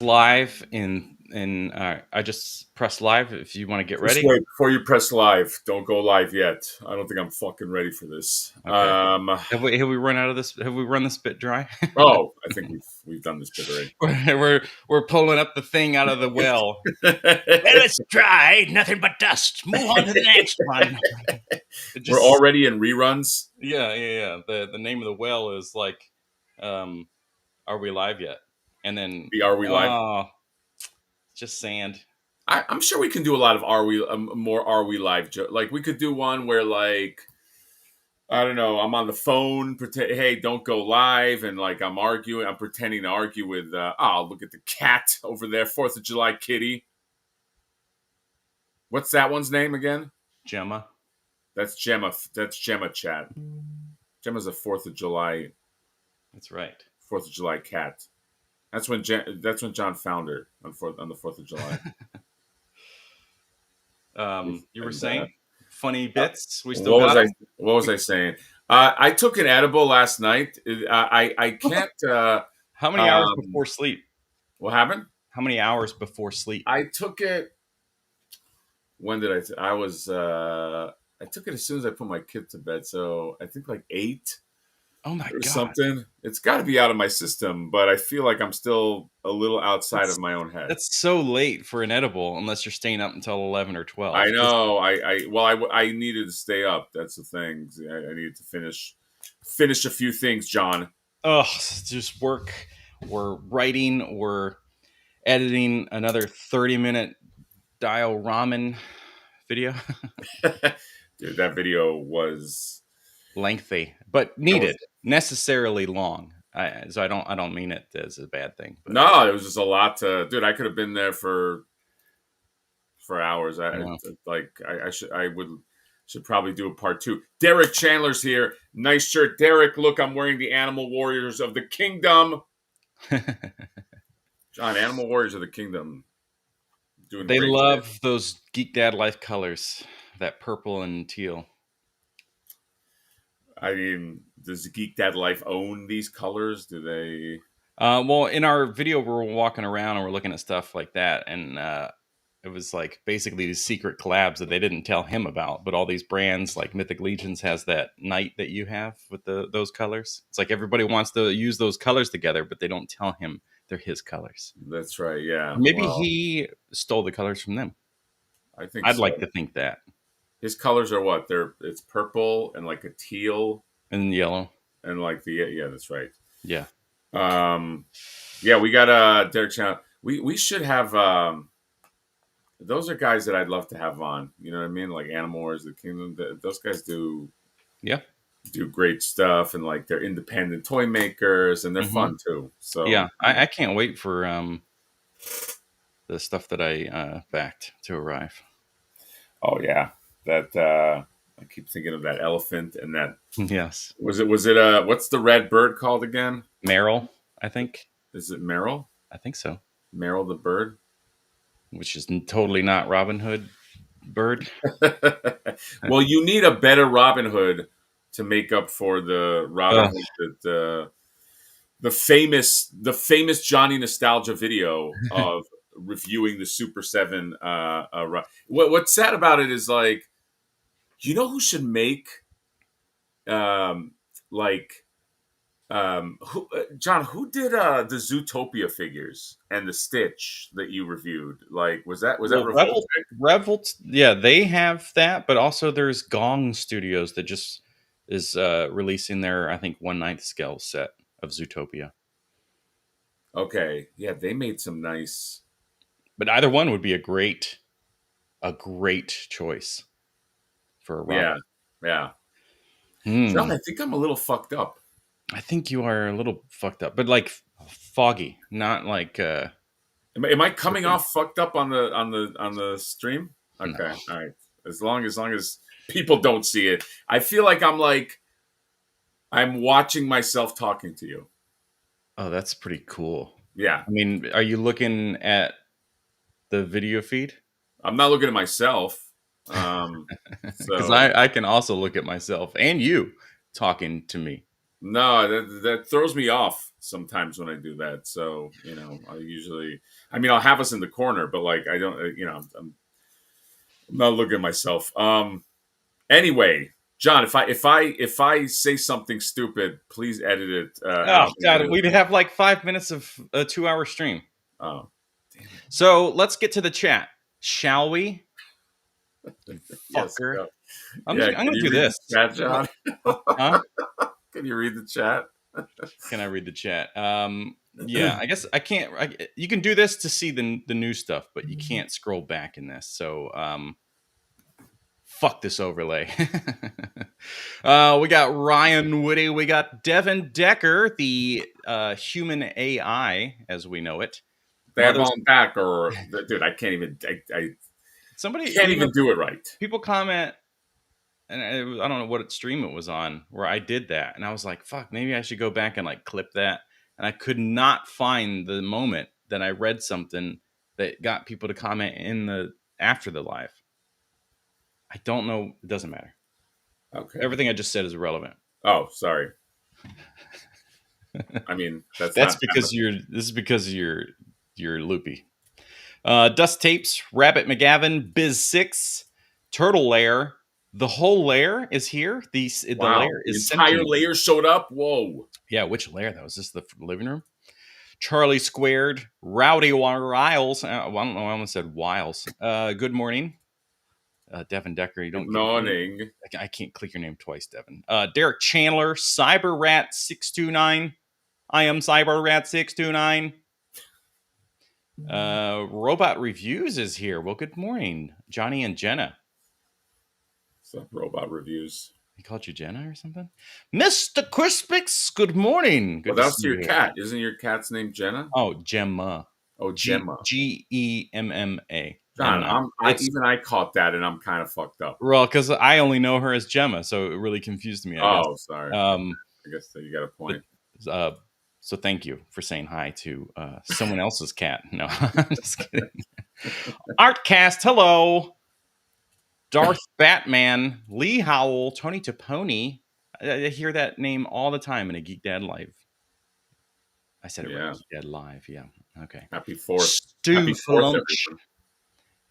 live I just press live if you want to get Just ready. wait before you press live. Don't go live yet. I don't think I'm fucking ready for this. Okay. Have we run out of this? Have we run this bit dry? Oh, I think we've done this bit already. we're pulling up the thing out of the well. Well, it's dry, nothing but dust. Move on to the next one. We're already in reruns. Yeah. The name of the well is like, are we live yet? And then Are we live? Just sand. I'm sure we can do a lot of more are we live? Like we could do one where like I don't know. I'm on the phone. Hey, don't go live, and like I'm pretending to argue with. Look at the cat over there, 4th of July kitty. What's that one's name again? Gemma. That's Gemma. That's Gemma chat. Gemma's a 4th of July. That's right. 4th of July cat. That's when John found her on the 4th of July. You were saying funny bits. We still got what was I saying? I took an edible last night. I can't. How many hours before sleep? What happened? How many hours before sleep? I took it. When did I? I took it as soon as I put my kid to bed. So I think like 8. Oh my god! Something. It's got to be out of my system, but I feel like I'm still a little outside of my own head. That's so late for an edible, unless you're staying up until 11 or 12. I know. I needed to stay up. That's the thing. I needed to finish a few things, John. Oh, just work. We're writing. We're editing another 30-minute diorama video. Dude, that video was lengthy, but needed. Necessarily long. So I don't mean it as a bad thing. But. No, it was just a lot to. Dude, I could have been there for hours. I should probably do a part 2. Derek Chandler's here. Nice shirt, Derek. Look, I'm wearing the Animal Warriors of the Kingdom. John, Animal Warriors of the Kingdom. They love those Geek Dad Life colors, that purple and teal. I mean, does Geek Dad Life own these colors? Do they? Well, in our video, we're walking around and we're looking at stuff like that, and it was like basically these secret collabs that they didn't tell him about. But all these brands, like Mythic Legions, has that night that you have with those colors. It's like everybody wants to use those colors together, but they don't tell him they're his colors. That's right. Yeah. Maybe he stole the colors from them. I think I'd like to think that. His colors are what? It's purple and like a teal and yellow and like that's right. Yeah. We got Derek Chandler. We should have those are guys that I'd love to have on. You know what I mean? Like Animal Wars, the Kingdom. Those guys do great stuff, and like they're independent toy makers, and they're fun too. So yeah, I can't wait for the stuff that I backed to arrive. Oh yeah. That I keep thinking of that elephant and that. Yes. Was it what's the red bird called again? Meryl, I think. Is it Meryl? I think so. Meryl the bird, which is totally not Robin Hood bird. Well, you need a better Robin Hood to make up for the Robin Hood that the famous Johnny Nostalgia video of reviewing the Super 7. What's sad about it is like, you know who should make John, who did the Zootopia figures and the Stitch that you reviewed? Like, was that Revolt? Yeah, they have that, but also there's Gong Studios that just is releasing their, I think, 1/9 scale set of Zootopia. Okay, yeah, they made some nice. But either one would be a great choice for a Robin. Yeah. John, I think I'm a little fucked up. I think you are a little fucked up, but like foggy, not like. Am I coming off fucked up on the stream? Okay, no. All right. As long as people don't see it, I feel like I'm watching myself talking to you. Oh, that's pretty cool. Yeah. I mean, are you looking at the video feed? I'm not looking at myself. Because I can also look at myself and you talking to me. No, that throws me off sometimes when I do that. So I'll have us in the corner, but like I don't, I'm not looking at myself. Anyway, John, if I say something stupid, please edit it Oh out. God, we'd have like 5 minutes of a 2-hour stream. Oh, damn it! So let's get to the chat, shall we? Yes, Fucker. go. I'm Yeah, gonna do read this. the chat, John? Huh? Can you read the chat? Can I read the chat? Yeah, I guess I can't. You can do this to see the new stuff, but you can't scroll back in this. So, fuck this overlay. We got Ryan Woody. We got Devin Decker, the human AI as we know it. Devon Decker, dude, I can't even. I Somebody can't even do it right. People comment, and I don't know what stream it was on where I did that, and I was like, "Fuck, maybe I should go back and like clip that." And I could not find the moment that I read something that got people to comment in the after the live. I don't know. It doesn't matter. Okay. Everything I just said is irrelevant. Oh, sorry. I mean, This is because you're loopy. Dust Tapes, Rabbit McGavin, Biz6, Turtle Lair. The whole lair is here. The lair is the entire sentient. lair showed up. Whoa. Yeah, which lair though? Is this the living room? Charlie Squared, Rowdy Wiles. I don't know. I almost said Wiles. Good morning, Devin Decker. You don't. Good morning. I can't click your name twice, Devin. Derek Chandler, Cyber Rat 629. I am Cyber Rat 629. Robot Reviews is here. Well, good morning, Johnny and Jenna. What's up, Robot Reviews? He called you Jenna or something? Mr. Crispix, good morning. Good that's your cat. Isn't your cat's name Jenna? Oh, Gemma. Oh, Gemma. Gemma. John, I caught that, and I'm kind of fucked up. Well, because I only know her as Gemma, so it really confused me. I guess. Sorry. I guess you got a point. So thank you for saying hi to someone else's cat. No, I'm just kidding. Artcast, hello. Darth Batman, Lee Howell, Tony Taponi. I hear that name all the time in a Geek Dad Live. I said it right. Geek Dad Live, yeah. Okay. Happy 4th. Happy 4th,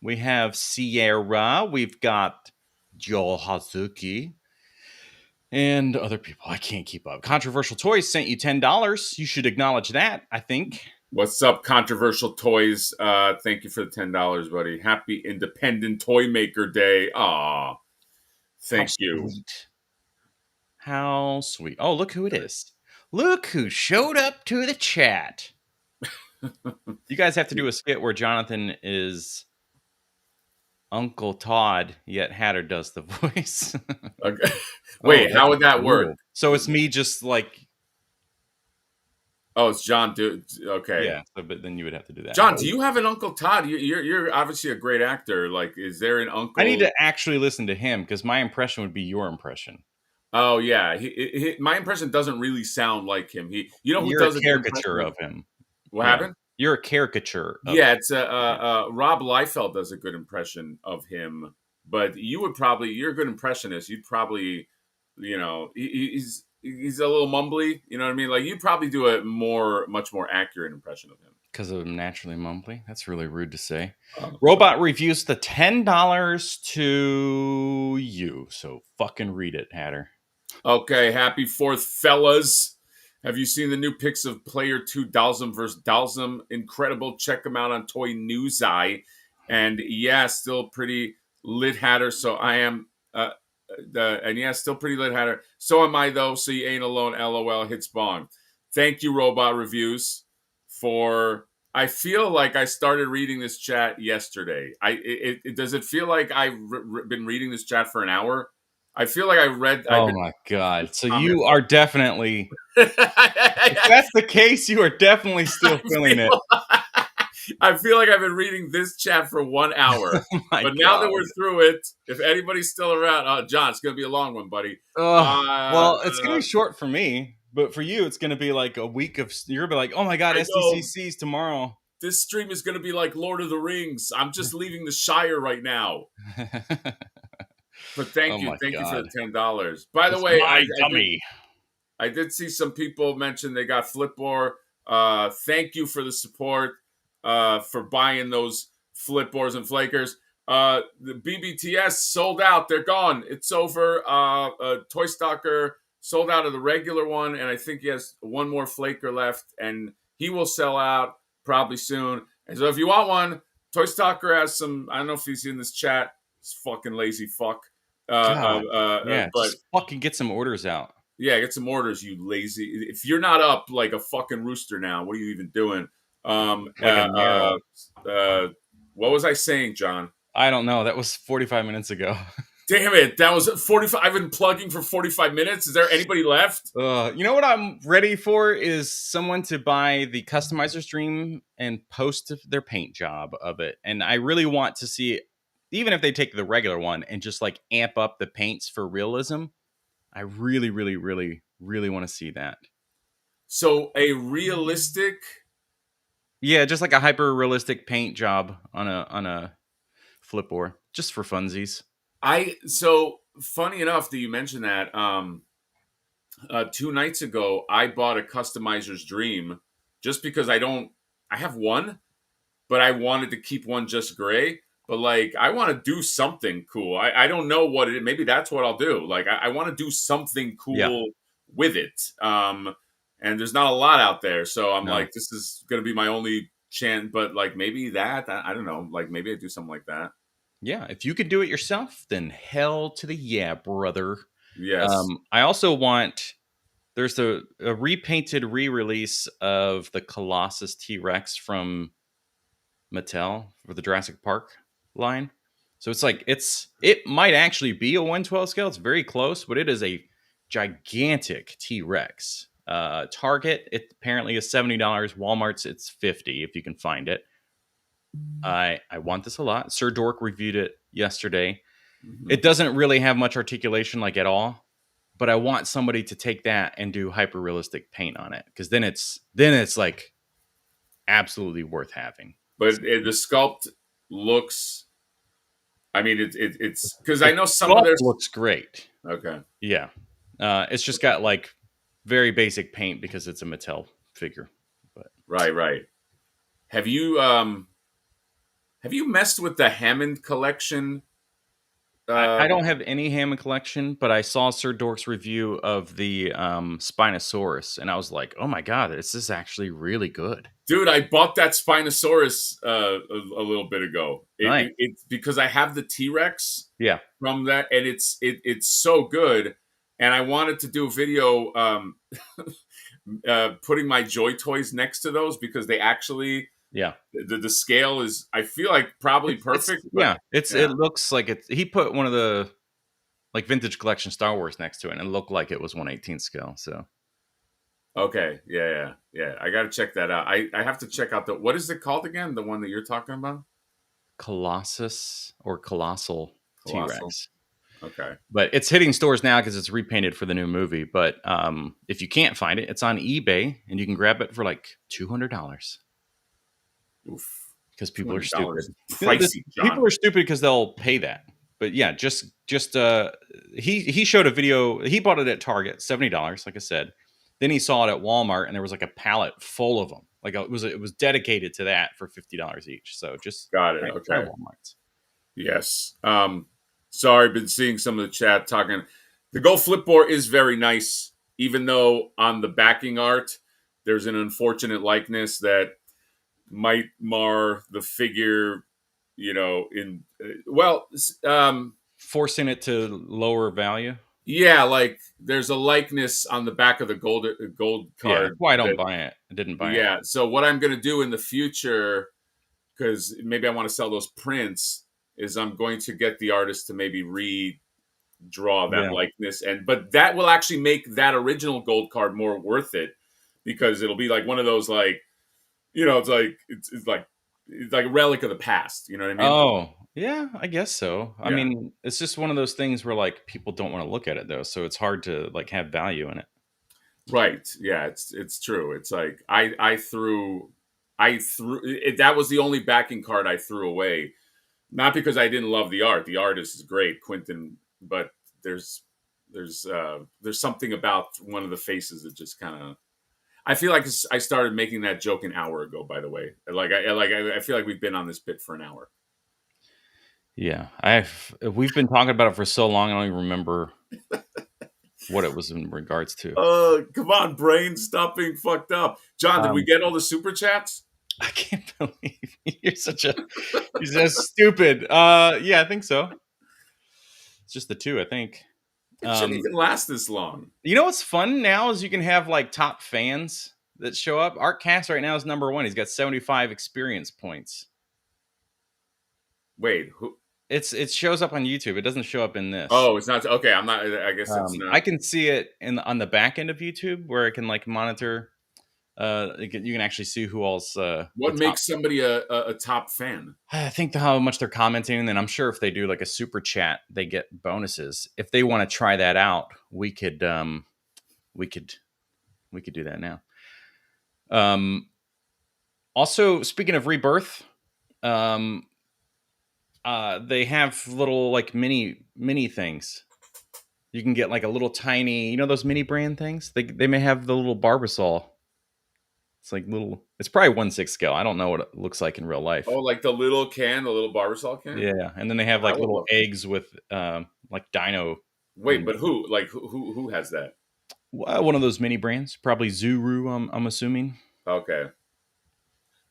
we have Sierra. We've got Joel Hazuki. And other people. I can't keep up. Controversial Toys sent you $10. You should acknowledge that, I think. What's up, Controversial Toys? Thank you for the $10, buddy. Happy Independent Toy Maker Day. Aw. Thank you. Sweet. How sweet. Oh, look who it is. Look who showed up to the chat. You guys have to do a skit where Jonathan is Uncle Todd, yet Hatter does the voice. Okay. Wait, how would that work? So it's me just like... Oh, it's John. Okay. Yeah, but then you would have to do that. John, do you have an Uncle Todd? You're obviously a great actor. Like, is there an uncle? I need to actually listen to him because my impression would be your impression. Oh yeah, my impression doesn't really sound like him. You're a caricature of him. What happened? You're a caricature. Yeah, it's Rob Liefeld does a good impression of him, but you're a good impressionist. You'd probably, he's a little mumbly. You know what I mean? Like you'd probably do a much more accurate impression of him. Because I'm naturally mumbly. That's really rude to say. Robot Reviews the $10 to you. So fucking read it, Hatter. Okay, happy 4th, fellas. Have you seen the new pics of Player 2 Dalsum versus Dalsum? Incredible. Check them out on Toy News Eye. And yeah, still pretty lit, Hatter. So I am. Still pretty lit, Hatter. So am I, though. So you ain't alone. LOL. Hits bong. Thank you, Robot Reviews, for. I feel like I started reading this chat yesterday. Does it feel like I've been reading this chat for an hour? I feel like I read. Oh my god! So you are definitely. If that's the case, you are definitely still feeling it. I feel like I've been reading this chat for 1 hour, but now that we're through it, if anybody's still around, John, it's going to be a long one, buddy. Well, it's going to be short for me, but for you, it's going to be like a week of. You're going to be like, oh my god, SDCC's tomorrow. This stream is going to be like Lord of the Rings. I'm just leaving the Shire right now. But thank you for the $10. By the way, I did see some people mention they got Flipboard. Thank you for the support, for buying those Flipboards and Flakers. The BBTS sold out. They're gone. It's over. Toy Stalker sold out of the regular one, and I think he has one more Flaker left, and he will sell out probably soon. And so if you want one, Toy Stalker has some. I don't know if he's in this chat. This fucking lazy fuck. God, yeah, But just fucking get some orders out. yeah, get some orders, you lazy. If you're not up like a fucking rooster now, what are you even doing? Like a narrow. What was I saying, John? I don't know. That was 45 minutes ago. Damn it, that was 45. I've been plugging for 45 minutes. Is there anybody left? You know what I'm ready for is someone to buy the customizer stream and post their paint job of it. And I really want to see, even if they take the regular one and just like amp up the paints for realism, I really, really, really, really want to see that. So a realistic, yeah, just like a hyper realistic paint job on a Flipboard, just for funsies. So funny enough that you mentioned that. 2 nights ago, I bought a customizer's dream just because I have one, but I wanted to keep one just gray. But like, I want to do something cool. I don't know what it is. Maybe that's what I'll do. Like, I want to do something cool with it. And there's not a lot out there. So I'm like, this is going to be my only chance. But like, maybe I don't know. Like, maybe I do something like that. Yeah, if you could do it yourself, then hell to the yeah, brother. Yes. I also want. There's a repainted re-release of the Colossus T-Rex from Mattel for the Jurassic Park line. So it's like it might actually be a 1/12 scale. It's very close, but it is a gigantic T-Rex. Target, it apparently is $70. Walmart's it's $50 if you can find it. I want this a lot. Sir Dork reviewed it yesterday. Mm-hmm. It doesn't really have much articulation, like at all, but I want somebody to take that and do hyper realistic paint on it, because then it's like absolutely worth having. But the sculpt looks. I mean, it's because I know some of their looks great. Okay. Yeah, it's just got like very basic paint because it's a Mattel figure. But right. Have you messed with the Hammond collection? I don't have any Hammond collection, but I saw Sir Dork's review of the Spinosaurus, and I was like, "Oh my god, this is actually really good." Dude, I bought that Spinosaurus a little bit ago. Nice. It's because I have the T-Rex. Yeah. From that, and it's so good, and I wanted to do a video putting my Joy Toys next to those because they actually. Yeah, the scale is, I feel like, probably perfect. It looks like it. He put one of the like vintage collection Star Wars next to it, and it looked like it was 1/18 scale. So okay, yeah. I got to check that out. I have to check out what is it called again? The one that you're talking about? Colossus or Colossal T-Rex. Okay, but it's hitting stores now because it's repainted for the new movie. But if you can't find it, it's on eBay, and you can grab it for like $200. Oof. Because people are stupid. Pricey, people are stupid because they'll pay that. But yeah, just he showed a video. He bought it at Target, $70, like I said. Then he saw it at Walmart, and there was like a pallet full of them. Like it was dedicated to that for $50 each. So just got it. Okay. Walmart's. Yes. Sorry, been seeing some of the chat talking. The Go Flipboard is very nice, even though on the backing art there's an unfortunate likeness that might mar the figure, forcing it to lower value. Yeah, like there's a likeness on the back of the gold card. Yeah, why I don't buy it? I didn't buy it. Yeah, so what I'm going to do in the future, because maybe I want to sell those prints, is I'm going to get the artist to maybe redraw that likeness, but that will actually make that original gold card more worth it, because it'll be like one of those like. It's like a relic of the past. You know what I mean? Oh, yeah, I guess so. I mean, it's just one of those things where like people don't want to look at it though, so it's hard to like have value in it. Right? Yeah, it's true. It's like I threw it. That was the only backing card I threw away, not because I didn't love the art. The artist is great, Quentin, but there's there's something about one of the faces that just kind of. I feel like I started making that joke an hour ago. By the way, I feel like we've been on this bit for an hour. Yeah, we've been talking about it for so long, I don't even remember what it was in regards to. Come on, brain, stop being fucked up. John, did we get all the super chats? I can't believe you're so stupid. Yeah, I think so. It's just the two, I think. It shouldn't even last this long. You know what's fun now is you can have like top fans that show up. Art Cast right now is number 1. He's got 75 experience points. Wait, who? It shows up on YouTube. It doesn't show up in this. Oh, it's not okay. I'm not. I guess it's not. I can see it on the back end of YouTube where I can like monitor. You can actually see who all's. What makes somebody a top fan? I think how much they're commenting, and then I'm sure if they do like a super chat, they get bonuses. If they want to try that out, we could do that now. Also, speaking of Rebirth, they have little like mini things. You can get like a little tiny, those mini brand things. They may have the little Barbasol. It's like little. It's probably 1/6 scale. I don't know what it looks like in real life. Oh, like the little can, the little Barbasol can. Yeah, and then they have like little eggs with like dino. Wait, but who? Like who has that? One of those mini brands, probably Zuru. I'm assuming. Okay,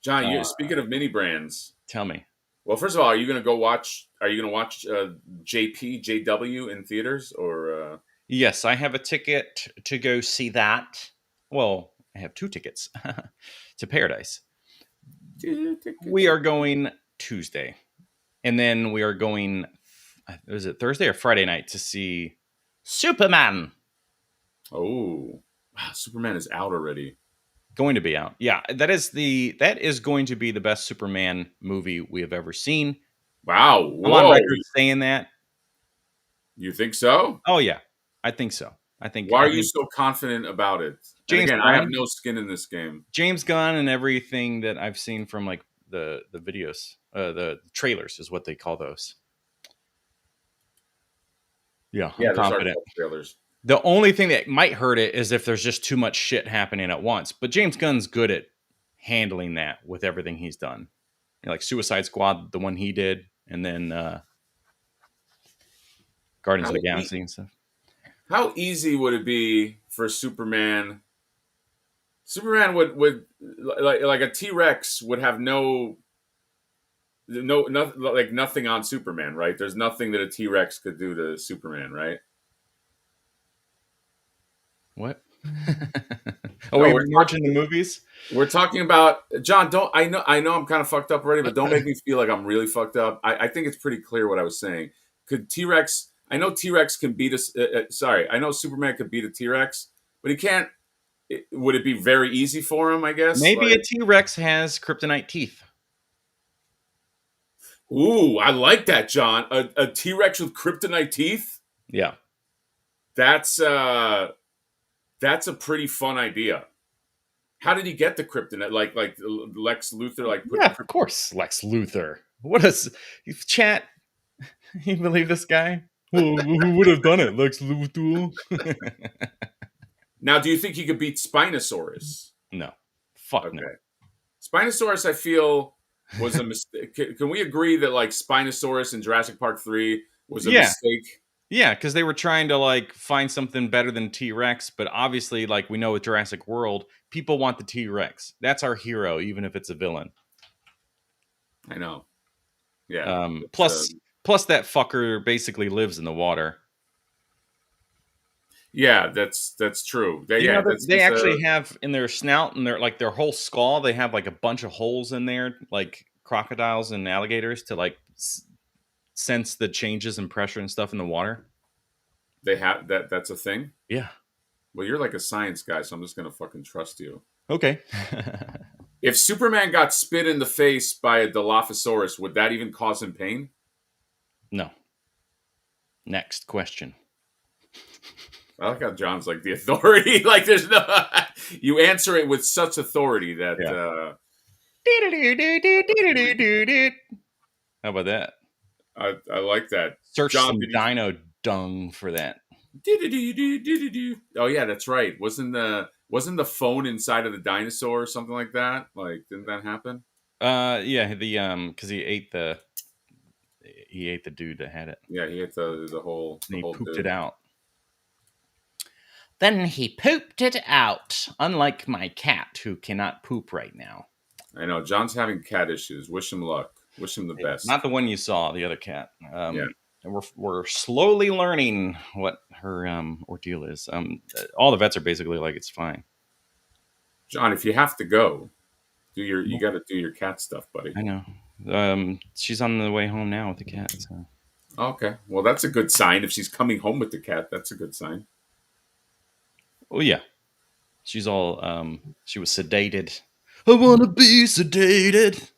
John. Speaking of mini brands, tell me. Well, first of all, are you going to watch JW in theaters or? Yes, I have a ticket to go see that. Well, I have 2 tickets to Paradise. We are going Tuesday, and then we are going. Was it Thursday or Friday night to see Superman? Oh, wow! Superman is out already. Going to be out. Yeah, that is going to be the best Superman movie we have ever seen. Wow. I'm on record saying that. You think so? Oh yeah, I think so. I think. Why are you so confident about it? Again, I have no skin in this game. James Gunn and everything that I've seen from like the videos, the trailers is what they call those. Yeah, I'm confident. Trailers. The only thing that might hurt it is if there's just too much shit happening at once. But James Gunn's good at handling that with everything he's done. Like Suicide Squad, the one he did, and then Guardians of the Galaxy and stuff. How easy would it be for Superman? Superman would like a T-Rex would have nothing on Superman, right? There's nothing that a T-Rex could do to Superman, right? What? We're watching the movies. We're talking about John. I know I'm kind of fucked up already, but don't make me feel like I'm really fucked up. I think it's pretty clear what I was saying. Could T-Rex? I know T-Rex can beat us. I know Superman could beat a T-Rex, but he can't. Would it be very easy for him? I guess maybe a T-Rex has kryptonite teeth. Ooh, I like that, John. A T-Rex with kryptonite teeth. Yeah, that's a pretty fun idea. How did he get the kryptonite? Like Lex Luthor? Of course, Lex Luthor. What is chat? You believe this guy? Well, who would have done it? Lex Luthor. Now, do you think he could beat Spinosaurus? No, fuck no. Spinosaurus, I feel, was a mistake. Can we agree that like Spinosaurus in Jurassic Park 3 was a mistake? Yeah, because they were trying to like find something better than T-Rex, but obviously, like we know with Jurassic World, people want the T-Rex. That's our hero, even if it's a villain. I know. Yeah. Plus that fucker basically lives in the water. Yeah, that's true. They actually have in their snout and their whole skull. They have like a bunch of holes in there, like crocodiles and alligators, to like sense the changes in pressure and stuff in the water. They have that. That's a thing. Yeah. Well, you're like a science guy, so I'm just gonna fucking trust you. Okay. If Superman got spit in the face by a Dilophosaurus, would that even cause him pain? No. Next question. I like how John's like the authority. Like there's no. You answer it with such authority that. Yeah. How about that? I like that. Search some dino dung for that. Oh yeah, that's right. Wasn't the phone inside of the dinosaur or something like that? Like, didn't that happen? Yeah, because he ate the dude that had it. Yeah, he hit the And he whole pooped it dude. out. Then he pooped it out, unlike my cat, who cannot poop right now. I know John's having cat issues. Wish him luck. Wish him the Not best. the one you saw, the other cat. Yeah, And we're slowly learning what her ordeal is. All the vets are basically like it's fine. John, if you have to go, you got to do your cat stuff, buddy. I know. She's on the way home now with the cat. So. Okay, well that's a good sign. If she's coming home with the cat, that's a good sign. Oh yeah, she's all. She was sedated. I want to be sedated.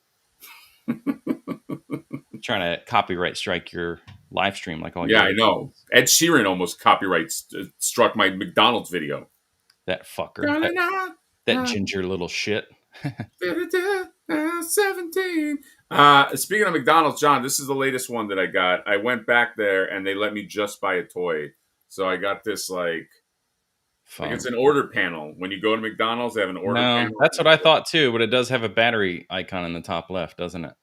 Trying to copyright strike your live stream like all Yeah, your I know. Ed Sheeran almost copyright struck my McDonald's video. that fucker, that ginger little shit. 17. Speaking of McDonald's, John, this is the latest one that I got. I went back there and they let me just buy a toy. So I got this like it's an order panel. When you go to McDonald's, they have an order No, panel. that's what I thought too, but it does have a battery icon in the top left, doesn't it?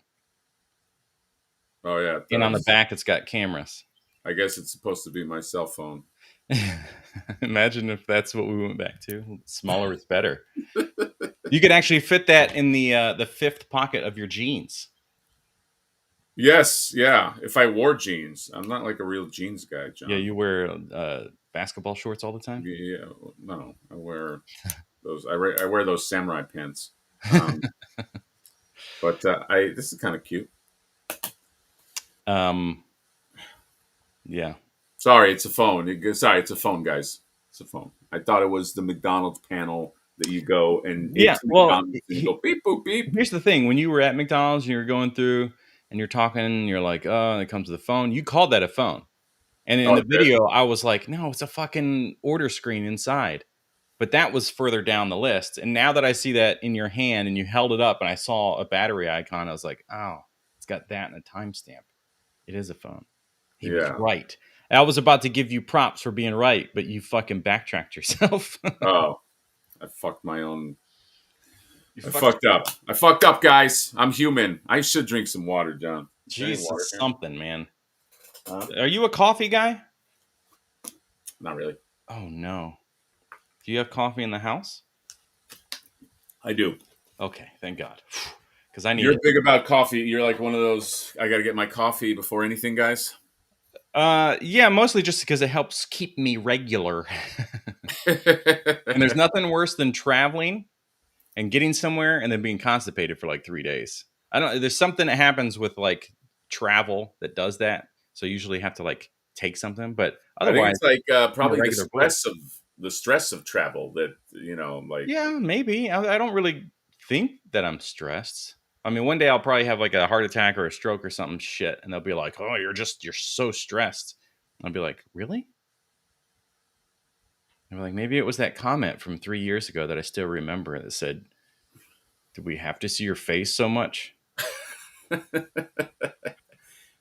Oh yeah, it And on the does. back, it's got cameras. I guess it's supposed to be my cell phone. Imagine if that's what we went back to. Smaller is better. You could actually fit that in the fifth pocket of your jeans. Yes, yeah. If I wore jeans, I'm not like a real jeans guy, John. Yeah, you wear basketball shorts all the time. Yeah, no, I wear those. I wear those samurai pants. But this is kind of cute. Yeah. Sorry, it's a phone. Sorry, it's a phone, guys. It's a phone. I thought it was the McDonald's panel that you go and Yeah. Well, McDonald's and you go beep boop beep. Here's the thing: when you were at McDonald's and you were going through and you're talking, and you're like, "Oh," and it comes to the phone. You called that a phone, and in the video, I was like, "No, it's a fucking order screen inside." But that was further down the list. And now that I see that in your hand and you held it up and I saw a battery icon, I was like, "Oh, it's got that and a timestamp. It is a phone." He was right. I was about to give you props for being right, but you fucking backtracked yourself. Oh, I fucked my own. I fucked up. I fucked up, guys. I'm human. I should drink some water, John. Jesus, something, man. Are you a coffee guy? Not really. Oh, no. Do you have coffee in the house? I do. Okay, thank God. Because I need. You're big about coffee. You're like one of those. I got to get my coffee before anything, guys. Yeah, mostly just because it helps keep me regular. And there's nothing worse than traveling and getting somewhere and then being constipated for like 3 days. There's something that happens with like travel that does that. So I usually have to like take something, but otherwise, I think it's like probably the stress of travel that like. Yeah, maybe. I don't really think that I'm stressed. I mean, one day I'll probably have like a heart attack or a stroke or something shit, and they'll be like, "Oh, you're so stressed." I'll be like, "Really?" And like, maybe it was that comment from 3 years ago that I still remember that said, "Do we have to see your face so much?"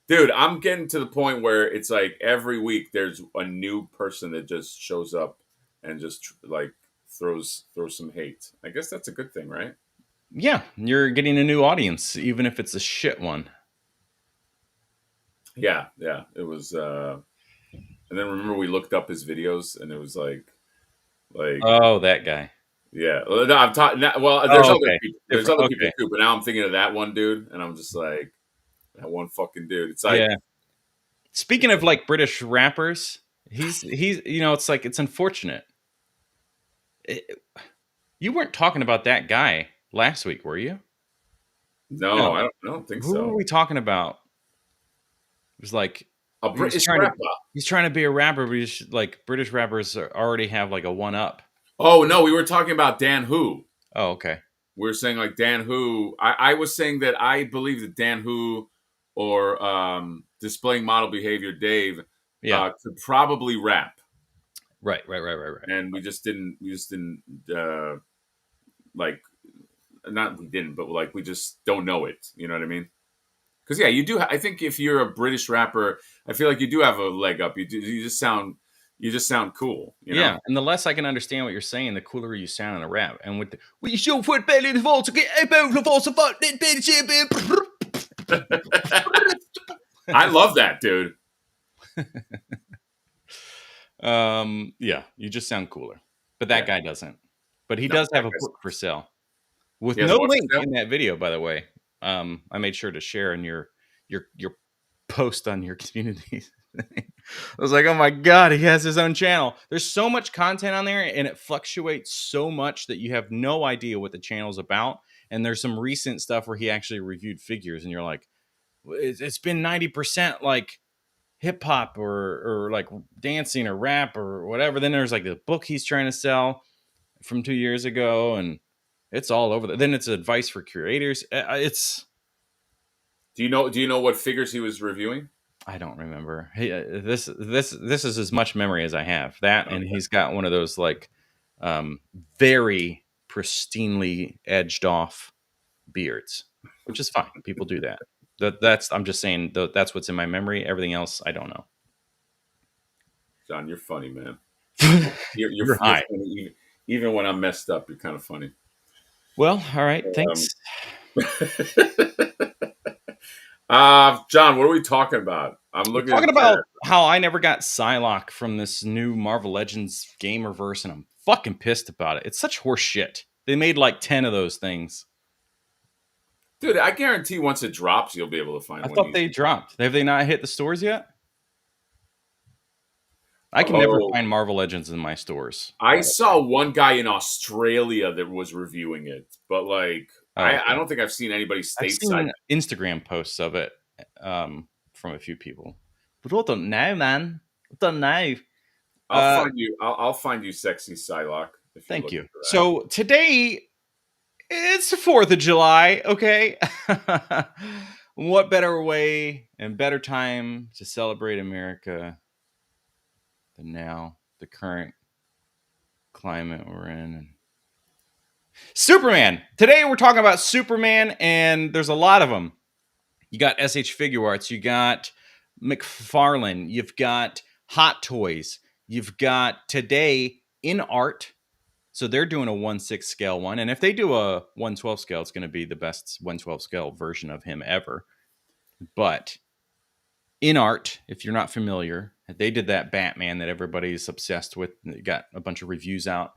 Dude, I'm getting to the point where it's like every week there's a new person that just shows up and just like throws some hate. I guess that's a good thing, right? Yeah, you're getting a new audience, even if it's a shit one. Yeah, it was. And then remember we looked up his videos, and it was like, oh, that guy. Yeah, I'm talking. Well, there's other people. There's other people too, but now I'm thinking of that one dude, and I'm just like, that one fucking dude. It's like, yeah. Speaking of like British rappers, he's it's like it's unfortunate. You weren't talking about that guy last week, were you? No. I don't think so. Who were we talking about? It was like a British rapper. He's trying to be a rapper, but he's like British rappers already have like a one up. Oh no, we were talking about Dan Who. Oh, okay. We were saying like Dan Who. I was saying that I believe that Dan Who or displaying model behavior Dave could probably rap. Right. And we just didn't like, not we didn't, but like we just don't know it. You know what I mean? Because yeah, you do. I think if you're a British rapper, I feel like you do have a leg up. You just sound You just sound cool, you Yeah, know? and the less I can understand what you're saying, the cooler you sound in a rap. And with the "We show foot belly the false get about the false fuck that baby I love that, dude. yeah, you just sound cooler. But that Yeah. guy doesn't. But he No, does that have a guy's book for sale with he has no what for link sale? in that video, by the way. I made sure to share in your post on your community. I was like, oh my god, he has his own channel. There's so much content on there, and it fluctuates so much that you have no idea what the channel's about. And there's some recent stuff where he actually reviewed figures, and you're like, it's been 90% like hip hop or like dancing or rap or whatever. Then there's like the book he's trying to sell from 2 years ago, and it's all over. Then it's advice for creators. It's Do you know what figures he was reviewing? I don't remember. Hey, this is as much memory as I have. That, and Okay. he's got one of those like very pristinely edged off beards, which is fine. People do that. That's I'm just saying that's what's in my memory. Everything else, I don't know. John, you're funny, man. You're You're high. funny even when I'm messed up. You're kind of funny. Well, all right. Thanks. John, what are we talking about? I'm We're looking at talking the chat. about how I never got Psylocke from this new Marvel Legends Gamerverse, and I'm fucking pissed about it. It's such horse shit. They made like 10 of those things. Dude, I guarantee once it drops, you'll be able to find I one thought they easy. dropped. Have they not hit the stores yet? I can never Oh, find Marvel Legends in my stores. I saw one guy in Australia that was reviewing it, but like, Oh, I okay. don't think I've seen anybody I've stateside. seen Instagram posts of it from a few people. But I don't know, man. I don't know. Uh, I'll find you, sexy Psylocke, if you're thank looking you. for that. So today it's the 4th of July, okay? What better way and better time to celebrate America than now, the current climate we're in? Superman. Today we're talking about Superman, and there's a lot of them. You got SH Figure Arts, you got McFarlane, you've got Hot Toys, you've got today in art. So they're doing a 1/6 scale one. And if they do a 1/12 scale, it's going to be the best 1/12 scale version of him ever. But in art, if you're not familiar, they did that Batman that everybody's obsessed with. They got a bunch of reviews out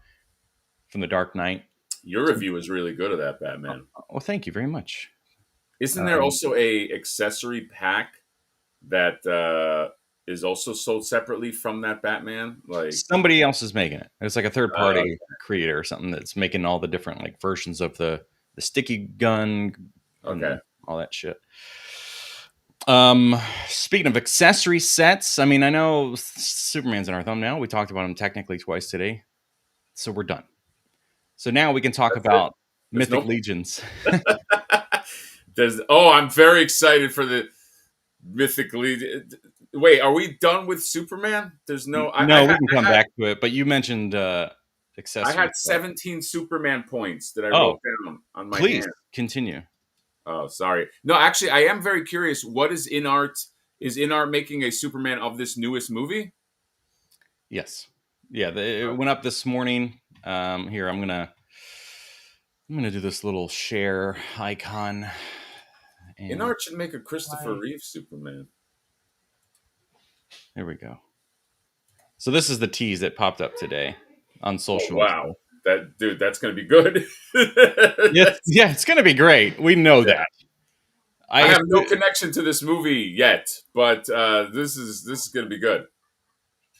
from the Dark Knight. Your review is really good of that Batman. Well, thank you very much. Isn't there also a accessory pack that is also sold separately from that Batman? Like, Somebody else is making it. It's like a third uh, party creator or something that's making all the different like versions of the sticky gun and okay, all that shit. Speaking of accessory sets, I mean, I know Superman's in our thumbnail. We talked about him technically twice today, so we're done. So now we can talk that's it. about There's Mythic no. Legions. I'm very excited for the Mythic Legion. Wait, are we done with Superman? There's no. No, we can come back to it, but you mentioned I accessory had stuff. 17 Superman points that I Oh, wrote down on my please hand. continue. Oh, sorry. No, actually, I am very curious. What is in art? Is in art making a Superman of this newest movie? Yes, yeah, it went up this morning. Here, I'm gonna do this little share icon. And In art should make a Christopher Reeve Superman. there we go. So this is the tease that popped up today on social media. Wow, that's gonna be good. Yeah, it's gonna be great. We know Yeah. that. I have no connection to this movie yet, but this is gonna be good.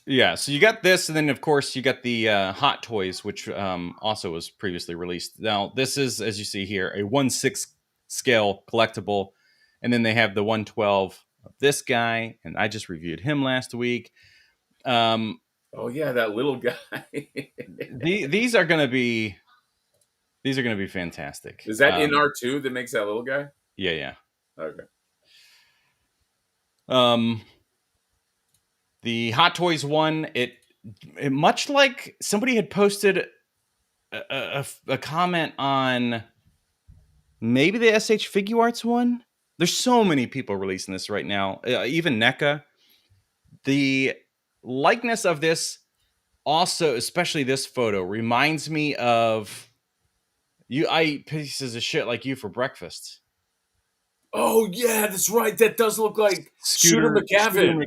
Yeah, so you got this, and then of course you got the Hot Toys, which also was previously released. Now this is, as you see here, a 1/6 scale collectible, and then they have the 1/12 of this guy, and I just reviewed him last week. Oh yeah, that little guy. These are gonna be fantastic. Is that in art too that makes that little guy? Yeah. Okay. The Hot Toys one, it much like somebody had posted a comment on maybe the SH Figure Arts one. There's so many people releasing this right now. Even NECA. likeness of this also, especially this photo, reminds me of you. I eat pieces of shit like you for breakfast. Oh yeah, that's right. That does look like Shooter McGavin.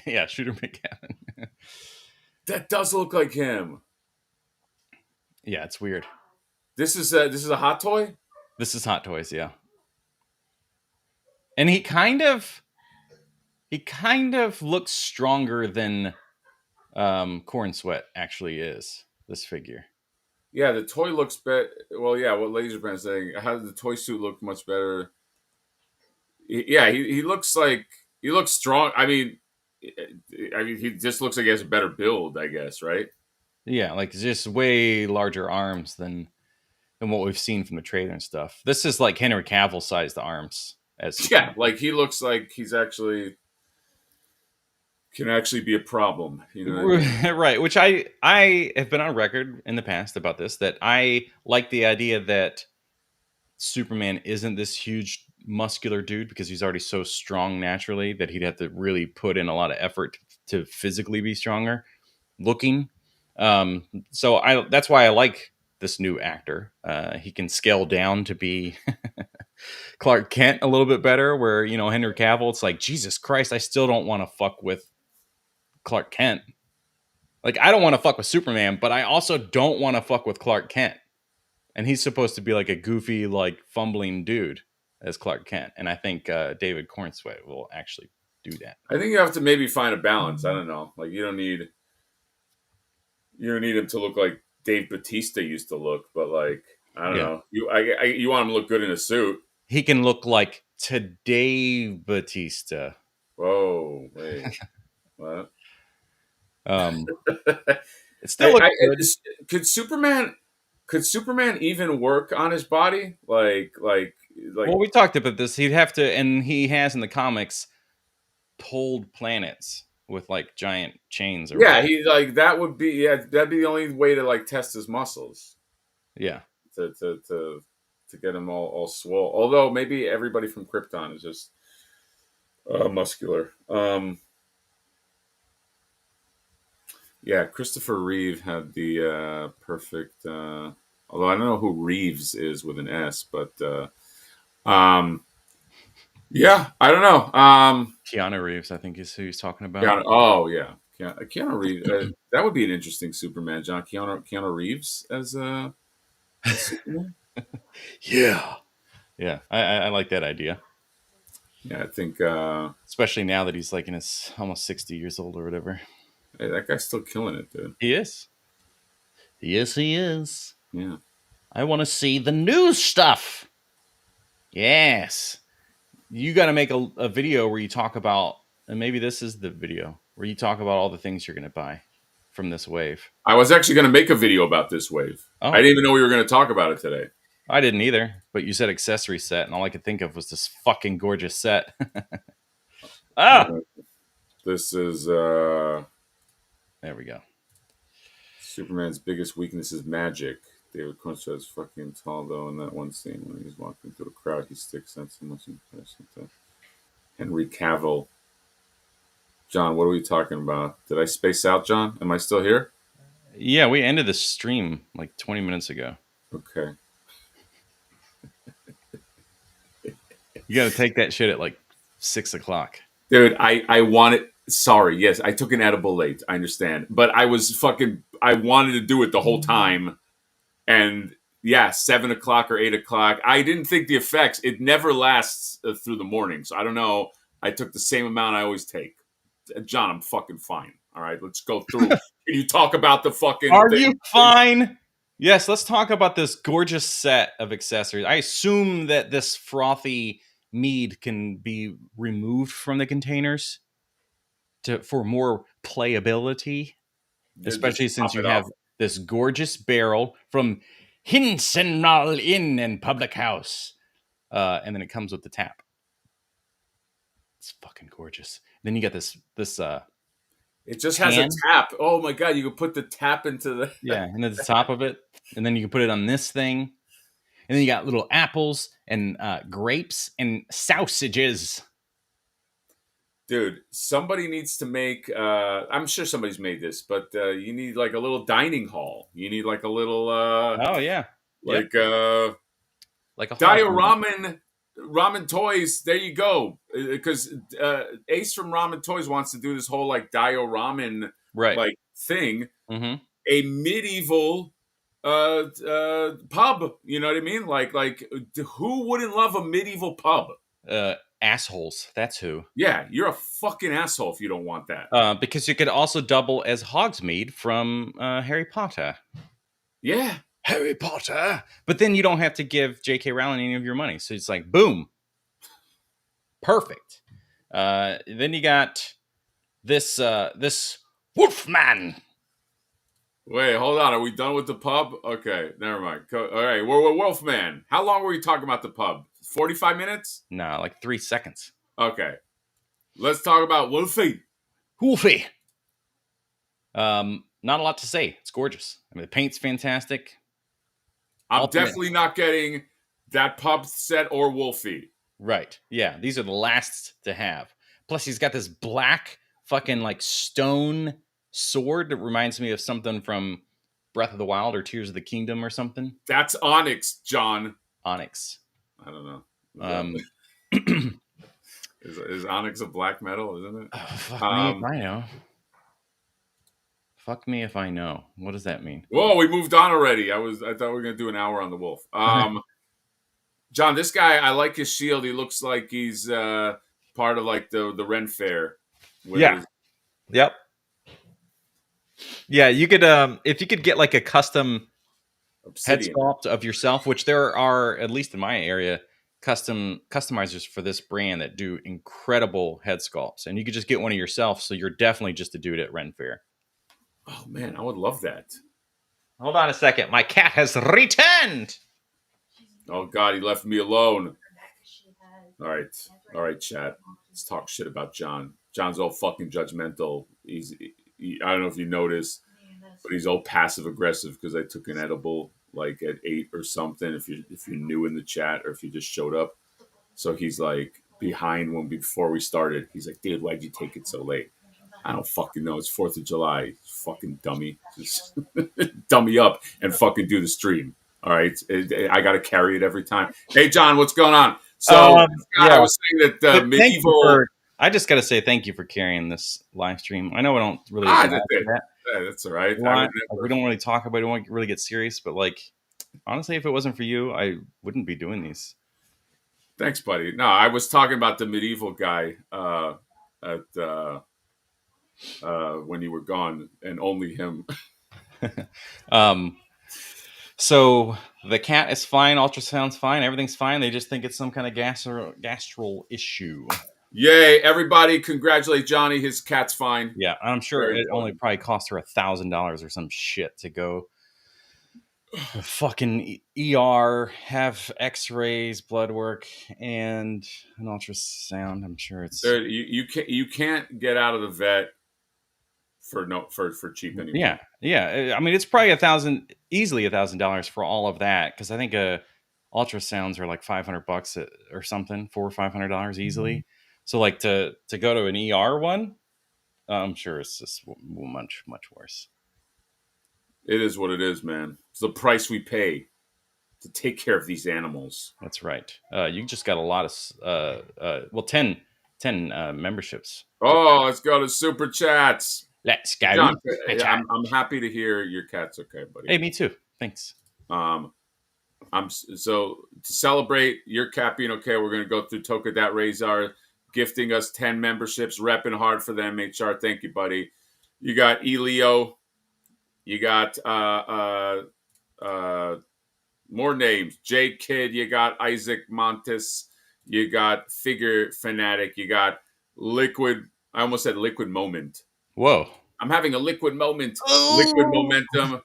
Yeah, Shooter McGavin. That does look like him. Yeah, it's weird. This is a hot toy. This is Hot Toys, yeah. And he kind of looks stronger than Corn Sweat actually is. This figure. Yeah, the toy looks better. Well, yeah, what Laser Brand's saying. How does the toy suit look much better? Yeah, he looks like he looks strong. I mean, he just looks like he has a better build, I guess, right? Yeah, like just way larger arms than what we've seen from the trailer and stuff. This is like Henry Cavill sized arms as Yeah, Superman. like he looks like he's actually can actually be a problem. You know what I mean? Right, which I have been on record in the past about this, that I like the idea that Superman isn't this huge muscular dude because he's already so strong naturally that he'd have to really put in a lot of effort to physically be stronger looking. So I that's why I like this new actor. He can scale down to be Clark Kent a little bit better, where Henry Cavill, it's like, Jesus Christ, I still don't want to fuck with Clark Kent. Like, I don't want to fuck with Superman, but I also don't want to fuck with Clark Kent. And he's supposed to be like a goofy, like fumbling dude as Clark Kent. And I think David Cornsweet will actually do that. I think you have to maybe find a balance. I don't know. Like you don't need him to look like Dave Bautista used to look, but like I don't Yeah. know. You want him to look good in a suit. He can look like today Batista. Whoa, wait, what? Um, it still looks good. Could Superman even work on his body? Like Well, we talked about this. He'd have to, and he has in the comics, pulled planets with like giant chains or yeah, whatever. he like that would be yeah that'd be the only way to like test his muscles Yeah. to get him all swole. Although maybe everybody from Krypton is just muscular. Yeah, Christopher Reeve had the perfect. Although I don't know who Reeves is with an S, but yeah, I don't know. Keanu Reeves, I think, is who he's talking about. Oh yeah, Keanu Reeves. That would be an interesting Superman, John. Keanu Reeves as Superman. Yeah. Yeah. I like that idea. Yeah, I think Especially now that he's like in his almost 60 years old or whatever. hey, that guy's still killing it, dude. He is. Yes, he is. Yeah. I want to see the new stuff. Yes. You got to make a video where you talk about, and maybe this is the video, where you talk about all the things you're going to buy from this wave. I was actually going to make a video about this wave. Oh. I didn't even know we were going to talk about it today. I didn't either, but you said accessory set, and all I could think of was this fucking gorgeous set. This is There we go. Superman's biggest weakness is magic. David Cornstalk is fucking tall though in that one scene when he's walking through the crowd. He sticks out so much in comparison to Henry Cavill. John, what are we talking about? Did I space out, John? Am I still here? Yeah, we ended the stream like 20 minutes ago. Okay. You got to take that shit at like 6 o'clock. Dude, I wanted. Sorry, yes, I took an edible late. I understand, but I wanted to do it the whole time, and yeah, 7 o'clock or 8 o'clock. I didn't think the effects. It never lasts through the morning, so I don't know. I took the same amount I always take. John, I'm fucking fine. All right, let's go through. Can you talk about the fucking? Are you fine? Yes, let's talk about this gorgeous set of accessories. I assume that this frothy mead can be removed from the containers for more playability, especially since you have this gorgeous barrel from Hinsenral Inn and Public House. And then it comes with the tap. It's fucking gorgeous. Then you got this it just has a tap. Oh my god, you can put the tap into the yeah, and at the top of it, and then you can put it on this thing. And then you got little apples and grapes and sausages. Dude, somebody needs to make. I'm sure somebody's made this, but you need like a little dining hall. You need like a little, Oh yeah, yep, like like a hall. ramen toys. There you go. Because Ace from Ramen Toys wants to do this whole like dioraman Right. like thing. Mm-hmm. A medieval pub. You know what I mean? Like who wouldn't love a medieval pub? Assholes. That's who. Yeah, you're a fucking asshole if you don't want that. Because you could also double as Hogsmeade from Harry Potter. Yeah. Harry Potter. But then you don't have to give J.K. Rowling any of your money. So it's like, boom. Perfect. Then you got this Wolfman. Wait, hold on. Are we done with the pub? Okay, never mind. All right, we're Wolfman. How long were we talking about the pub? 45 minutes? Nah, like 3 seconds. Okay. Let's talk about Wolfie. Wolfie. Not a lot to say. It's gorgeous. I mean, the paint's fantastic. I'm definitely not getting that pub set or Wolfie. Right. Yeah, these are the last to have. Plus, he's got this black fucking like stone sword that reminds me of something from Breath of the Wild or Tears of the Kingdom or something. That's Onyx, John. Onyx. I don't know. Is Onyx a black metal, isn't it? Fuck me if I know. Fuck me if I know. What does that mean? Whoa, we moved on already. I thought we were gonna do an hour on the wolf. John, this guy, I like his shield. He looks like he's part of like the Ren Fair. Yeah. Yep. Yeah, you could if you could get like a custom Obsidian head sculpt of yourself, which there are, at least in my area, customizers for this brand that do incredible head sculpts, and you could just get one of yourself. So you're definitely just a dude at Ren Fair. Oh man, I would love that. Hold on a second. My cat has returned. Oh God, he left me alone. All right, chat. Let's talk shit about John. John's all fucking judgmental. I don't know if you noticed, but he's all passive aggressive because I took an edible like at 8 or something. If you're new in the chat or if you just showed up, so he's like behind before we started. He's like, dude, why'd you take it so late? I don't fucking know. It's 4th of July. Fucking dummy. Just dummy up and fucking do the stream. All right. I got to carry it every time. Hey, John, what's going on? So I was saying that medieval. I just got to say thank you for carrying this live stream. I know we don't really. That's all right. We don't really talk about it. We don't really get serious. But like, honestly, if it wasn't for you, I wouldn't be doing these. Thanks, buddy. No, I was talking about the medieval guy when you were gone, and only him. So the cat is fine, ultrasound's fine, everything's fine. They just think it's some kind of gastral issue. Yay! Everybody, congratulate Johnny. His cat's fine. Yeah, I'm sure it only probably cost her $1,000 or some shit to go fucking ER, have X-rays, blood work, and an ultrasound. I'm sure it's you can't get out of the vet for cheap anymore. Yeah. I mean, it's probably easily $1,000 for all of that, because I think ultrasounds are like $500 or something, $400 or $500 easily. Mm-hmm. So like to go to an ER one, I'm sure it's just much worse. It is what it is, man. It's the price we pay to take care of these animals. That's right. You just got a lot of 10 memberships. Oh, let's go to super chats. Let's go. John, I'm happy to hear your cat's okay, buddy. Hey, me too. Thanks. So to celebrate your cat being okay, we're going to go through Toka Dat Razor gifting us 10 memberships, repping hard for them. HR, thank you, buddy. You got Elio. You got more names. J Kid. You got Isaac Montes. You got Figure Fanatic. You got Liquid. I almost said Liquid Moment. Whoa. I'm having a liquid moment. Oh. Liquid momentum.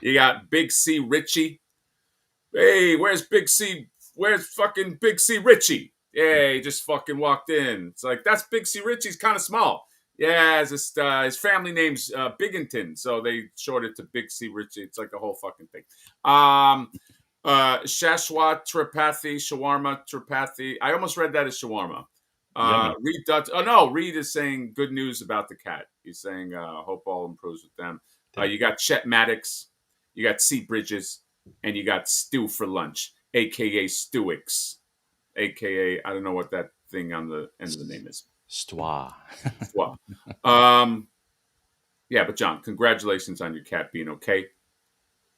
You got Big C Richie. Hey, where's Big C? Where's fucking Big C Richie? Yeah, he just fucking walked in. It's like, that's Big C Richie. He's kind of small. Yeah, his family name's Bigginton, so they shorted to Big C Richie. It's like a whole fucking thing. Shashwa Tripathi, Shawarma Tripathi. I almost read that as shawarma, Yummy. Reed Dutch. Oh no, Reed is saying good news about the cat. He's saying hope all improves with them. You got Chet Maddox, you got C Bridges, and you got Stew for lunch, aka Stewix, aka I don't know what that thing on the end of the name is. Stois. Well, yeah, but John, congratulations on your cat being okay.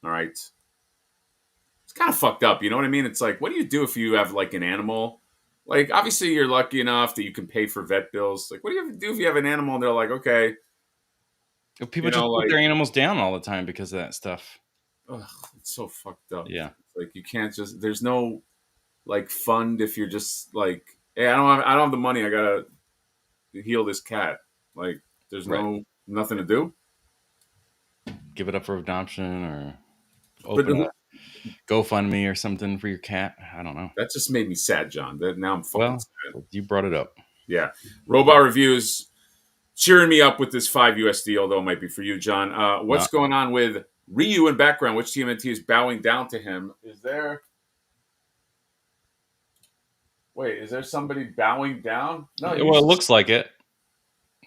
All right. It's kind of fucked up, you know what I mean? It's like, what do you do if you have like an animal? Like, obviously, you're lucky enough that you can pay for vet bills. Like, what do you do if you have an animal and they're like, okay, People just put their animals down all the time because of that stuff. Ugh, it's so fucked up. Yeah. Like, you can't just. There's no like fund if you're just like, hey, I don't have the money. I gotta heal this cat. Like, there's nothing to do. Give it up for adoption or open a GoFundMe or something for your cat. I don't know. That just made me sad, John. Now I'm fucking sad. You brought it up. Yeah. Robot Reviews cheering me up with this $5 although it might be for you, John. What's going on with Ryu in background? Which TMNT is bowing down to him? Is there somebody bowing down? No. Well, it looks like it.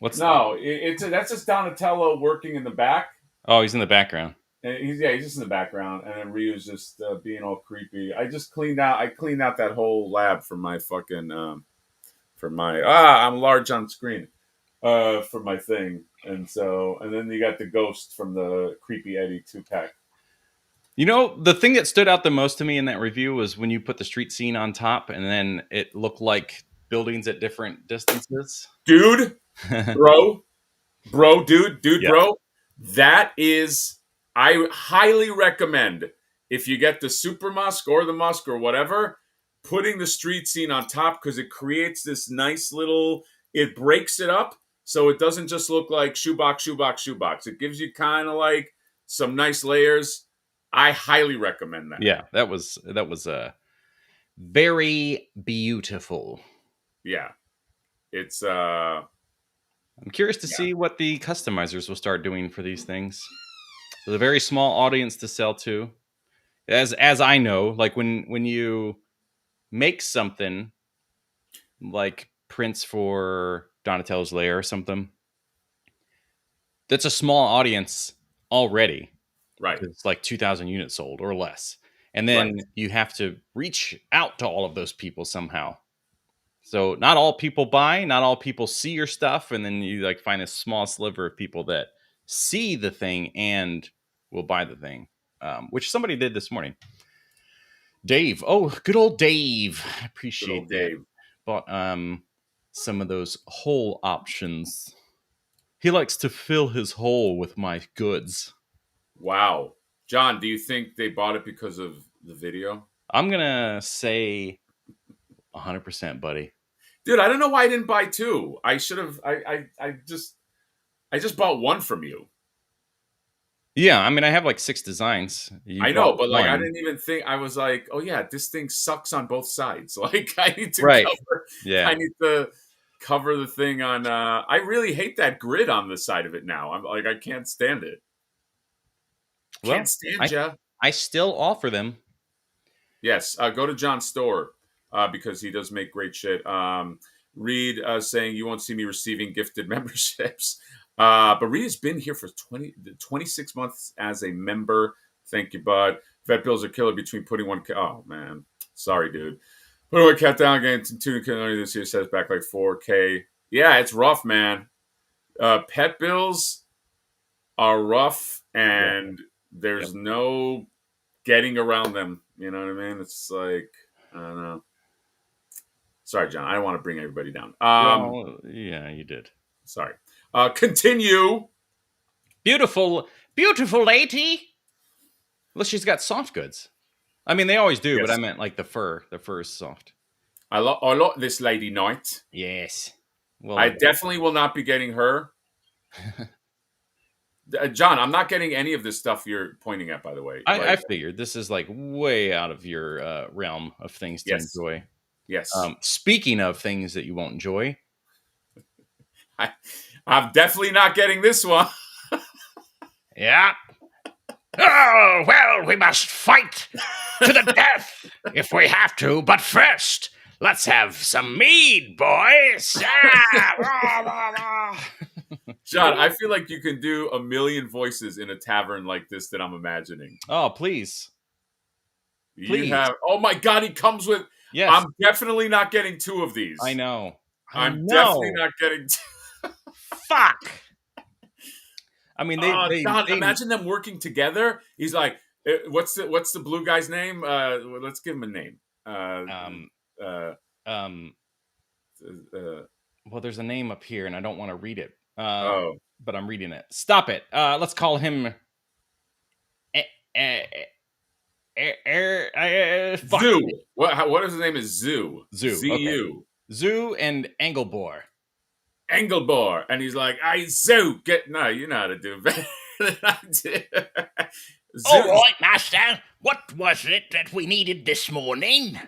That's just Donatello working in the back. Oh, he's in the background. And he's just in the background, and then Ryu's just being all creepy. I cleaned out that whole lab for my fucking I'm large on screen for my thing, and then you got the ghost from the Creepy Eddie 2-pack. You know, the thing that stood out the most to me in that review was when you put the street scene on top, and then it looked like buildings at different distances. Dude, bro, dude, yeah. bro, that is. I highly recommend if you get the Super Musk or the Musk or whatever, putting the street scene on top because it creates this nice little. It breaks it up so it doesn't just look like shoebox. It gives you kind of like some nice layers. I highly recommend that. Yeah, that was very beautiful. Yeah, it's. I'm curious to see what the customizers will start doing for these things. There's a very small audience to sell to. As I know, like when you make something like prints for Donatello's Lair or something, that's a small audience already. Right. It's like 2,000 units sold or less. And then you have to reach out to all of those people somehow. So not all people buy, not all people see your stuff. And then you like find a small sliver of people that see the thing and will buy the thing, which somebody did this morning. Dave. Oh, good old Dave. I appreciate that. Dave. Bought some of those hole options. He likes to fill his hole with my goods. Wow. John, do you think they bought it because of the video? I'm going to say 100%, buddy. Dude, I don't know why I didn't buy two. I should have. I just bought one from you. Yeah, I mean, I have like 6 designs. I know, but like, I didn't even think. I was like, oh yeah, this thing sucks on both sides. Like, I need to cover. Yeah, I need to cover the thing on. I really hate that grid on the side of it now. I'm like, I can't stand it. Can't stand ya. I still offer them. Yes, go to John's store because he does make great shit. Reed saying you won't see me receiving gifted memberships. But Reed has been here for 26 months as a member. Thank you, bud. Vet bills are killer between putting one. Oh, man. Sorry, dude. Putting one cat down again. Two this year sets back like $4K. Yeah, it's rough, man. Pet bills are rough, and there's no getting around them. You know what I mean? It's like, I don't know. Sorry, John. I don't want to bring everybody down. Yeah, you did. Sorry. Continue. Beautiful lady. Well, she's got soft goods. I mean, they always do, but I meant like the fur. The fur is soft. I like this lady knight. Yes. Well, I definitely will not be getting her. John, I'm not getting any of this stuff you're pointing at, by the way. I figured this is like way out of your realm of things to enjoy. Yes. Speaking of things that you won't enjoy. I'm definitely not getting this one. Yeah. Oh, well, we must fight to the death if we have to. But first, Let's have some mead, boys. Rah, rah, rah. John, I feel like you can do a million voices in a tavern like this that I'm imagining. Oh, please. You have. Oh my God, he comes with. Yes. I'm definitely not getting 2 of these. I know. I'm definitely not getting 2. Fuck. I mean, Don, imagine them working together. He's like, what's the blue guy's name? Let's give him a name. Well, there's a name up here, and I don't want to read it. Oh, but I'm reading it. Stop it. Let's call him. Zoo. What is his name? Is Zoo. Zoo. Z-U. Okay. Zoo and Engelbor. Engelbor. And he's like, Zoo. No, you know how to do better than I do. All right, master. What was it that we needed this morning?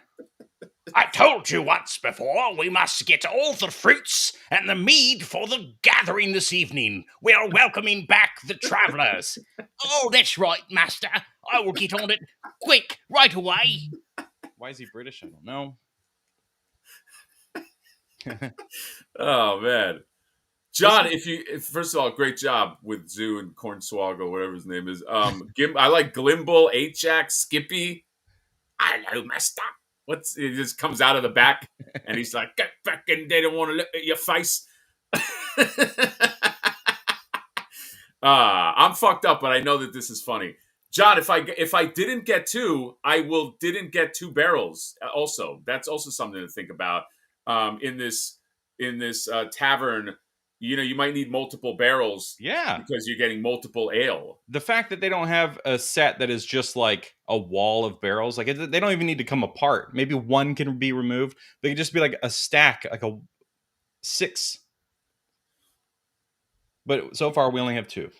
I told you once before we must get all the fruits and the mead for the gathering this evening. We are welcoming back the travellers. Oh, that's right, master. I will get on it quick, right away. Why is he British? I don't know. Oh, man. John, first of all, great job with Zoo and Cornswoggle, whatever his name is. I like Glimble, H-Jack, Skippy. Hello, master. It just comes out of the back, and he's like, "Get back in! They don't want to look at your face." I'm fucked up, but I know that this is funny. John, if I didn't get 2, didn't get 2 barrels. Also, that's also something to think about. In this tavern, you might need multiple barrels. Yeah, because you're getting multiple ale. The fact that they don't have a set that is just like a wall of barrels, like they don't even need to come apart. Maybe one can be removed. They could just be like a stack, like a 6. But so far, we only have 2.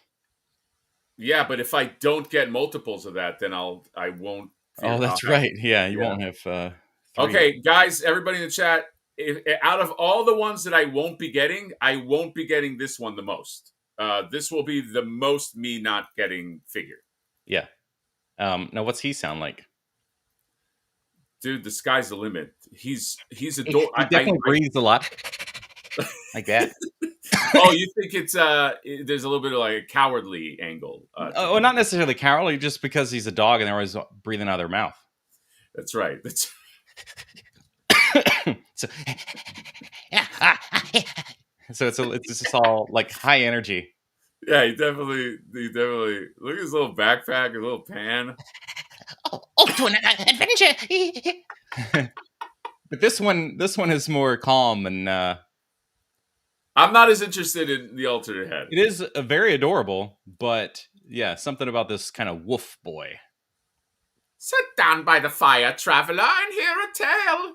Yeah, but if I don't get multiples of that, then I won't. Oh, that's right. Yeah, you won't have. 3. Okay, guys, everybody in the chat. Out of all the ones that I won't be getting this one the most. This will be the most me not getting figure. Yeah. Now, what's he sound like? Dude, the sky's the limit. He's adorable. He definitely breathes a lot. Like that. Oh, you think it's there's a little bit of like a cowardly angle. Oh, not necessarily cowardly, just because he's a dog and they're always breathing out of their mouth. That's right. So it's just all like high energy. Yeah, he definitely look at his little backpack, his little pan. Off to an adventure. But this one is more calm and I'm not as interested in the alternate head. It is very adorable, but yeah, something about this kind of wolf boy. Sit down by the fire, traveler, and hear a tale.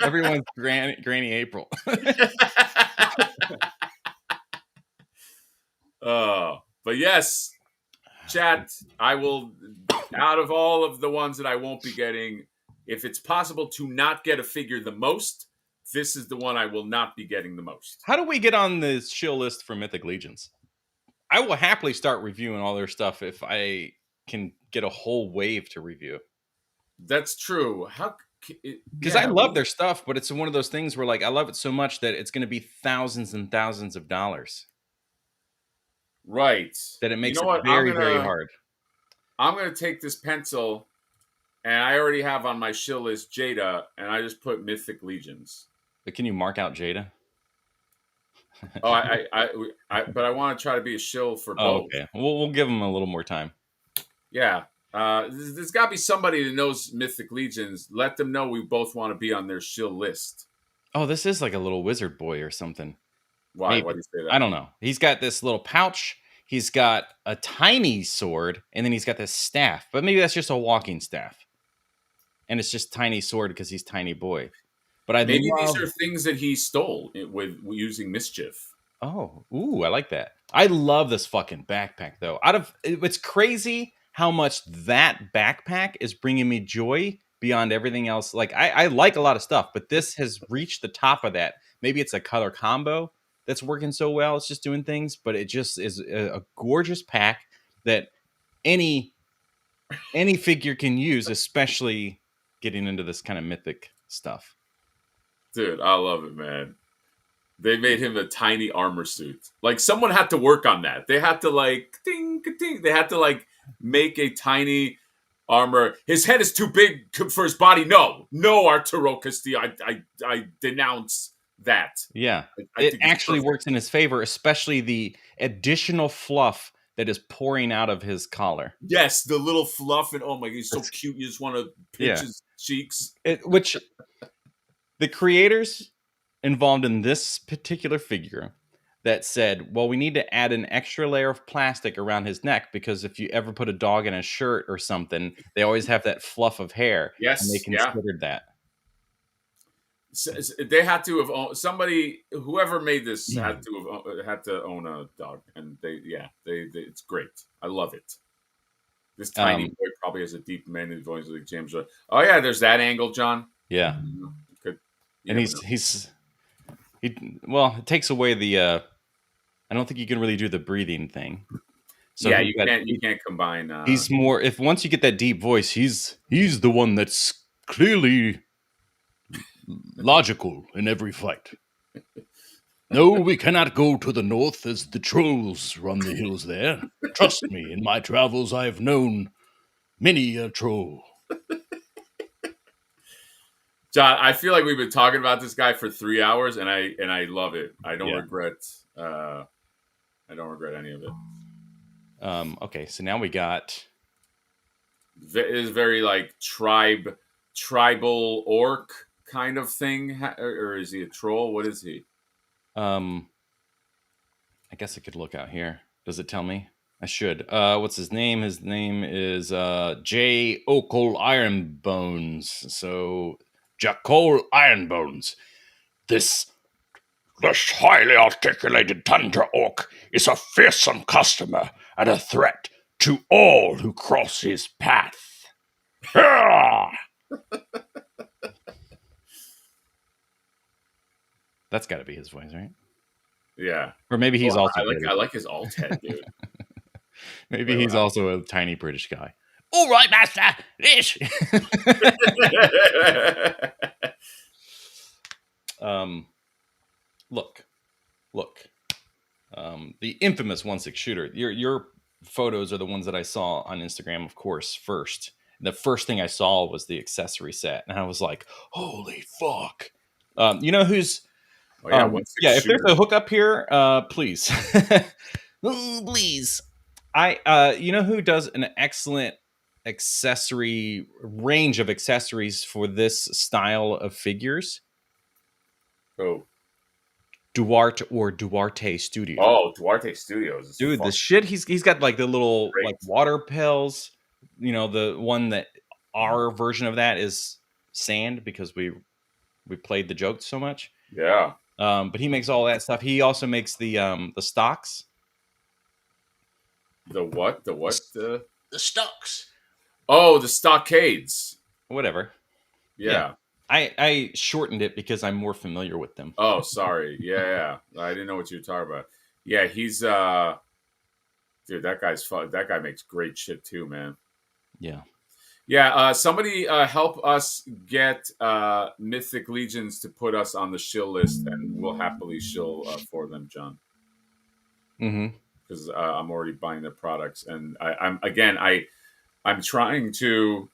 Everyone's Granny April. But yes, chat, I will, out of all of the ones that I won't be getting, if it's possible to not get a figure the most, this is the one I will not be getting the most. How do we get on the shill list for Mythic Legions? I will happily start reviewing all their stuff if I can get a whole wave to review. That's true. Because I love their stuff, but it's one of those things where like I love it so much that it's going to be thousands and thousands of dollars. Right. That it makes it very, very hard. I'm going to take this pencil, and I already have on my shill list Jada, and I just put Mythic Legions. But can you mark out Jada? Oh, but I want to try to be a shill for both. Oh, okay. We'll give them a little more time. Yeah. There's got to be somebody that knows Mythic Legions. Let them know we both want to be on their shill list. Oh, this is like a little wizard boy or something. Why? Maybe. Why do you say that? I don't know. He's got this little pouch. He's got a tiny sword, and then he's got this staff. But maybe that's just a walking staff. And it's just tiny sword because he's tiny boy. But maybe these are things that he stole with using mischief. Oh, ooh, I like that. I love this fucking backpack, though. It's crazy how much that backpack is bringing me joy beyond everything else. Like, I like a lot of stuff, but this has reached the top of that. Maybe it's a color combo that's working so well. It's just doing things, but it just is a gorgeous pack that any figure can use, especially getting into this kind of mythic stuff. Dude, I love it, man. They made him a tiny armor suit. Like, someone had to work on that. They had to, like, ding, ding. They had to, like, make a tiny armor. His head is too big for his body. No, Arturo Castillo. I denounce that. Yeah. I It think it's actually perfect. works in his favor, especially the additional fluff that is pouring out of his collar. Yes, the little fluff, and oh my god, he's so cute. You just want to pinch his cheeks. Which the creators involved in this particular figure that said, well, we need to add an extra layer of plastic around his neck, because if you ever put a dog in a shirt or something, they always have that fluff of hair. Yes, and they considered that. They had to have owned, somebody, whoever made this had to own a dog, and it's great. I love it. This tiny boy probably has a deep manly voice like James. Oh yeah, there's that angle, John. Yeah, and it takes away the. I don't think you can really do the breathing thing. So yeah, you can't combine. He's more, if once you get that deep voice, he's the one that's clearly logical in every fight. No, we cannot go to the north, as the trolls run the hills there. Trust me, in my travels I have known many a troll. John, I feel like we've been talking about this guy for 3 hours, and I love it. I don't regret any of it. Okay, so now we got. It is very like tribal orc kind of thing, or is he a troll? What is he? I guess I could look out here. Does it tell me? I should. What's his name? His name is J. Okol Ironbones. So Jakol Ironbones. This highly articulated Tundra Orc is a fearsome customer and a threat to all who cross his path. That's got to be his voice, right? Yeah. Or maybe he's also. I like his alt head, dude. Maybe he's also a tiny British guy. All right, master. This. Look. The infamous 1/6 shooter. Your photos are the ones that I saw on Instagram, of course, first. The first thing I saw was the accessory set, and I was like, "Holy fuck!" You know who's? Oh, yeah, if there's a hookup here, please, please. You know who does an excellent range of accessories for this style of figures? Oh, Duarte Studio. Oh, Duarte Studios, dude, the shit he's got, like the little like water pills. You know, the one that our version of that is sand, because we played the joke so much. Yeah. But he makes all that stuff. He also makes the stocks. The what? The stocks. Oh, the stockades. Whatever. Yeah. I shortened it because I'm more familiar with them. Oh, sorry. Yeah. I didn't know what you were talking about. Yeah, he's dude, that guy's fun. That guy makes great shit too, man. Yeah. Yeah, somebody help us get Mythic Legions to put us on the shill list, and we'll happily shill for them, John. Mm-hmm. Because I'm already buying their products, and I'm trying to.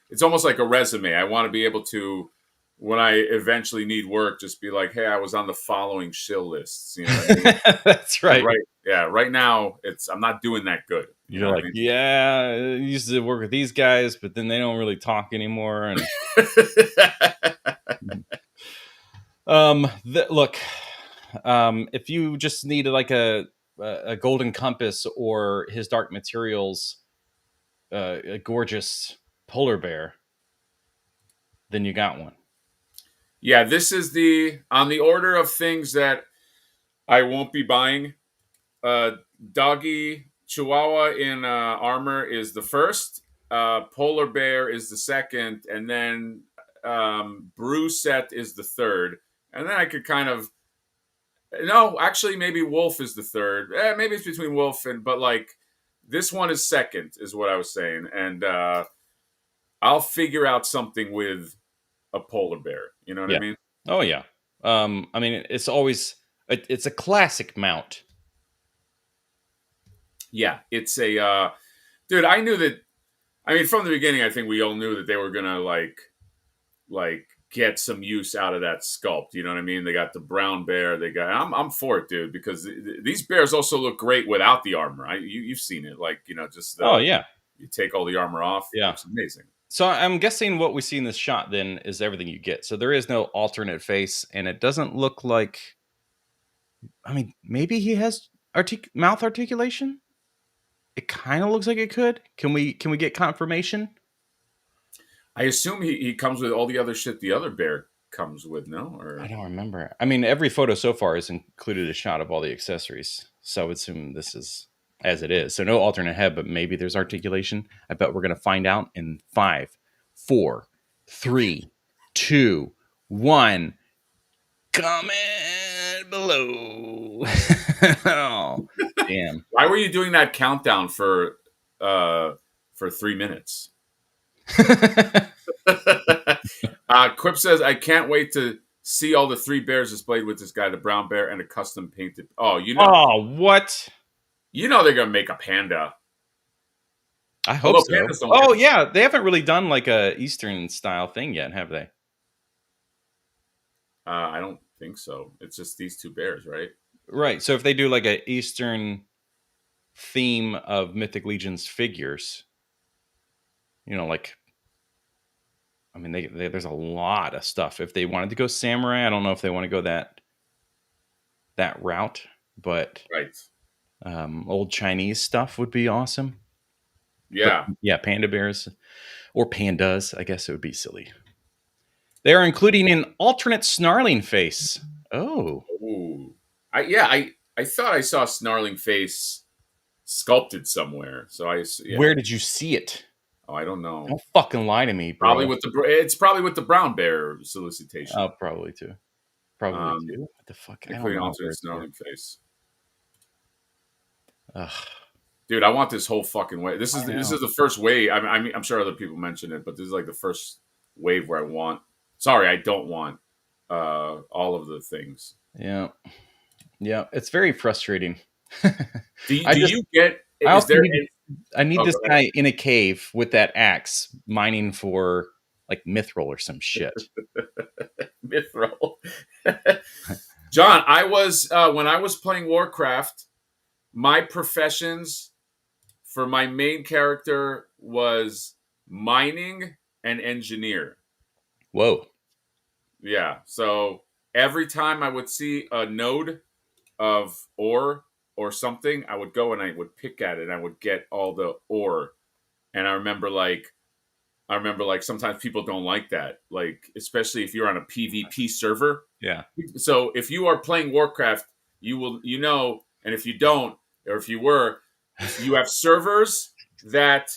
It's almost like a resume. I want to be able to, when I eventually need work, just be like, "Hey, I was on the following shill lists." You know what I mean? That's right. Right now, I'm not doing that good. You're like, I used to work with these guys, but then they don't really talk anymore. And look, if you just need like a golden compass or his dark materials, a gorgeous polar bear, then you got one. Yeah, this is on the order of things that I won't be buying. Doggy Chihuahua in armor is the first. Polar bear is the second, and then Brucette is the third. And then I could kind of maybe Wolf is the third. Maybe it's between Wolf but like this one is second, is what I was saying. And I'll figure out something with a polar bear. You know what I Yeah. mean? Oh yeah. I mean, it's always it's a classic mount. Yeah, it's a dude. I knew that. I mean, from the beginning, I think we all knew that they were gonna like get some use out of that sculpt. You know what I mean? They got the brown bear. They got. I'm for it, dude, because these bears also look great without the armor. You've seen it, like just Oh yeah. you take all the armor off. It Yeah. looks amazing. So I'm guessing what we see in this shot then is everything you get. So there is no alternate face, and it doesn't look like. I mean, maybe he has mouth articulation. It kind of looks like it could. Can we get confirmation? I assume he comes with all the other shit the other bear comes with, no? Or I don't remember. I mean, every photo so far has included a shot of all the accessories. So I would assume this is as it is. So no alternate head, but maybe there's articulation. I bet we're going to find out in 5, 4, 3, 2, 1. Comment below. Oh, damn. why were you doing that countdown for 3 minutes? Quip says, I can't wait to see all the 3 bears displayed with this guy, the brown bear and a custom painted. Oh, Oh, what? You know they're gonna make a panda. I hope Although so. pandas don't Oh get- yeah, they haven't really done like a Eastern style thing yet, have they? I don't think so. It's just these 2 bears, right? Right. So if they do like a Eastern theme of Mythic Legions figures, like, I mean, there's a lot of stuff. If they wanted to go samurai, I don't know if they want to go that route, but Right. old Chinese stuff would be awesome. Yeah. But, yeah, panda bears or pandas, I guess it would be silly. They are including an alternate snarling face. Oh. Ooh. I thought I saw Snarling Face sculpted somewhere. So Where did you see it? Oh, I don't know. Don't fucking lie to me, bro. It's probably with the brown bear solicitation. Oh, probably too. Probably too. What the fuck? I don't know. Alternate Snarling Face. Ugh. Dude, I want this whole fucking wave. This is the first wave. I mean, I'm sure other people mentioned it, but this is like the first wave where I want. Sorry, I don't want all of the things. Yeah, yeah, it's very frustrating. You get? I need this guy in a cave with that axe mining for like mithril or some shit. Mithril. John, I was when I was playing Warcraft, my professions for my main character was mining and engineer. Whoa. Yeah. So every time I would see a node of ore or something, I would go and I would pick at it and I would get all the ore. And I remember like sometimes people don't like that. Like, especially if you're on a PvP server. Yeah. So if you are playing Warcraft, and if you don't, or if you were, you have servers that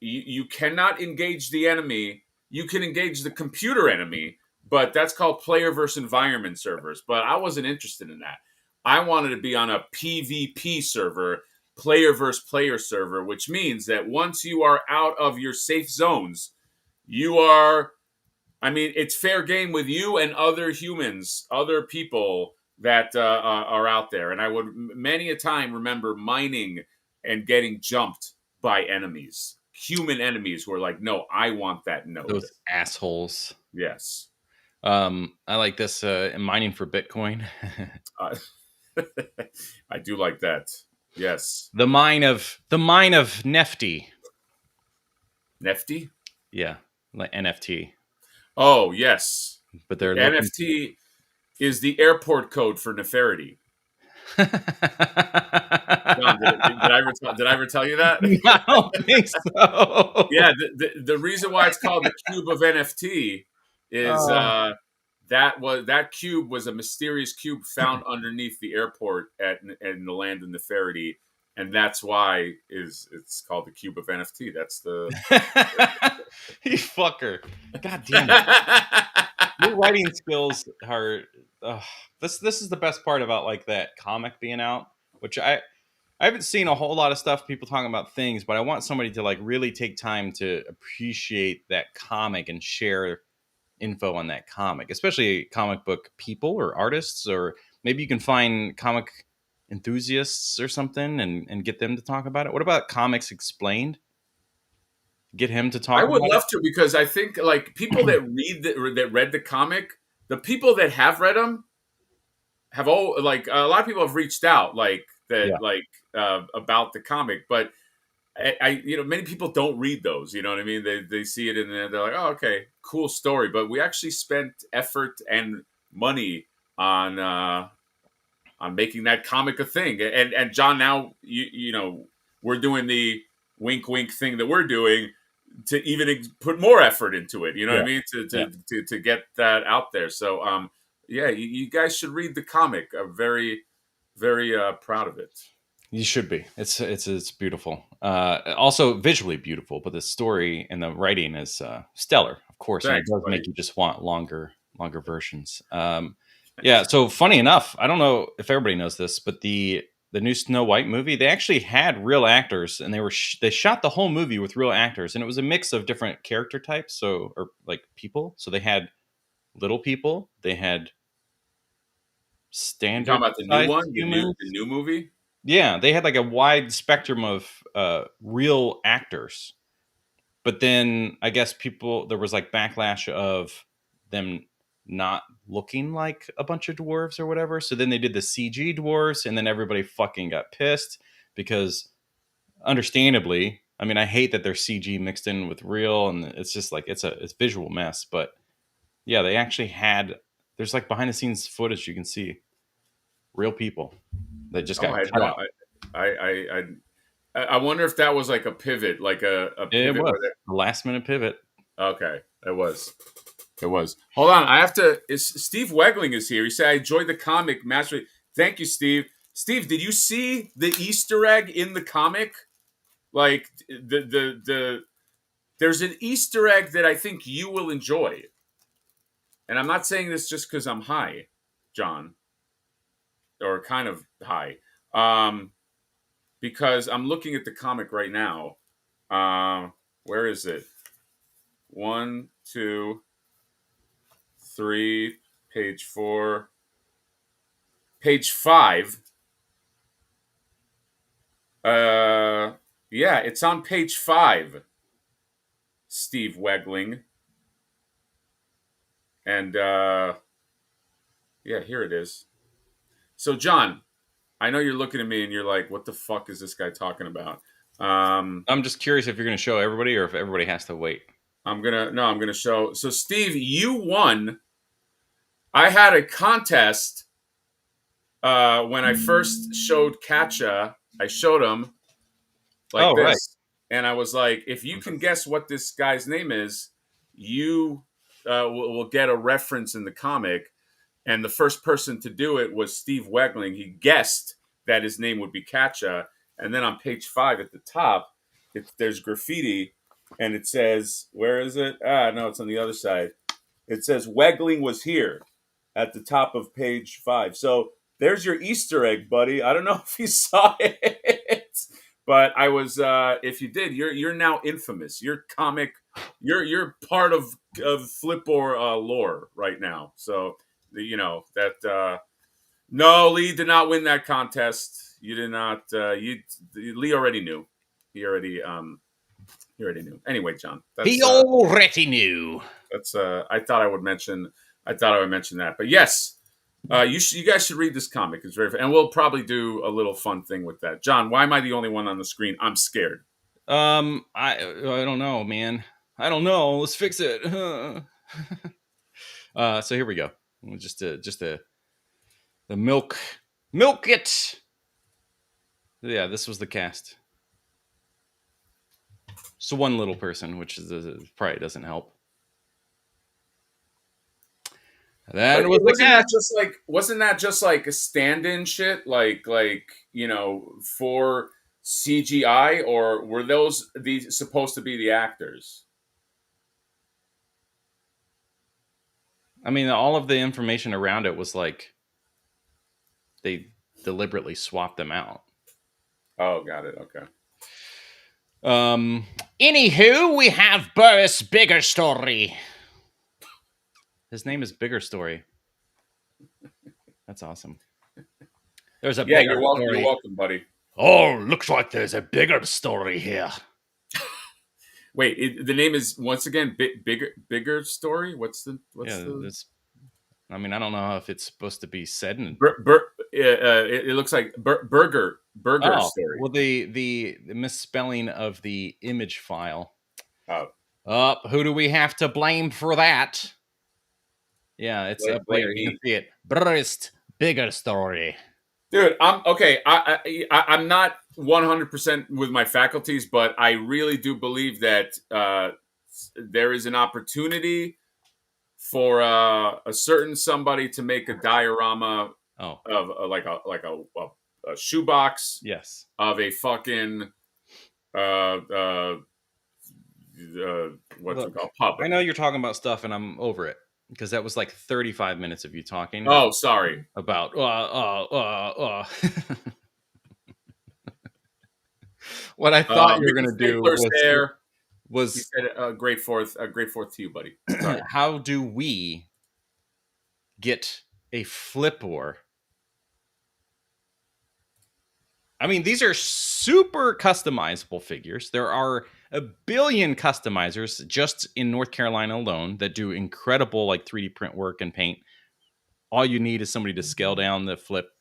you cannot engage the enemy. You can engage the computer enemy, but that's called player versus environment servers. But I wasn't interested in that. I wanted to be on a PvP server, player versus player server, which means that once you are out of your safe zones, it's fair game with you and other humans, other people that are out there. And I would many a time remember mining and getting jumped by enemies, human enemies who are like, no, I want that node. Those assholes. Yes. I like this mining for Bitcoin. I do like that. Yes. The mine of Nefty. Nefty? Yeah, like NFT. Oh, yes. But they're NFT is the airport code for Neferity. John, did I ever tell you that? I don't think so. Yeah, the reason why it's called the cube of NFT is that cube was a mysterious cube found underneath the airport in the land of Neferity, and that's why it's called the cube of NFT. That's the you fucker. God damn it. Your writing skills are this is the best part about like that comic being out, which I haven't seen a whole lot of stuff people talking about things, but I want somebody to like really take time to appreciate that comic and share info on that comic, especially comic book people or artists, or maybe you can find comic enthusiasts or something and get them to talk about it. What about Comics Explained? Get him to I talk would about it. love to, because I think like people that read the comic, the people that have read them have all like a lot of people have reached out like that Yeah. like about the comic, but I many people don't read those. You know what I mean? They see it and they're like, oh, okay, cool story. But we actually spent effort and money on making that comic a thing. And John, now we're doing the wink wink thing that we're doing to even put more effort into it. You know what I mean? To get that out there. So yeah, you guys should read the comic. I'm very very proud of it. You should be. It's beautiful. Also visually beautiful, but the story and the writing is stellar, of course, and it Thanks, does buddy. make you just want longer versions. Yeah. So funny enough, I don't know if everybody knows this, but the new Snow White movie, they actually had real actors, and they shot the whole movie with real actors, and it was a mix of different character types, or like people. So they had little people, they had You talking standard about the new sized one, humans. the new movie? Yeah, they had like a wide spectrum of real actors, but then I guess there was like backlash of them not looking like a bunch of dwarves or whatever. So then they did the CG dwarves, and then everybody fucking got pissed because, understandably, I mean, I hate that there's CG mixed in with real, and it's just like it's a visual mess. But yeah, they actually there's like behind the scenes footage you can see real people that just Oh, got I had cut no. out. I wonder if that was like a pivot, like a It pivot was where a last minute pivot. okay, it was. It was. Hold on, I have to. Steve Wegling is here. He said, "I enjoyed the comic master." Thank you, Steve. Steve, did you see the Easter egg in the comic? Like there's an Easter egg that I think you will enjoy, and I'm not saying this just because I'm high, John, or kind of high, because I'm looking at the comic right now. Where is it? 1, 2, 3, page 4, page 5. Yeah, it's on page 5, Steve Wegling. And yeah, here it is. So, John, I know you're looking at me and you're like, what the fuck is this guy talking about? I'm just curious if you're going to show everybody or if everybody has to wait. I'm gonna show. So, Steve, you won. I had a contest when I first showed Katcha. I showed him like Oh, right. this, and I was like, if you can guess what this guy's name is, you will get a reference in the comic. And the first person to do it was Steve Wegling. He guessed that his name would be Katcha. And then on page 5 at the top, there's graffiti, and it says, where is it? No, it's on the other side. It says Wegling was here at the top of page 5. So there's your Easter egg, buddy. I don't know if you saw it, but I was. If you did, you're now infamous. You're comic. You're part of Flipboard lore right now. So you know that. No, Lee did not win that contest. You did not. Lee already knew. He already knew. Anyway, John. He already knew. That's. I thought I would mention. I thought I would mention that. But yes, you guys should read this comic. It's very fun. And we'll probably do a little fun thing with that. John, why am I the only one on the screen? I'm scared. I don't know, man. I don't know. Let's fix it. So here we go. Just the milk it. Yeah, this was the cast. So one little person, which is probably doesn't help. That was the cast. Wasn't that just like a stand-in shit, like for CGI, or were these supposed to be the actors? I mean, all of the information around it was like they deliberately swapped them out. Oh, got it. Okay. Anywho, we have Burris' bigger story. His name is Bigger Story. That's awesome. There's a Yeah, bigger you're welcome. story. You're welcome, buddy. Oh, looks like there's a bigger story here. Wait, the name is once again bigger story. What's the? This. I mean, I don't know if it's supposed to be said in. It looks like burger story. Well, the misspelling of the image file. Oh, Who do we have to blame for that? Yeah, it's up there. You can see it. Burst Bigger Story. Dude, I'm okay. I'm not 100% with my faculties, but I really do believe that there is an opportunity for a certain somebody to make a diorama of like a shoebox. Yes. Of a fucking what's it called? Puppet. I know you're talking about stuff, and I'm over it because that was like 35 minutes of you talking. Oh, sorry. About what I thought you were going to do was he said a great fourth to you, buddy. How do we get a flipper? I mean, these are super customizable figures. There are a billion customizers just in North Carolina alone that do incredible like 3D print work and paint. All you need is somebody to scale down the flip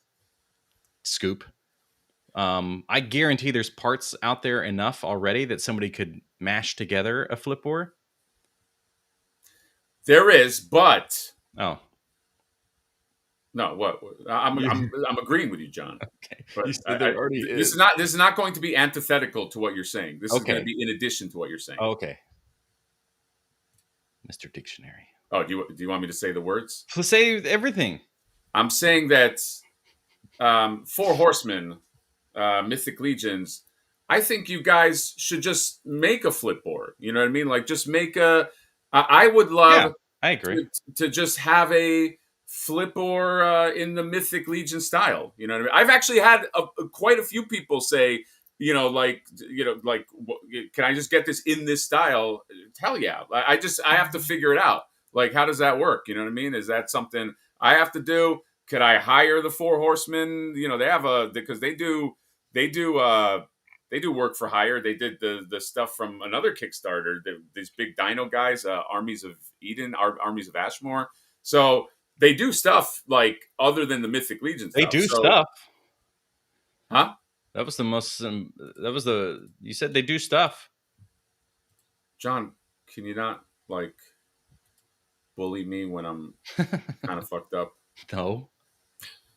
scoop. I guarantee there's parts out there enough already that somebody could mash together a flipper. There is, but no. What I'm agreeing with you, John. Okay, but this is not going to be antithetical to what you're saying. This is going to be in addition to what you're saying. Okay, Mr. Dictionary. Oh, do you want me to say the words? Say everything. I'm saying that Four Horsemen, Mythic Legions. I think you guys should just make a flip board. You know what I mean? Like just make a. I would love. Yeah, I agree. To just have a flip or in the Mythic Legion style. You know what I mean? I've actually had quite a few people say, can I just get this in this style? Hell yeah. I have to figure it out. Like, how does that work? You know what I mean? Is that something I have to do? Could I hire the Four Horsemen? They have because they do work for hire. They did the stuff from another Kickstarter, these big dino guys, Armies of Eden, Armies of Ashmore. So they do stuff like other than the Mythic Legion stuff. They do stuff. Huh? That was the most, you said they do stuff. John, can you not like bully me when I'm kind of fucked up? No.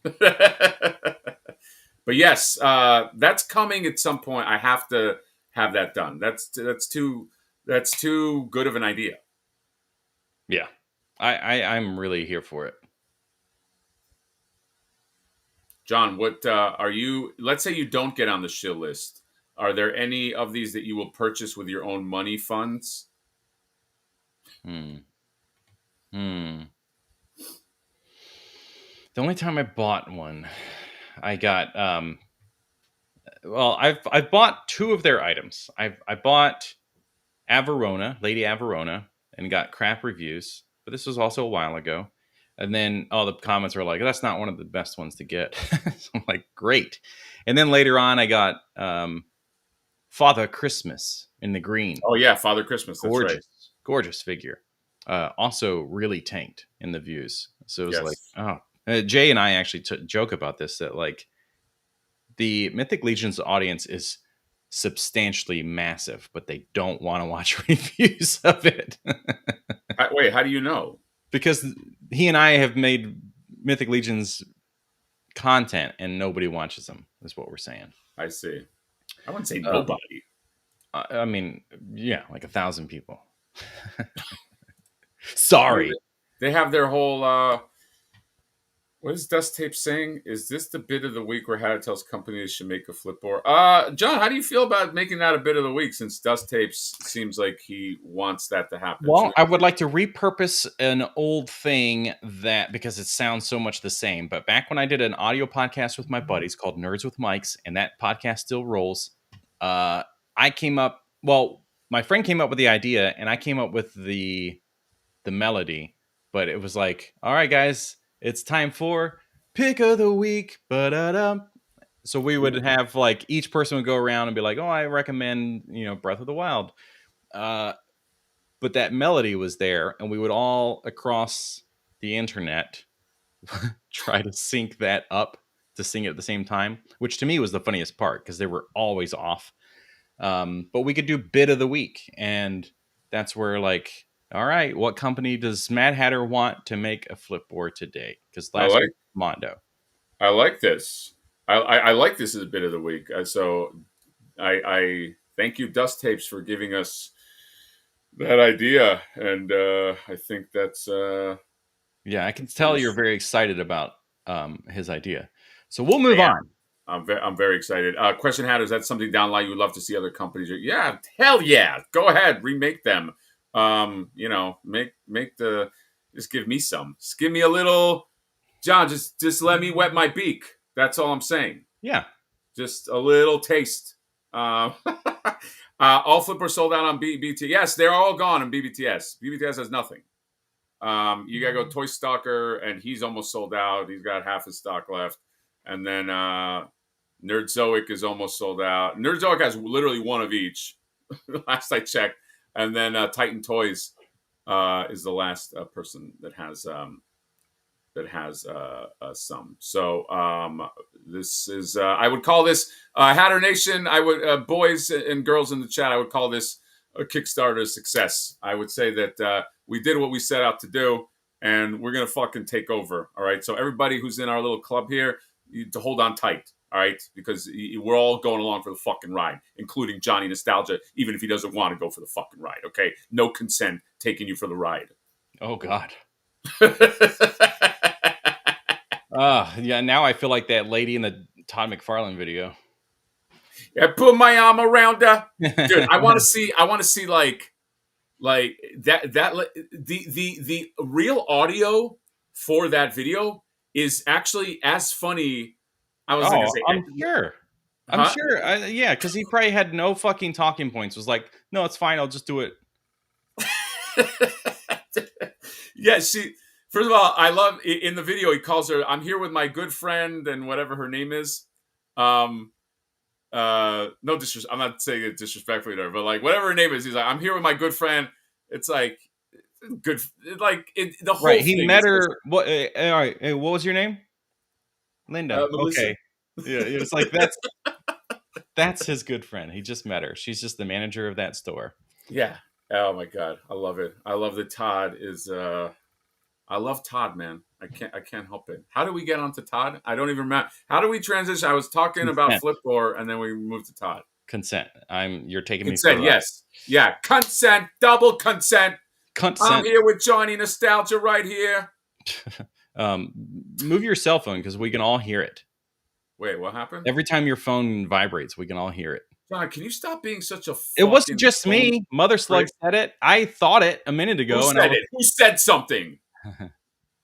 But yes, that's coming at some point. I have to have that done. That's too good of an idea. Yeah, I'm really here for it. John, what are you? Let's say you don't get on the shill list. Are there any of these that you will purchase with your own money funds? The only time I bought one, I got I've bought two of their items. I bought Lady Averona, and got crap reviews, but this was also a while ago. And then all the comments were like, that's not one of the best ones to get. So I'm like, great. And then later on I got Father Christmas in the green. Oh yeah, Father Christmas. That's gorgeous, right. Gorgeous figure. Also really tanked in the views. So it was like, Jay and I actually joke about this, that like the Mythic Legions audience is substantially massive, but they don't want to watch reviews of it. Wait, how do you know? Because he and I have made Mythic Legions content and nobody watches them, is what we're saying. I see. I wouldn't say nobody. I mean, yeah, like 1,000 people. Sorry. They have their whole What is Dust Tape saying? Is this the bit of the week where Hatter tells companies should make a flipboard? John, how do you feel about making that a bit of the week since Dust Tapes seems like he wants that to happen? Well, I would like to repurpose an old thing that because it sounds so much the same. But back when I did an audio podcast with my buddies called Nerds with Mics, and that podcast still rolls, I came up. Well, my friend came up with the idea, and I came up with the melody. But it was like, all right, guys, it's time for pick of the week. Ba-da-dum. So we would have like each person would go around and be like, oh, I recommend Breath of the Wild. But that melody was there, and we would all across the internet try to sync that up to sing it at the same time, which to me was the funniest part because they were always off. But we could do bit of the week, and that's where like, all right, what company does Mad Hatter want to make a flipboard today? Because last week, Mondo. I like this. I like this as a bit of the week. So I thank you, Dust Tapes, for giving us that idea, and I think that's yeah, I can tell you're very excited about his idea. So we'll move on. I'm very excited. Question Hatter, is that something down the line you would love to see other companies? Yeah, hell yeah, go ahead, remake them. Make the just give me some. Just give me a little, John. Just let me wet my beak. That's all I'm saying. Yeah, just a little taste. All flippers sold out on BBT. Yes, they're all gone on BBTS. BBTS has nothing. You gotta go Toy Stalker, and he's almost sold out. He's got half his stock left. And then Nerdzoic is almost sold out. Nerdzoic has literally one of each. Last I checked. And then Titan Toys is the last person that has some. So this is I would call this Hatter Nation. I would boys and girls in the chat. I would call this a Kickstarter success. I would say that we did what we set out to do, and we're gonna fucking take over. All right. So everybody who's in our little club here, you to hold on tight. All right, because we're all going along for the fucking ride, including Johnny Nostalgia, even if he doesn't want to go for the fucking ride. Okay, no consent taking you for the ride. Oh God. Yeah, now I feel like that lady in the Todd McFarlane video. I put my arm around her. Dude, I want to see like that the real audio for that video is actually as funny. I was gonna say, I'm sure. I'm sure. Yeah, because he probably had no fucking talking points. Was like, no, it's fine. I'll just do it. Yeah, first of all, I love in the video he calls her, I'm here with my good friend and whatever her name is. No disrespect. I'm not saying it disrespectfully to her, but like whatever her name is, he's like, I'm here with my good friend. It's like good, like the whole. Right. He met her. What? All right. Hey, what was your name? Linda. Okay. Yeah. It's like that's his good friend. He just met her. She's just the manager of that store. Yeah. Oh my God, I love it. I love that Todd is. I love Todd, man. I can't help it. How do we get onto Todd? I don't even remember. How do we transition? I was talking about Flipboard, and then we moved to Todd. Consent. You're taking consent, me. Yes. Yeah. Consent. Double consent. I'm here with Johnny Nostalgia right here. Move your cell phone because we can all hear it. Wait, what happened? Every time your phone vibrates, we can all hear it. John, can you stop being such a It wasn't just me. Mother Slug said it. I thought it a minute ago. Who said something?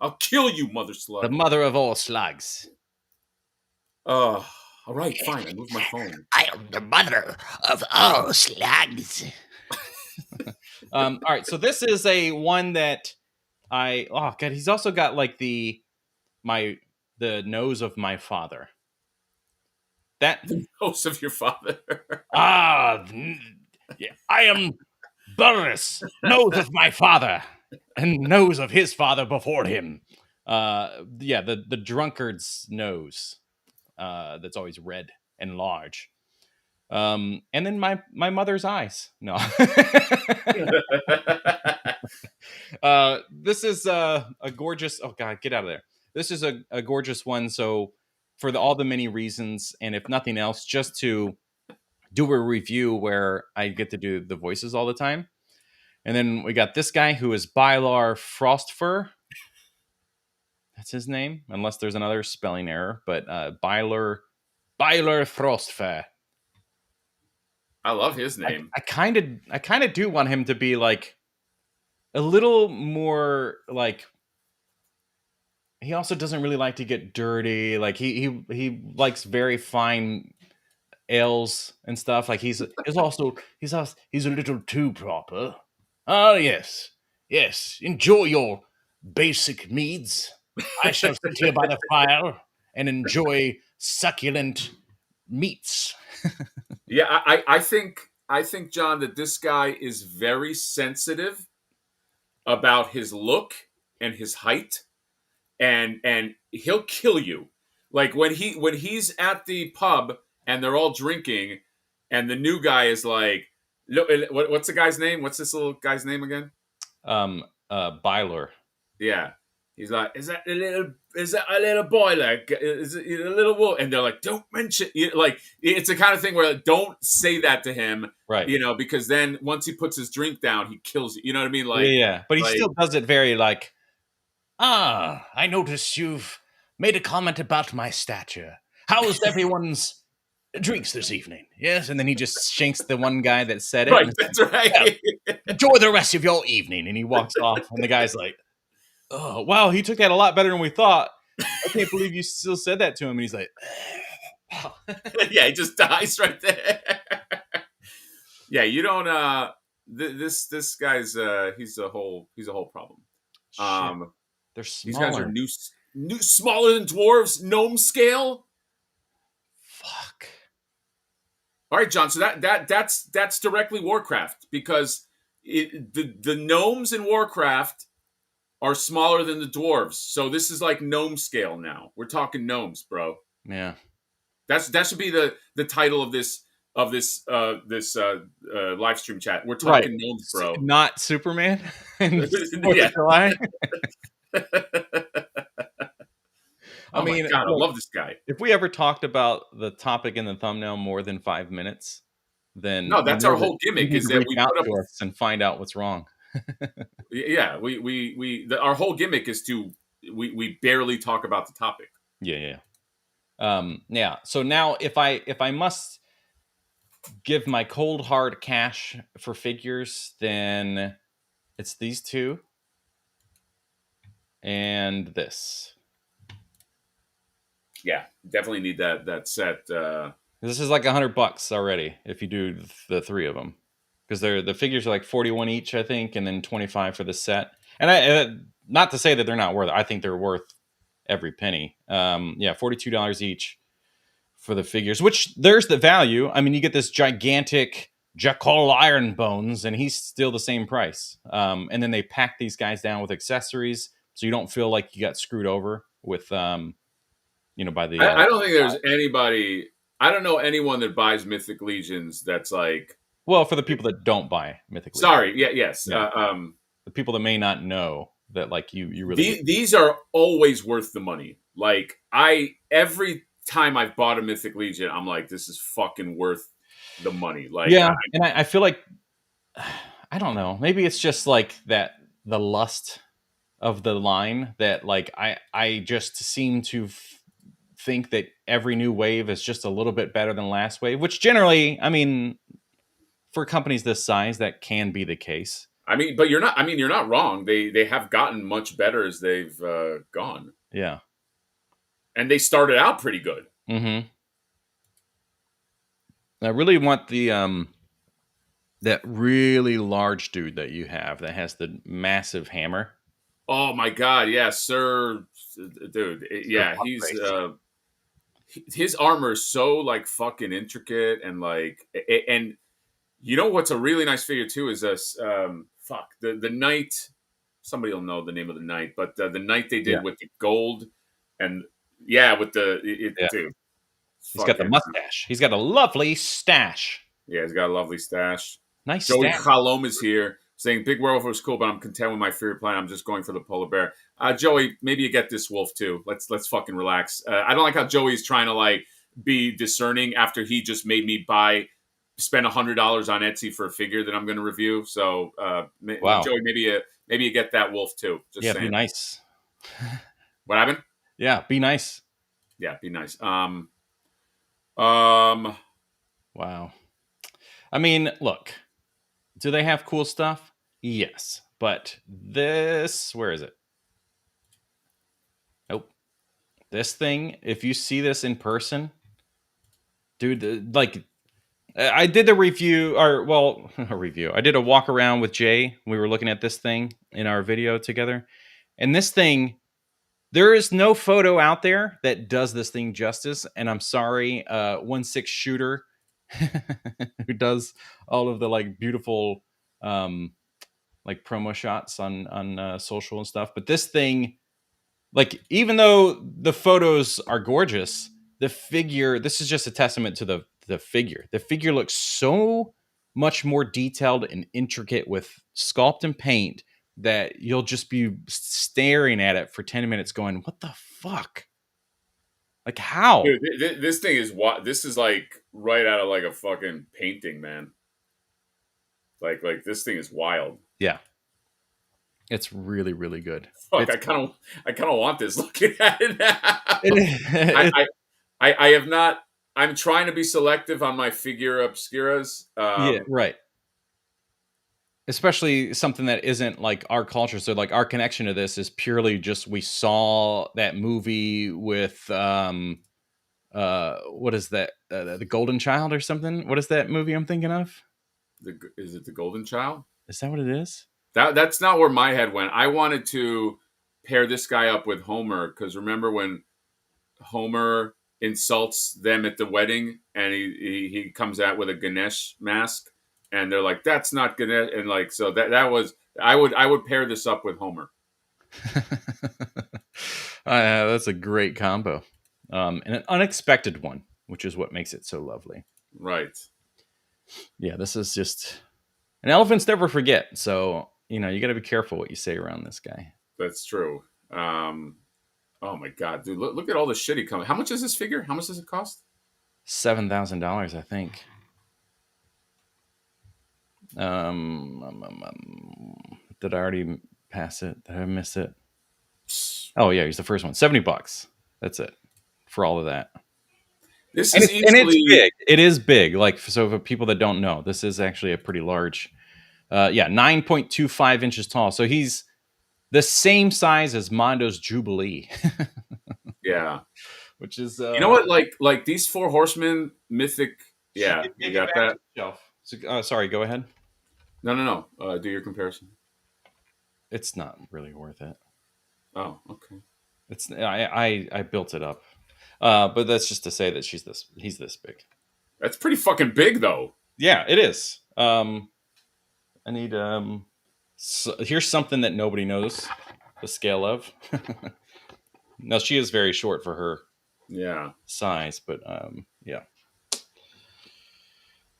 I'll kill you, Mother Slug. The mother of all slugs. All right, fine. I moved my phone. I am the mother of all slugs. All right, so this is a one that oh God, he's also got like the nose of my father. The nose of your father. Yeah, I am Burris, nose of my father, and nose of his father before him. Yeah, the drunkard's nose. That's always red and large. And then my mother's eyes. No. This is a gorgeous. Oh God, get out of there. This is a gorgeous one. So for all the many reasons, and if nothing else, just to do a review where I get to do the voices all the time. And then we got this guy who is Bylar Frostfur. That's his name, unless there's another spelling error. But Byler Frostfur. I love his name. I kind of do want him to be like a little more like. He also doesn't really like to get dirty. Like he likes very fine ales and stuff. Like he's a little too proper. Oh yes, yes. Enjoy your basic meads. I shall sit here by the fire and enjoy succulent meats. Yeah, I think John that this guy is very sensitive about his look and his height, and he'll kill you. Like when he's at the pub and they're all drinking, and the new guy is like, look, what's the guy's name? What's this little guy's name again? Byler. Yeah. He's like, is that a little boy? Like, is it a little wolf? And they're like, don't mention. Like, it's the kind of thing where don't say that to him, right? Because then once he puts his drink down, he kills you. You know what I mean? Like, yeah. But he still does it very like, I noticed you've made a comment about my stature. How's everyone's drinks this evening? Yes, and then he just shanks the one guy that said it. Right, that's right. Yeah, enjoy the rest of your evening, and he walks off, and the guy's like, oh, wow, he took that a lot better than we thought. I can't believe you still said that to him. And he's like, yeah, he just dies right there. Yeah, you don't. This guy's he's a whole problem. Shit. They're smaller. These guys are new, smaller than dwarves, gnome scale. Fuck. All right, John. So that's directly Warcraft, because the gnomes in Warcraft are smaller than the dwarves. So this is like gnome scale now. We're talking gnomes, bro. Yeah. That should be the title of this live stream chat. We're talking gnomes, bro. Not Superman. Yeah. I mean, God, I love this guy. If we ever talked about the topic in the thumbnail more than 5 minutes, then no, that's our whole gimmick, is that we put up us and find out what's wrong. Yeah, our whole gimmick is to we barely talk about the topic. Yeah. So now if I must give my cold hard cash for figures, then it's these two and this. Yeah, definitely need that set. This is like $100 already if you do the three of them, because the figures are like 41 each, I think, and then 25 for the set. And I not to say that they're not worth it. I think they're worth every penny. $42 each for the figures, which there's the value. I mean, you get this gigantic Jackal Iron Bones, and he's still the same price. And then they pack these guys down with accessories, so you don't feel like you got screwed over with, by the. I don't think there's anybody. I don't know anyone that buys Mythic Legions that's like. Well, for the people that don't buy Mythic Legions. Sorry, yes. Yeah. The people that may not know that, like, you really. These are always worth the money. Like, every time I've bought a Mythic Legion, I'm like, this is fucking worth the money. Like, yeah, and I feel like, I don't know, maybe it's just like that, the lust of the line that, like, I just seem to think that every new wave is just a little bit better than last wave, which generally, I mean, for companies this size, that can be the case. I mean, but you're not wrong. They have gotten much better as they've gone. Yeah. And they started out pretty good. Mm-hmm. I really want the that really large dude that you have that has the massive hammer. Oh my God, yeah, sir, dude, yeah, he's his armor is so like fucking intricate, and like, and you know what's a really nice figure too is the knight. Somebody will know the name of the knight, but the knight they did with the gold, and with dude. He's got the mustache. He's got a lovely stash. Yeah, he's got a lovely stash. Nice. Joey Halom is here saying Big Werewolf was cool, but I'm content with my favorite plan. I'm just going for the polar bear. Joey, maybe you get this wolf too. Let's fucking relax. I don't like how Joey's trying to like be discerning after he just made me spend $100 on Etsy for a figure that I'm going to review. So, wow. Joey, maybe you get that wolf too. Just saying. Be nice. What happened? Yeah, be nice. Yeah, be nice. Wow. I mean, look, do they have cool stuff? Yes. But this, where is it? Nope. This thing, if you see this in person, dude, like, I did the review, or, well, a review. I did a walk around with Jay. We were looking at this thing in our video together. And this thing, there is no photo out there that does this thing justice. And I'm sorry, 1/6 shooter who does all of the like beautiful like promo shots on social and stuff. But this thing, like, even though the photos are gorgeous, the figure, this is just a testament to the figure. The figure looks so much more detailed and intricate with sculpt and paint that you'll just be staring at it for 10 minutes going, what the fuck? Like, how? Dude, this thing is what? This is like right out of like a fucking painting, man. Like this thing is wild. Yeah, it's really, really good. Fuck, I kind of want this. Looking at it now. I have not. I'm trying to be selective on my figure obscuras. Yeah, right. Especially something that isn't like our culture. So like our connection to this is purely just we saw that movie with what is that? The Golden Child or something? What is that movie I'm thinking of? Is it the Golden Child? Is that what it is? That's not where my head went. I wanted to pair this guy up with Homer because remember when Homer insults them at the wedding and he comes out with a Ganesh mask and they're like, that's not Ganesh, and like so that was I would pair this up with Homer. That's a great combo. And an unexpected one, which is what makes it so lovely. Right. Yeah, this is just, and elephants never forget. So, you know, you got to be careful what you say around this guy. That's true. Oh my god, dude! Look at all the shit he comes. How much is this figure? How much does it cost? $7,000, I think. Did I already pass it? Did I miss it? Oh yeah, he's the first one. $70. That's it for all of that. This and is it's big. It is big. Like, so for people that don't know, this is actually a pretty large. 9.25 inches tall. So he's the same size as Mondo's Jubilee. Yeah, which is you know what? Like these Four Horsemen mythic. Yeah, you got that. So, sorry, go ahead. No. Do your comparison. It's not really worth it. Oh, okay. It's I built it up, but that's just to say that he's this big. That's pretty fucking big, though. Yeah, it is. I need so here's something that nobody knows the scale of. Now she is very short for her size, but yeah.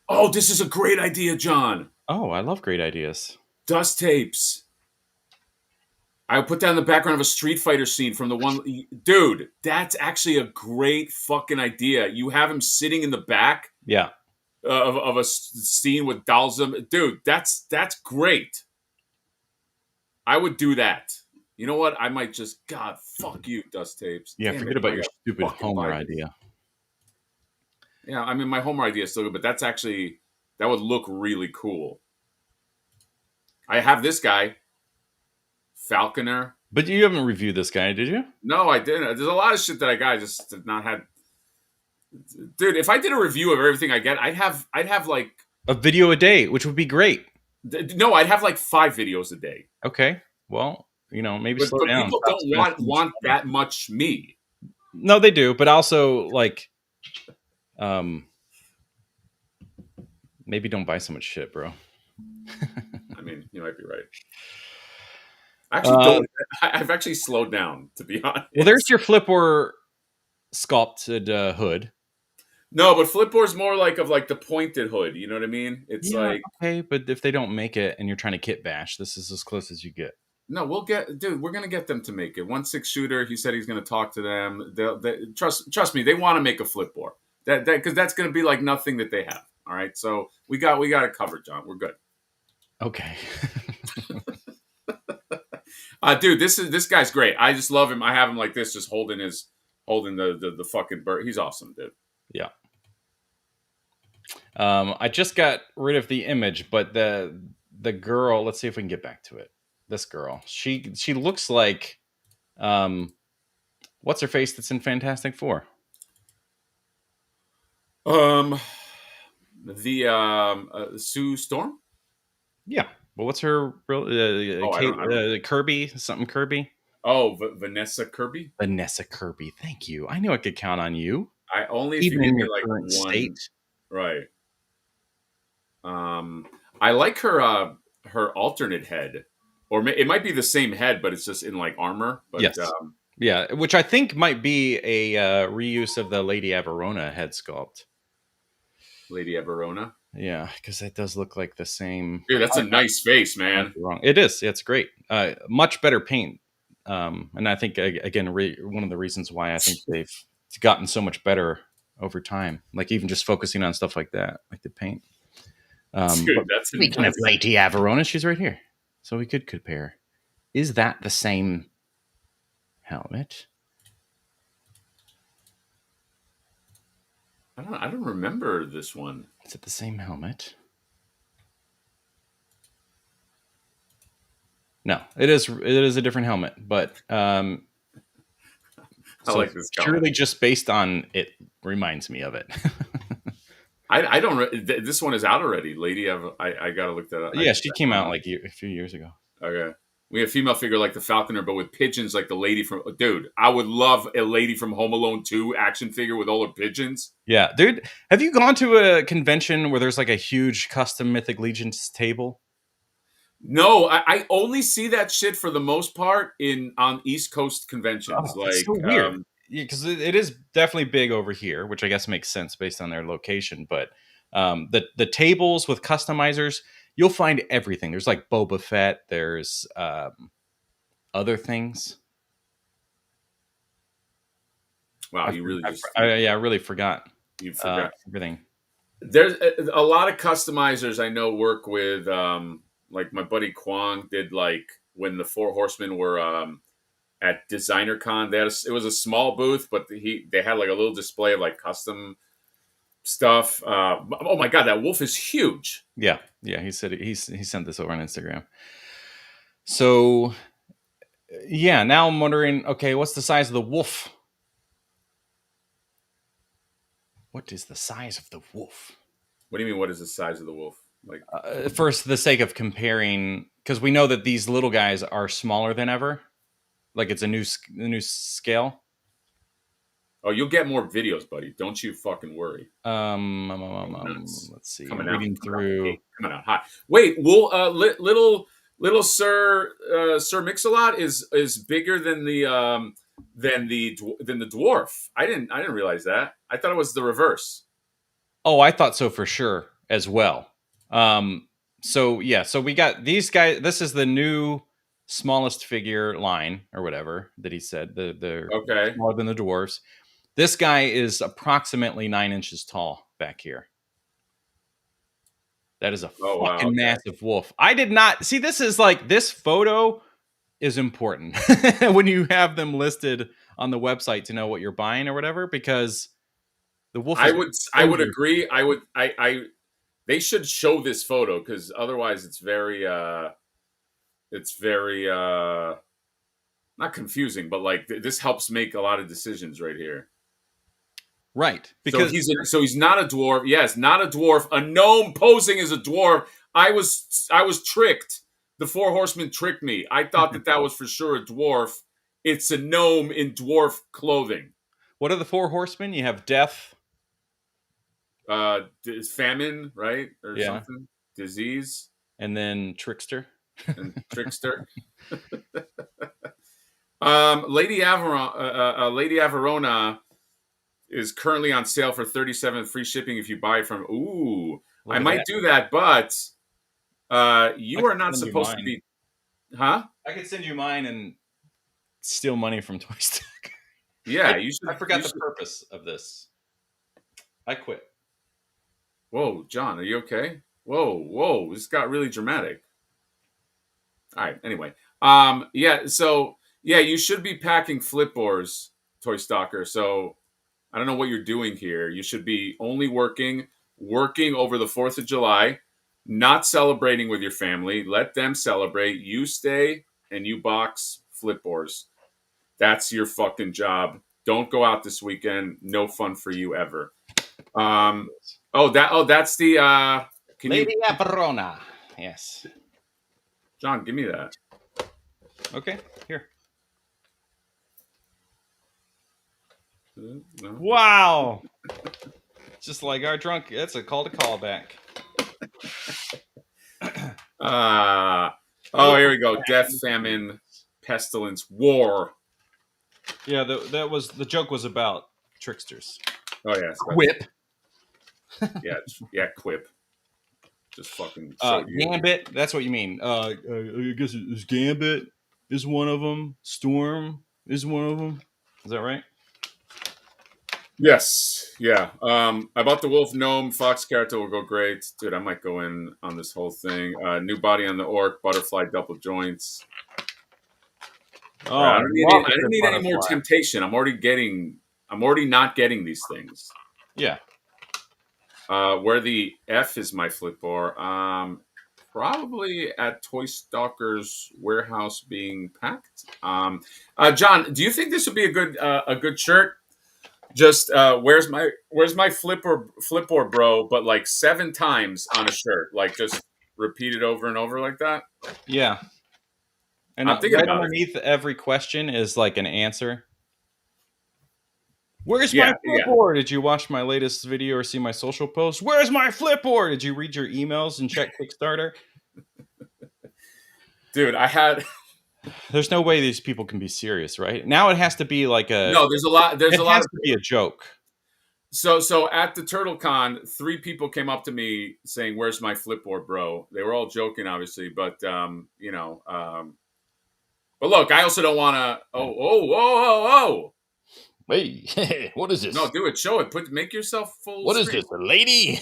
Oh, this is a great idea, John. Oh, I love great ideas. Dust tapes. I put that in the background of a Street Fighter scene from the one. Dude, that's actually a great fucking idea. You have him sitting in the back. Yeah. Of a scene with Dalsum. Dude, that's great. I would do that. You know what? I might just, God, fuck you, dust tapes. Yeah, forget about your stupid Homer idea. Yeah, I mean, my Homer idea is still good, but that's actually, that would look really cool. I have this guy, Falconer. But you haven't reviewed this guy, did you? No, I didn't. There's a lot of shit that I got. I just have not had. Dude, if I did a review of everything I get, I'd have like a video a day, which would be great. No, I'd have like 5 videos a day. Okay, well, you know, maybe slow down. People don't want that much me. No, they do, but also like, maybe don't buy so much shit, bro. I mean, you might be right. Actually, I've actually slowed down, to be honest. Well, there's your Flipboard sculpted hood. No, but Flipboard's more like the pointed hood. You know what I mean? It's like okay, but if they don't make it and you're trying to kit bash, this is as close as you get. No, we're gonna get them to make it. 1/6 shooter. He said he's gonna talk to them. They trust me. They want to make a Flipboard. That because that's gonna be like nothing that they have. All right, so we got it covered, John. We're good. Okay. Dude, this guy's great. I just love him. I have him like this, just holding the fucking bird. He's awesome, dude. Yeah. I just got rid of the image, but the girl. Let's see if we can get back to it. This girl. She looks like, what's her face? That's in Fantastic Four. Sue Storm. Yeah. Well, what's her real? I don't. Kirby, something Kirby. Oh, Vanessa Kirby. Vanessa Kirby. Thank you. I knew I could count on you, I only if even you give in me your like current one. state. Right. I like her alternate head, or it might be the same head, but it's just in like armor. But, Yes. Yeah, which I think might be a reuse of the Lady Averona head sculpt. Lady Averona. Yeah, because it does look like the same. Dude, that's a nice face, man. Wrong. It is. It's great. Much better paint. And I think again, one of the reasons why I think they've gotten so much better over time. Like even just focusing on stuff like that, like the paint. Dude, that's speaking of Lady Averona, she's right here, so we could compare. Is that the same helmet? I don't remember this one. Is it the same helmet? No, it is. It is a different helmet, but I like this. Purely just based on it, reminds me of it. I don't. This one is out already, Lady. I gotta look that up. Yeah, she came out like a few years ago. Okay. We have a female figure like the Falconer, but with pigeons like the lady from... Dude, I would love a lady from Home Alone 2 action figure with all her pigeons. Yeah, dude. Have you gone to a convention where there's like a huge custom Mythic Legions table? No, I only see that shit for the most part on East Coast conventions. Oh, that's so weird. Because it is definitely big over here, which I guess makes sense based on their location. But the tables with customizers... You'll find everything. There's like Boba Fett. There's other things. Wow, you really just... I really forgot. You forgot everything. There's a lot of customizers I know work with, like my buddy Kwong did, like when the Four Horsemen were at Designer Con. It was a small booth, but they had like a little display of like custom stuff. Oh my god, that wolf is huge. Yeah, he said he sent this over on Instagram. So yeah, now I'm wondering, okay, what's the size of the wolf? What is the size of the wolf? What do you mean, what is the size of the wolf? Like for the sake of comparing, because we know that these little guys are smaller than ever. Like it's a new scale. Oh, you'll get more videos, buddy. Don't you fucking worry. Let's see. Reading through. Coming out hot. Wait, little Sir Mix-a-Lot is bigger than the dwarf. I didn't realize that. I thought it was the reverse. Oh, I thought so for sure as well. So yeah, so we got these guys. This is the new smallest figure line or whatever that he said. They're okay. Smaller than the dwarves. This guy is approximately 9 inches tall back here. That is a fucking massive wolf. I did not see. This is like, this photo is important when you have them listed on the website to know what you're buying or whatever, because the wolf. I would agree. They should show this photo, because otherwise it's very not confusing, but like this helps make a lot of decisions right here. Right, because so he's not a dwarf. Yes, not a dwarf. A gnome posing as a dwarf. I was tricked. The Four Horsemen tricked me. I thought that was for sure a dwarf. It's a gnome in dwarf clothing. What are the Four Horsemen? You have death, famine, right, or something, disease, and then trickster. Lady Averona is currently on sale for $37 free shipping if you buy from. Ooh, I might do that, but you are not supposed to be. Huh? I could send you mine and steal money from Toy Stock. Yeah, you should. I forgot the purpose of this. I quit. Whoa, John, are you okay? Whoa, this got really dramatic. All right. Anyway, Yeah. So yeah, you should be packing flipboards, Toy Stalker. So I don't know what you're doing here. You should be only working over the 4th of July, not celebrating with your family. Let them celebrate. You stay and you box flipboards. That's your fucking job. Don't go out this weekend. No fun for you ever. That's the can Lady you Aperona. Yes. John, give me that. Okay, here. No? Wow. Just like our drunk. That's a call to callback. Here we go. Death, famine, pestilence, war. Yeah, that was the joke was about tricksters. Oh yes, Whip. yeah, quip. Just fucking showed you. Gambit. That's what you mean. I guess it's Gambit is one of them. Storm is one of them. Is that right? Yes, yeah. I bought the wolf gnome. Fox character will go great, dude. I might go in on this whole thing. New body on the orc. Butterfly double joints. Oh, I don't need any more temptation. I'm already not getting these things. Yeah. Where the F is my flipboard. Probably at Toy Stalker's warehouse being packed. John, do you think this would be a good shirt? Just where's my flipboard, bro? But like 7 times on a shirt, like just repeat it over and over like that. Yeah. And I'm thinking right about underneath every question is like an answer. Where's my flipboard? Did you watch my latest video or see my social post? Where's my flipboard? Did you read your emails and check Kickstarter? Dude, There's no way these people can be serious, right? Now it has to be like a no. There's a lot. There's a lot. It has to be a joke. So at the TurtleCon, 3 people came up to me saying, "Where's my flipboard, bro?" They were all joking, obviously, but But look, I also don't want to. Oh! Hey, what is this? No, do it. Show it. Make yourself full. What screen. is this, a lady?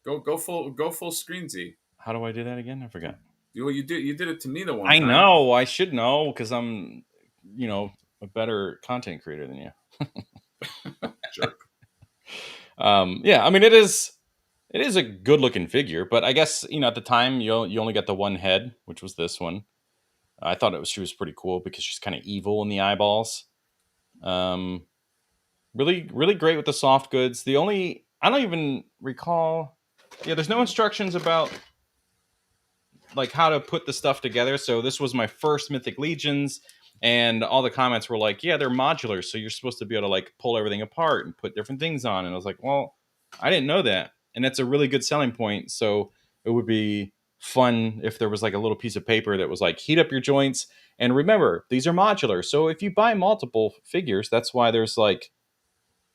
Go full screen, Z. How do I do that again? I forgot. Well, you did it to me the one I time. know. I should know because I'm, a better content creator than you. Jerk. Yeah, I mean, it is a good looking figure, but I guess at the time you only got the one head, which was this one. I thought she was pretty cool because she's kind of evil in the eyeballs. Really, really great with the soft goods. I don't even recall. Yeah, there's no instructions about like how to put the stuff together. So this was my first Mythic Legions, and all the comments were like, "Yeah, they're modular, so you're supposed to be able to like pull everything apart and put different things on." And I was like, "Well, I didn't know that," and that's a really good selling point. So it would be fun if there was like a little piece of paper that was like, heat up your joints, and remember these are modular. So if you buy multiple figures, that's why there's like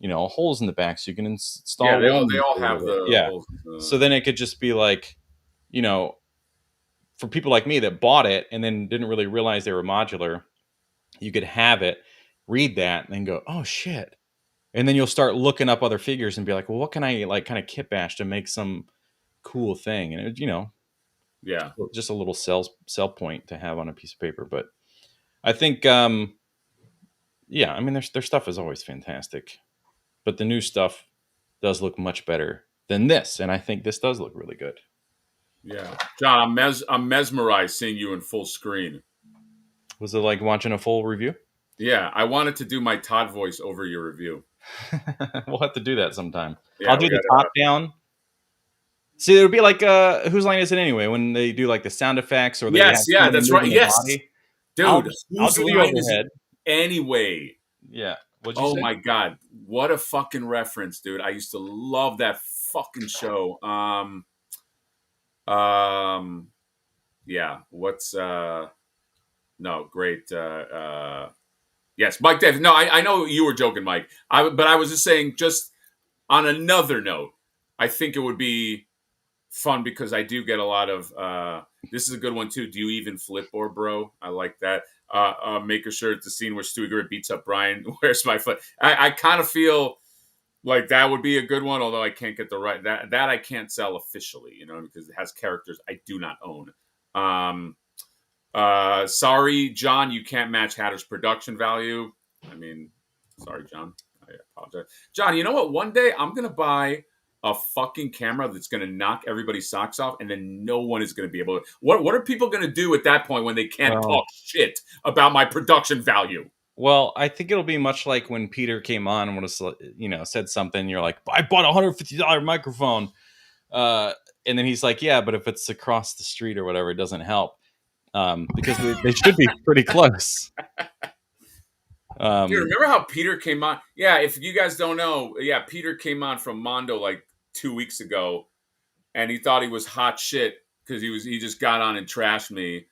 holes in the back so you can install. Yeah, they all have the holes. So then it could just be like, for people like me that bought it and then didn't really realize they were modular, you could have it, read that, and then go, oh shit. And then you'll start looking up other figures and be like, well, what can I like kind of kit bash to make some cool thing? And yeah, just a little sell point to have on a piece of paper. But I think, I mean, their stuff is always fantastic, but the new stuff does look much better than this. And I think this does look really good. Yeah. John, I'm mesmerized seeing you in full screen. Was it like watching a full review? Yeah, I wanted to do my Todd voice over your review. We'll have to do that sometime. Yeah, I'll do the top down. See, it would be like whose line is it anyway? When they do like the sound effects or yes, yeah, that's right. Yes, body. dude, I'll do the overhead anyway. Yeah. Oh my god, what a fucking reference, dude! I used to love that fucking show. Yeah. What's no great. Yes, Mike Davis. No, I know you were joking, Mike. But I was just saying, just on another note, I think it would be fun because I do get a lot of. This is a good one too. Do you even flipboard, bro? I like that. Make sure it's the scene where Stewie Grimm beats up Brian. Where's my foot? I kind of feel like that would be a good one, although I can't get the right that I can't sell officially, because it has characters I do not own. Sorry, John, you can't match Hatter's production value. I mean, sorry, John. I apologize. John, you know what? One day I'm going to buy a fucking camera that's going to knock everybody's socks off, and then no one is going to be able to. What are people going to do at that point when they can't talk shit about my production value? Well, I think it'll be much like when Peter came on and was, said something. You're like, I bought a $150 microphone. And then he's like, yeah, but if it's across the street or whatever, it doesn't help. Because they should be pretty close. Dude, remember how Peter came on? Yeah, if you guys don't know, yeah, Peter came on from Mondo like 2 weeks ago, and he thought he was hot shit because he just got on and trashed me,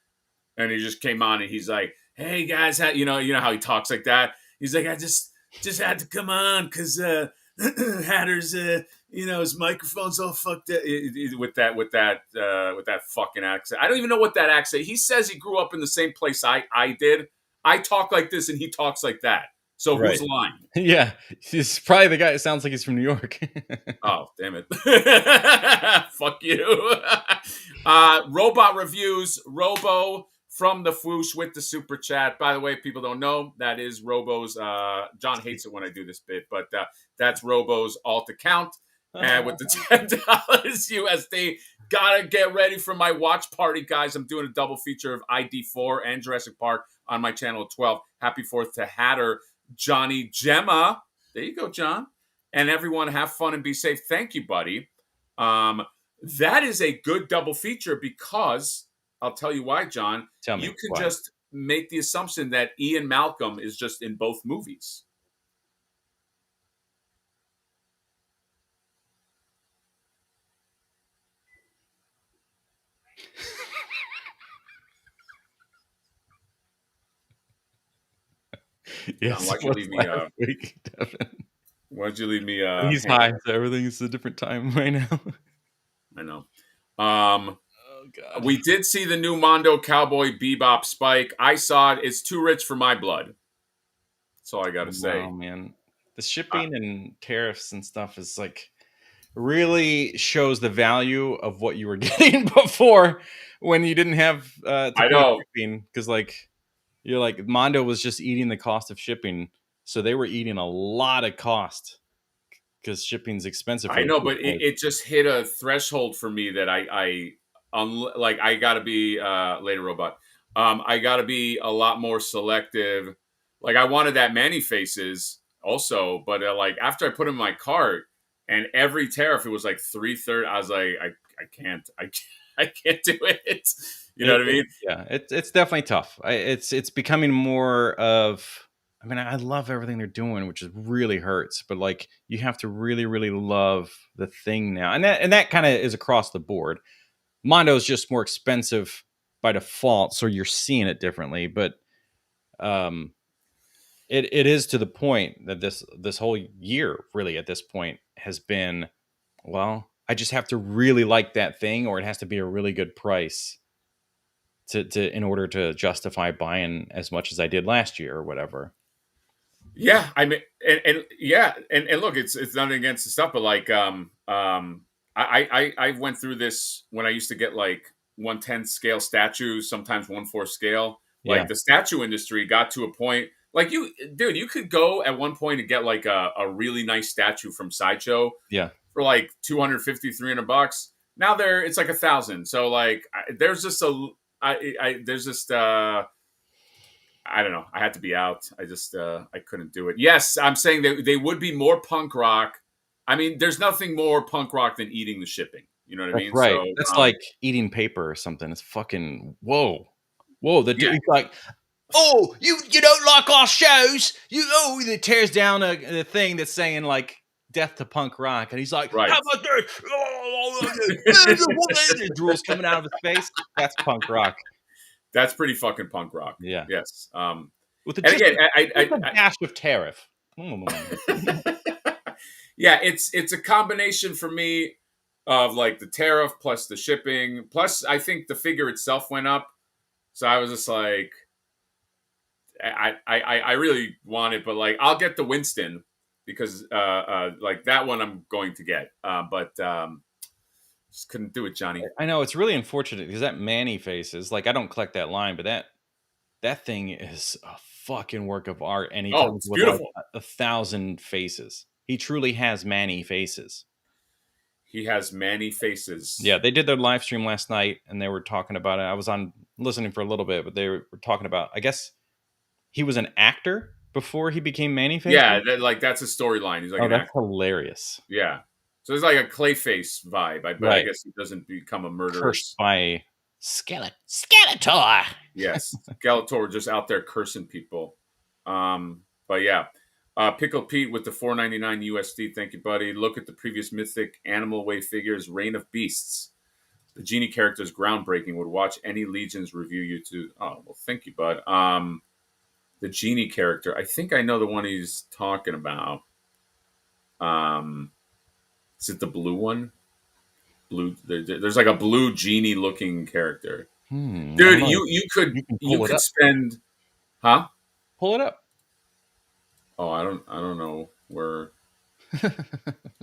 and he just came on and he's like, "Hey guys, you know how he talks like that." He's like, "I just had to come on because Hatter's his microphone's all fucked up with that fucking accent. I don't even know what that accent. He says he grew up in the same place I did. I talk like this and he talks like that. So who's lying? Yeah, he's probably the guy that sounds like he's from New York. Oh, damn it. Fuck you. Robot reviews. Robo from the Fwoosh with the super chat. By the way, people don't know, that is Robo's. John hates it when I do this bit, but that's Robo's alt account. And with the $10 USD, gotta get ready for my watch party, guys. I'm doing a double feature of ID4 and Jurassic Park on my channel at 12. Happy 4th to Hatter, Johnny, Gemma. There you go, John. And everyone, have fun and be safe. Thank you, buddy. That is a good double feature because I'll tell you why, John. Tell me you can why. just make the assumption that Ian Malcolm is just in both movies. Yes. Why'd you leave me? Why'd you leave me? He's high, so everything's a different time right now. I know. Oh God. We did see the new Mondo Cowboy Bebop Spike. I saw it. It's too rich for my blood. That's all I got to say. Oh man, the shipping and tariffs and stuff is like really shows the value of what you were getting before when you didn't have to I know. shipping, because like you're like Mondo was just eating the cost of shipping, so they were eating a lot of cost because shipping's expensive. I know, but it just hit a threshold for me that I gotta be later robot. I gotta be a lot more selective. Like I wanted that Manny Faces also, but like after I put them in my cart and every tariff, it was like 330. I was like, I can't do it. You know what I mean? Yeah, it's definitely tough. It's becoming more of. I mean, I love everything they're doing, which is really hurts. But like, you have to really, really love the thing now, and that kind of is across the board. Mondo is just more expensive by default, so you're seeing it differently. But it is to the point that this whole year, really, at this point, has been, well, I just have to really like that thing, or it has to be a really good price to in order to justify buying as much as I did last year or whatever. Yeah, I mean, and look, it's nothing against the stuff, but like, I went through this when I used to get like 1/10 scale statues, sometimes 1/4 scale. Like the statue industry got to a point, like you could go at one point and get like a really nice statue from Sideshow, for like $250-$300. Now it's like $1,000. So like, there's just I don't know. I had to be out. I just I couldn't do it. Yes, I'm saying that they would be more punk rock. I mean, there's nothing more punk rock than eating the shipping. You know what I mean? Right. So, that's like eating paper or something. It's fucking whoa. The dude's like, oh, you don't like our shows? That tears down a thing that's saying like death to punk rock, and he's like, right. How about that? Drool's coming out of his face. That's punk rock. That's pretty fucking punk rock. Yeah. Yes. With a dash of tariff. Yeah, it's a combination for me of like the tariff plus the shipping, plus I think the figure itself went up. So I was just like, I really want it, but like I'll get the Winston because like that one I'm going to get. But Just couldn't do it, Johnny. I know it's really unfortunate because that Manny faces, like, I don't collect that line, but that thing is a fucking work of art, and he Oh, comes it's with like beautiful. 1,000 faces. He truly has Manny faces. He has Manny faces. Yeah, they did their live stream last night, and they were talking about it. I was on listening for a little bit, but they were talking about. I guess he was an actor before he became Manny faces. Yeah, that's a storyline. He's like an that's actor. hilarious. Yeah. So it's like a Clayface vibe, but I Right. guess he doesn't become a murderer. Cursed by Skeletor. Yes, Skeletor just out there cursing people. But yeah, Pickle Pete with the $4.99 USD. Thank you, buddy. Look at the previous Mythic Animal Way figures, Reign of Beasts. The genie character is groundbreaking. Would watch any Legions review you too. Oh well, thank you, bud. The genie character. I think I know the one he's talking about. Is it the blue one? Blue. There's like a blue genie looking character. Dude, you could spend, huh? Pull it up. Oh, I don't know where.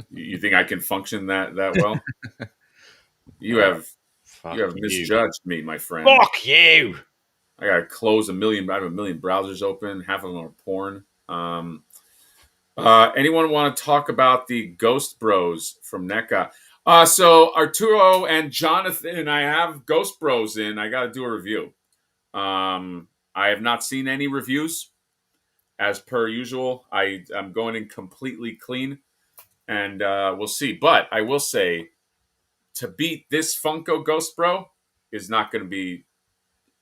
You think I can function that well? You have misjudged me, my friend. Fuck you! I gotta close I have a million browsers open. Half of them are porn. Anyone want to talk about the Ghost Bros from NECA? So Arturo and Jonathan, I have Ghost Bros in. I got to do a review. I have not seen any reviews. As per usual, I'm going in completely clean, and we'll see. But I will say, to beat this Funko Ghost Bro is not going to be.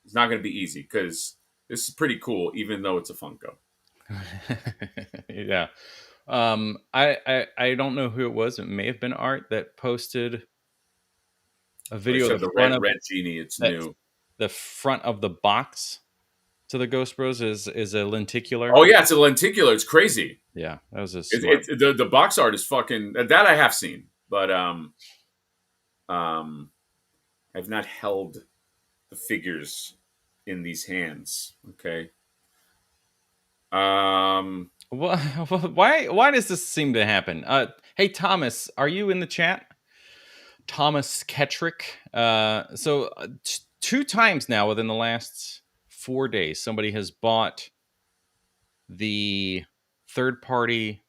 It's not going to be easy because this is pretty cool, even though it's a Funko. Yeah. I don't know who it was. It may have been Art that posted a video of the red genie. It's new. The front of the box to the Ghost Bros is a lenticular. Oh yeah, it's a lenticular. It's crazy. Yeah, that was the box art is fucking that I have seen, but I've not held the figures in these hands. Okay. Why does this seem to happen? Hey Thomas, are you in the chat? Thomas Kettrick. So 2 times now within the last 4 days, somebody has bought the third-party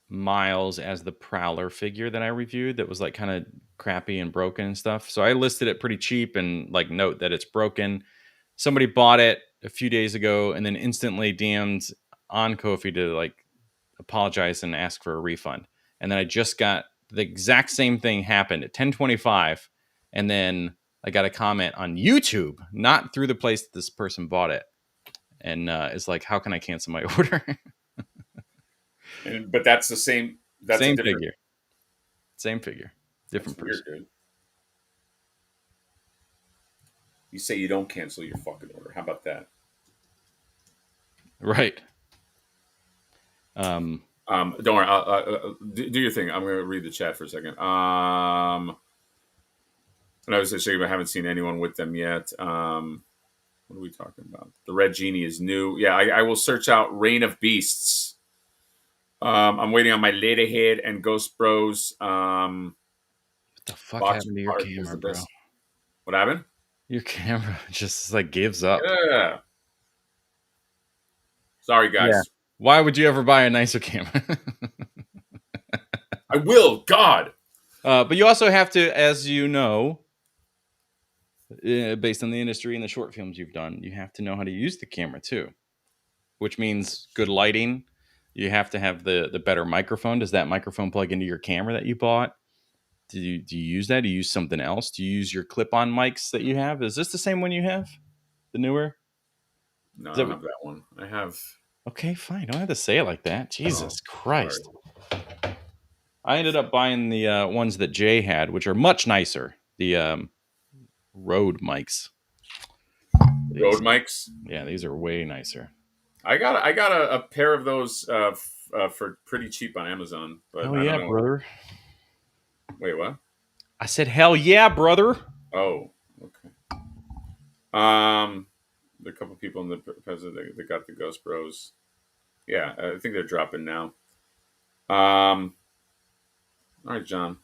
Miles as the Prowler figure that I reviewed that was like kind of crappy and broken and stuff. So I listed it pretty cheap and like note that it's broken. Somebody bought it a few days ago and then instantly DM'd on Ko-fi to like apologize and ask for a refund. And then I just got the exact same thing happened at 10:25, and then I got a comment on YouTube, not through the place that this person bought it, and it's like, how can I cancel my order? But that's the same. That's same figure. Same figure. Different person. Weird, dude. You say you don't cancel your fucking order. How about that? Right. Don't worry. Do your thing. I'm going to read the chat for a second. And I was just saying I haven't seen anyone with them yet. What are we talking about? The Red Genie is new. Yeah, I will search out Reign of Beasts. I'm waiting on my Leatherhead and Ghost Bros. What the fuck happened to your camera, bro? What happened? Your camera just like gives up. Yeah. Sorry, guys. Yeah. Why would you ever buy a nicer camera? I will, God. But you also have to, as you know, based on the industry and the short films you've done, you have to know how to use the camera too, which means good lighting. You have to have the better microphone. Does that microphone plug into your camera that you bought? Do you use that? Do you use something else? Do you use your clip-on mics that you have? Is this the same one you have? The newer? No, I don't have that one. I have... Okay, fine. Don't have to say it like that. Jesus Christ. Sorry. I ended up buying the ones that Jay had, which are much nicer. The Rode mics. Rode mics? Yeah, these are way nicer. I got a pair of those for pretty cheap on Amazon. But oh yeah, brother. Wait, what? I said, hell yeah, brother. Oh, okay. There are a couple people in the president that got the Ghost Bros. Yeah, I think they're dropping now. All right, John.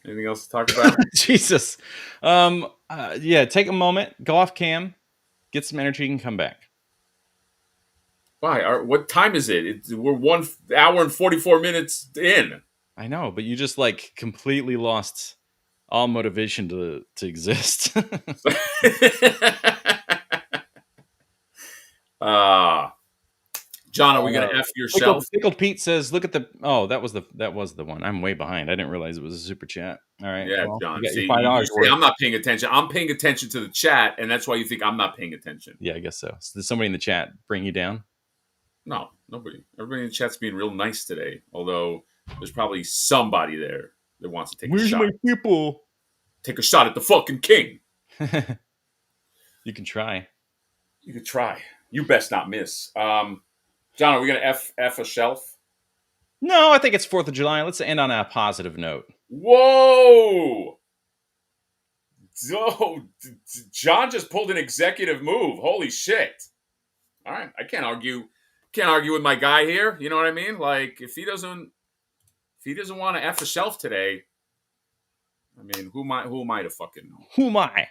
Anything else to talk about? Jesus. Yeah, take a moment, go off cam, get some energy, and come back. Why? What time is it? We're 1 hour and 44 minutes in. I know, but you just like completely lost all motivation to exist. John, are we gonna F yourself? Pickled Pete says, "Look at the." Oh, that was the one. I'm way behind. I didn't realize it was a super chat. All right. Yeah, well, John. you See, $5 you say I'm not paying attention. I'm paying attention to the chat, and that's why you think I'm not paying attention. Yeah, I guess so. Did somebody in the chat bring you down? No, nobody. Everybody in the chat's being real nice today. Although there's probably somebody there that wants to take a shot. My people? Take a shot at the fucking king. You can try. You could try. You best not miss. John, are we gonna F a shelf? No, I think it's 4th of July. Let's end on a positive note. Whoa! Oh, John just pulled an executive move. Holy shit! All right, I can't argue. Can't argue with my guy here. You know what I mean? Like if he doesn't want to F a shelf today, I mean, who am I to fucking know? Who am I?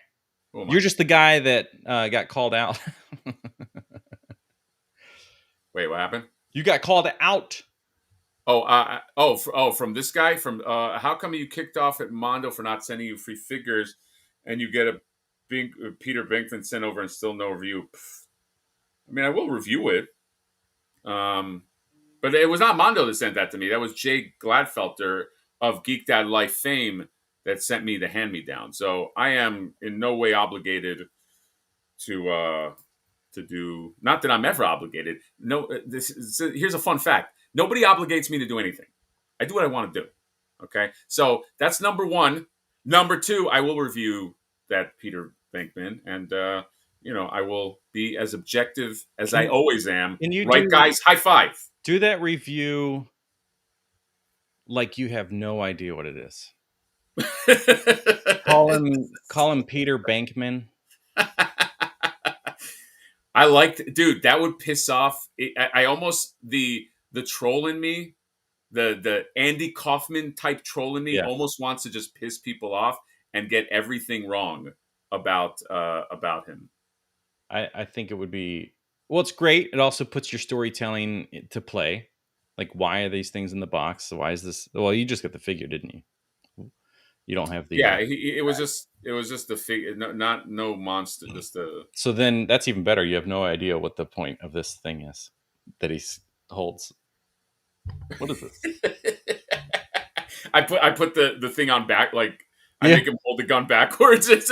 You're just the guy that got called out. Wait, what happened? You got called out. From this guy. From how come you kicked off at Mondo for not sending you free figures, and you get a Peter Binkman sent over and still no review? I mean, I will review it. But it was not Mondo that sent that to me. That was Jay Gladfelter of Geek Dad Life fame that sent me the hand-me-down. So I am in no way obligated to do. Not that I'm ever obligated. No, here's a fun fact. Nobody obligates me to do anything. I do what I want to do. Okay, so that's number one. Number two, I will review that Peter Venkman, and I will be as objective as I always am. Right, guys? High five. Do that review like you have no idea what it is. Call him Peter Bankman. I liked, dude. That would piss off. I almost the troll in me, the Andy Kaufman type troll in me, almost wants to just piss people off and get everything wrong about him. I think it would be, well, it's great. It also puts your storytelling to play. Like, why are these things in the box? Why is this? Well, you just got the figure, didn't you? You don't have the. Yeah, it was just the figure, no monster, just the. So then that's even better. You have no idea what the point of this thing is that he holds. What is this? I put the thing on back, like I make him hold the gun backwards. It's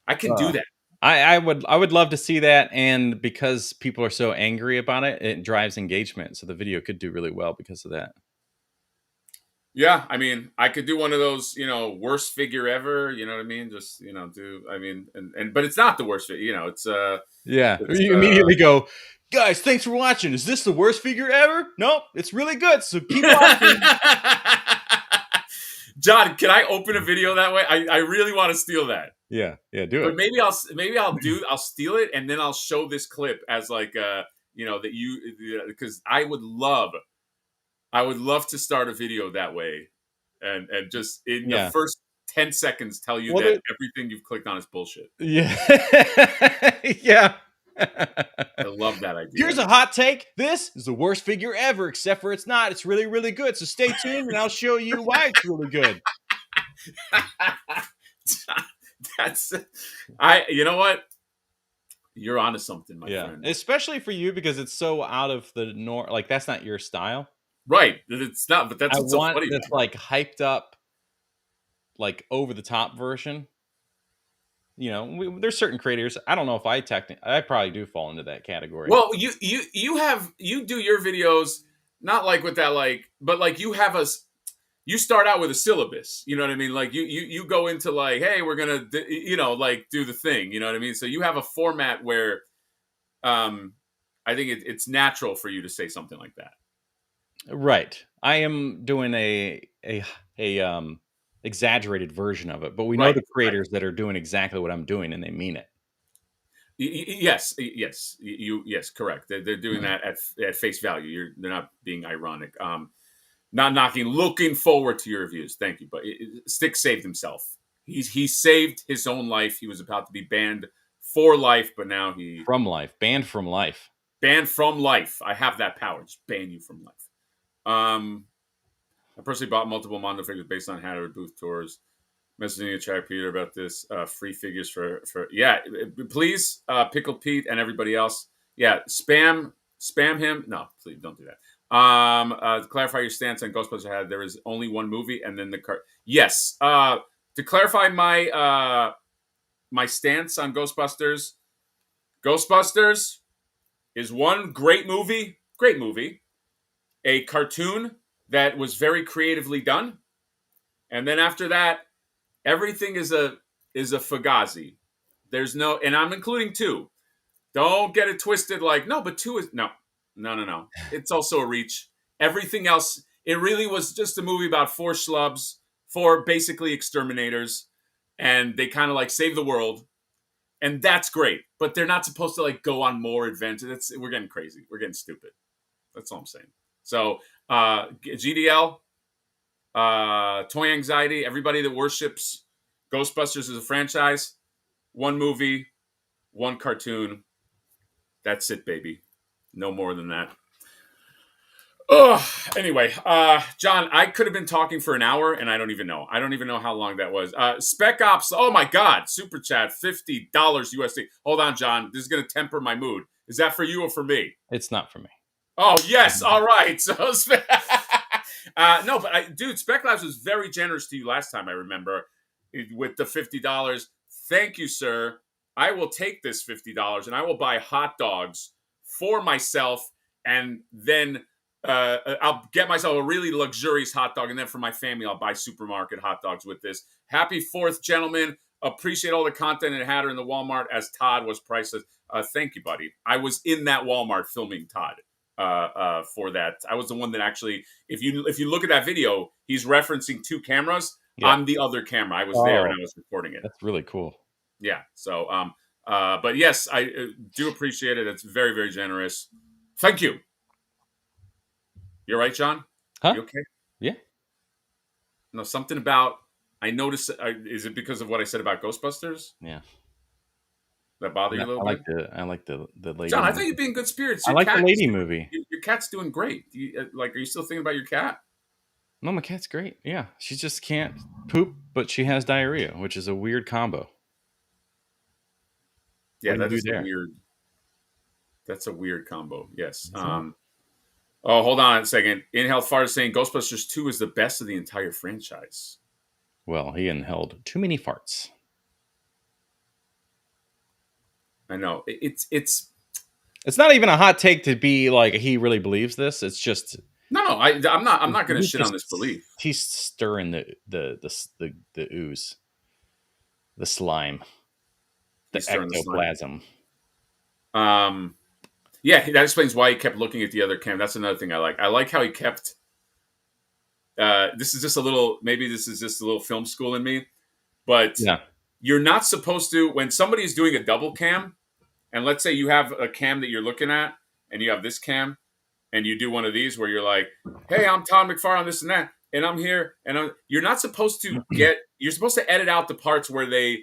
I can do that. I would love to see that, and because people are so angry about it, it drives engagement. So the video could do really well because of that. Yeah, I mean, I could do one of those, worst figure ever. You know what I mean? Just but it's not the worst figure. It's you immediately go, guys, thanks for watching. Is this the worst figure ever? Nope, it's really good. So keep watching. John, can I open a video that way? I really want to steal that. Yeah, do it. But maybe I'll steal it, and then I'll show this clip as like because I would love to start a video that way, and just in the first 10 seconds tell you that everything you've clicked on is bullshit. Yeah. Yeah. I love that idea. Here's a hot take. This is the worst figure ever, except for it's not. It's really, really good. So stay tuned, and I'll show you why it's really good. You know what? You're onto something, my friend. Especially for you, because it's so out of the norm. Like, that's not your style. Right. It's not, but that's what's so funny. This like hyped up, like over the top version. There's certain creators. I don't know if I probably do fall into that category. Well, you do your videos not like with that, like, but like you you start out with a syllabus. You know what I mean? Like you go into like, hey, we're gonna like do the thing. You know what I mean? So you have a format where, I think it's natural for you to say something like that. Right. I am doing a exaggerated version of it, but we know the creators that are doing exactly what I'm doing, and they mean it. Yes, correct. They're doing that at face value. They're not being ironic. Not knocking. Looking forward to your reviews. Thank you. But Stick saved himself. He saved his own life. He was about to be banned for life, but now banned from life. Banned from life. I have that power. Just ban you from life. I personally bought multiple Mondo figures based on Hatter booth tours. Messaging a chat Peter about this. Free figures for please, Pickle Pete and everybody else. Yeah, spam him. No, please don't do that. To clarify your stance on Ghostbusters, there is only one movie, and then the yes. To clarify my my stance on Ghostbusters, Ghostbusters is one great movie, a cartoon that was very creatively done, and then after that, everything is a fugazi. There's no, and I'm including 2. Don't get it twisted. Like but 2 is no. It's also a reach. Everything else, it really was just a movie about 4 schlubs, 4 basically exterminators, and they kind of like save the world, and that's great. But they're not supposed to like go on more adventures. We're getting crazy. We're getting stupid. That's all I'm saying. So GDL, Toy Anxiety, everybody that worships Ghostbusters as a franchise, 1 movie, 1 cartoon. That's it, baby. No more than that. Anyway, John, I could have been talking for an hour, and I don't even know. I don't even know how long that was. Spec Ops, oh my God, Super Chat, $50 USD. Hold on, John. This is going to temper my mood. Is that for you or for me? It's not for me. Oh, yes. All right. So, no, but dude, Spec Labs was very generous to you last time, I remember, with the $50. Thank you, sir. I will take this $50 and I will buy hot dogs for myself, and then I'll get myself a really luxurious hot dog, and then for my family, I'll buy supermarket hot dogs with this. Happy 4th, gentlemen. Appreciate all the content in Hatter in the Walmart, as Todd was priceless. Thank you, buddy. I was in that Walmart filming Todd for that. I was the one that actually, if you look at that video, he's referencing 2 cameras. Yeah. I'm the other camera. I was there and I was recording it. That's really cool. Yeah. So, but yes, I do appreciate it. It's very, very generous. Thank you. You're right, John? Huh? You okay? Yeah. No, something about, I noticed, is it because of what I said about Ghostbusters? Yeah. That bother you a little bit? I like the lady. John, I thought you'd be in good spirits. I like the lady movie. Your cat's doing great. Are you still thinking about your cat? No, my cat's great. Yeah. She just can't poop, but she has diarrhea, which is a weird combo. Yeah, that is weird. That's a weird combo. Yes. Oh, hold on a second. Inhale Fart is saying Ghostbusters 2 is the best of the entire franchise. Well, he inhaled too many farts. I know. It's not even a hot take to be like he really believes this. It's just no. I'm not going to shit on this belief. He's stirring the ooze, the slime, the ectoplasm. Yeah, that explains why he kept looking at the other cam. That's another thing I like. I like how he kept. This is just a little. Maybe this is just a little film school in me, but yeah. You're not supposed to, when somebody is doing a double cam, and let's say you have a cam that you're looking at, and you have this cam, and you do one of these where you're like, hey, I'm Todd McFarlane, this and that, and I'm here, and you're not supposed to you're supposed to edit out the parts where they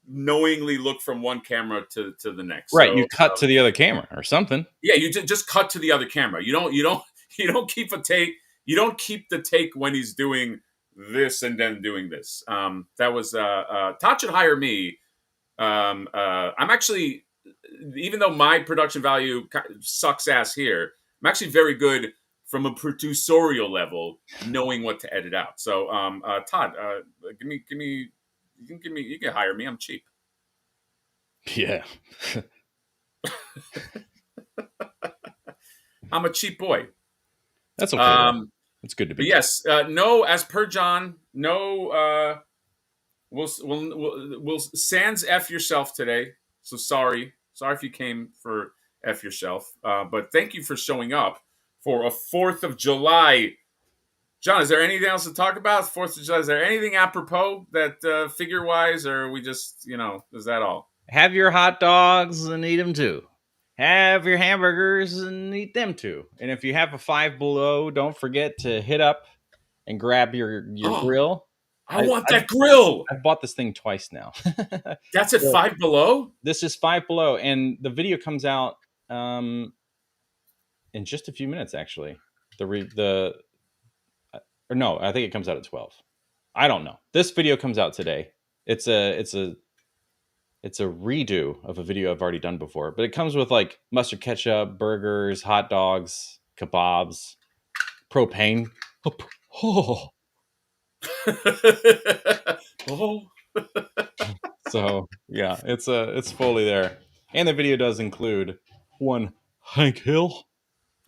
knowingly look from one camera to the next. Right, so, you cut to the other camera or something. Yeah, you just cut to the other camera. You don't keep a take. You don't keep the take when he's doing this and then doing this. That was Todd should hire me. I'm actually, even though my production value sucks ass here, I'm actually very good from a producerial level, knowing what to edit out. So Todd, you can hire me. I'm cheap. Yeah. I'm a cheap boy. That's okay. It's good to be. But yes, no. As per John, no. We'll sans F yourself today. So sorry if you came for F yourself. But thank you for showing up for a 4th of July. John, is there anything else to talk about? 4th of July. Is there anything apropos that figure wise, or we just is that all? Have your hot dogs and eat them too. have your hamburgers and eat them too. And if you have a Five Below, don't forget to hit up and grab your Oh, grill. I want that grill. I've bought this thing twice now. That's at So, Five Below? this is Five Below, and the video comes out in just a few minutes. Actually, or no, I think it comes out at 12. I don't know. This video comes out today. It's a redo of a video I've already done before, but it comes with like mustard ketchup, burgers, hot dogs, kebabs, propane. Oh. Oh. So yeah, it's fully there, and the video does include one Hank Hill.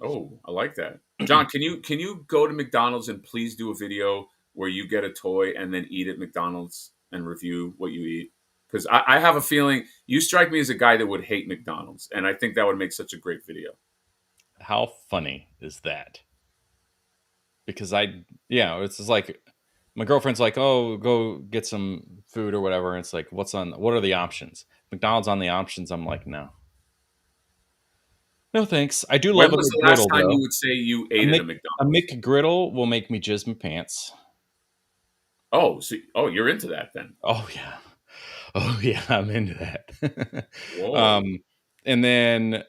Oh, I like that. John, can you go to McDonald's and please do a video where you get a toy and then eat at McDonald's and review what you eat? Because I have a feeling you strike me as a guy that would hate McDonald's, and I think that would make such a great video. How funny is that? Because it's just like my girlfriend's like, oh, go get some food or whatever. And it's like, what are the options? McDonald's on the options. I'm like, no, thanks. I do When love a was the last McGriddle, time though. you would say you ate at a A McDonald's? McGriddle will make me jizz my pants. Oh, you're into that then? Oh yeah, I'm into that. Whoa. And then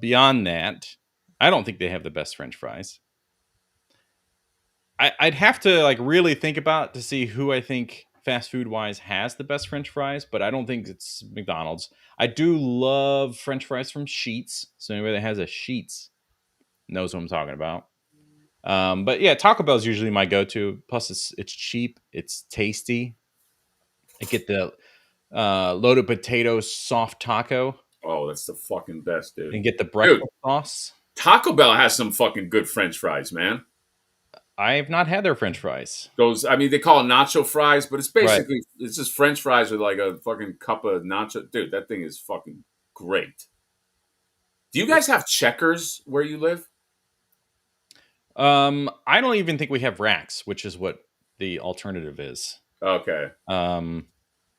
beyond that, I don't think they have the best French fries. I'd have to like really think about to see who I think fast food wise has the best French fries, but I don't think it's McDonald's. I do love French fries from Sheets, so anybody that has a Sheets knows what I'm talking about. But yeah, Taco Bell is usually my go-to. Plus, it's cheap, it's tasty. I get the loaded potato soft taco Oh, that's the fucking best, dude. and get the Dude, breakfast sauce. Taco Bell has some fucking good French fries, man. I've not had their French fries. They call it nacho fries, but it's Right. basically it's just French fries with like a fucking cup of nacho. Dude, that thing is fucking great. Do you guys have Checkers where you live? I don't even think we have racks, which is what the alternative is. Okay. Um,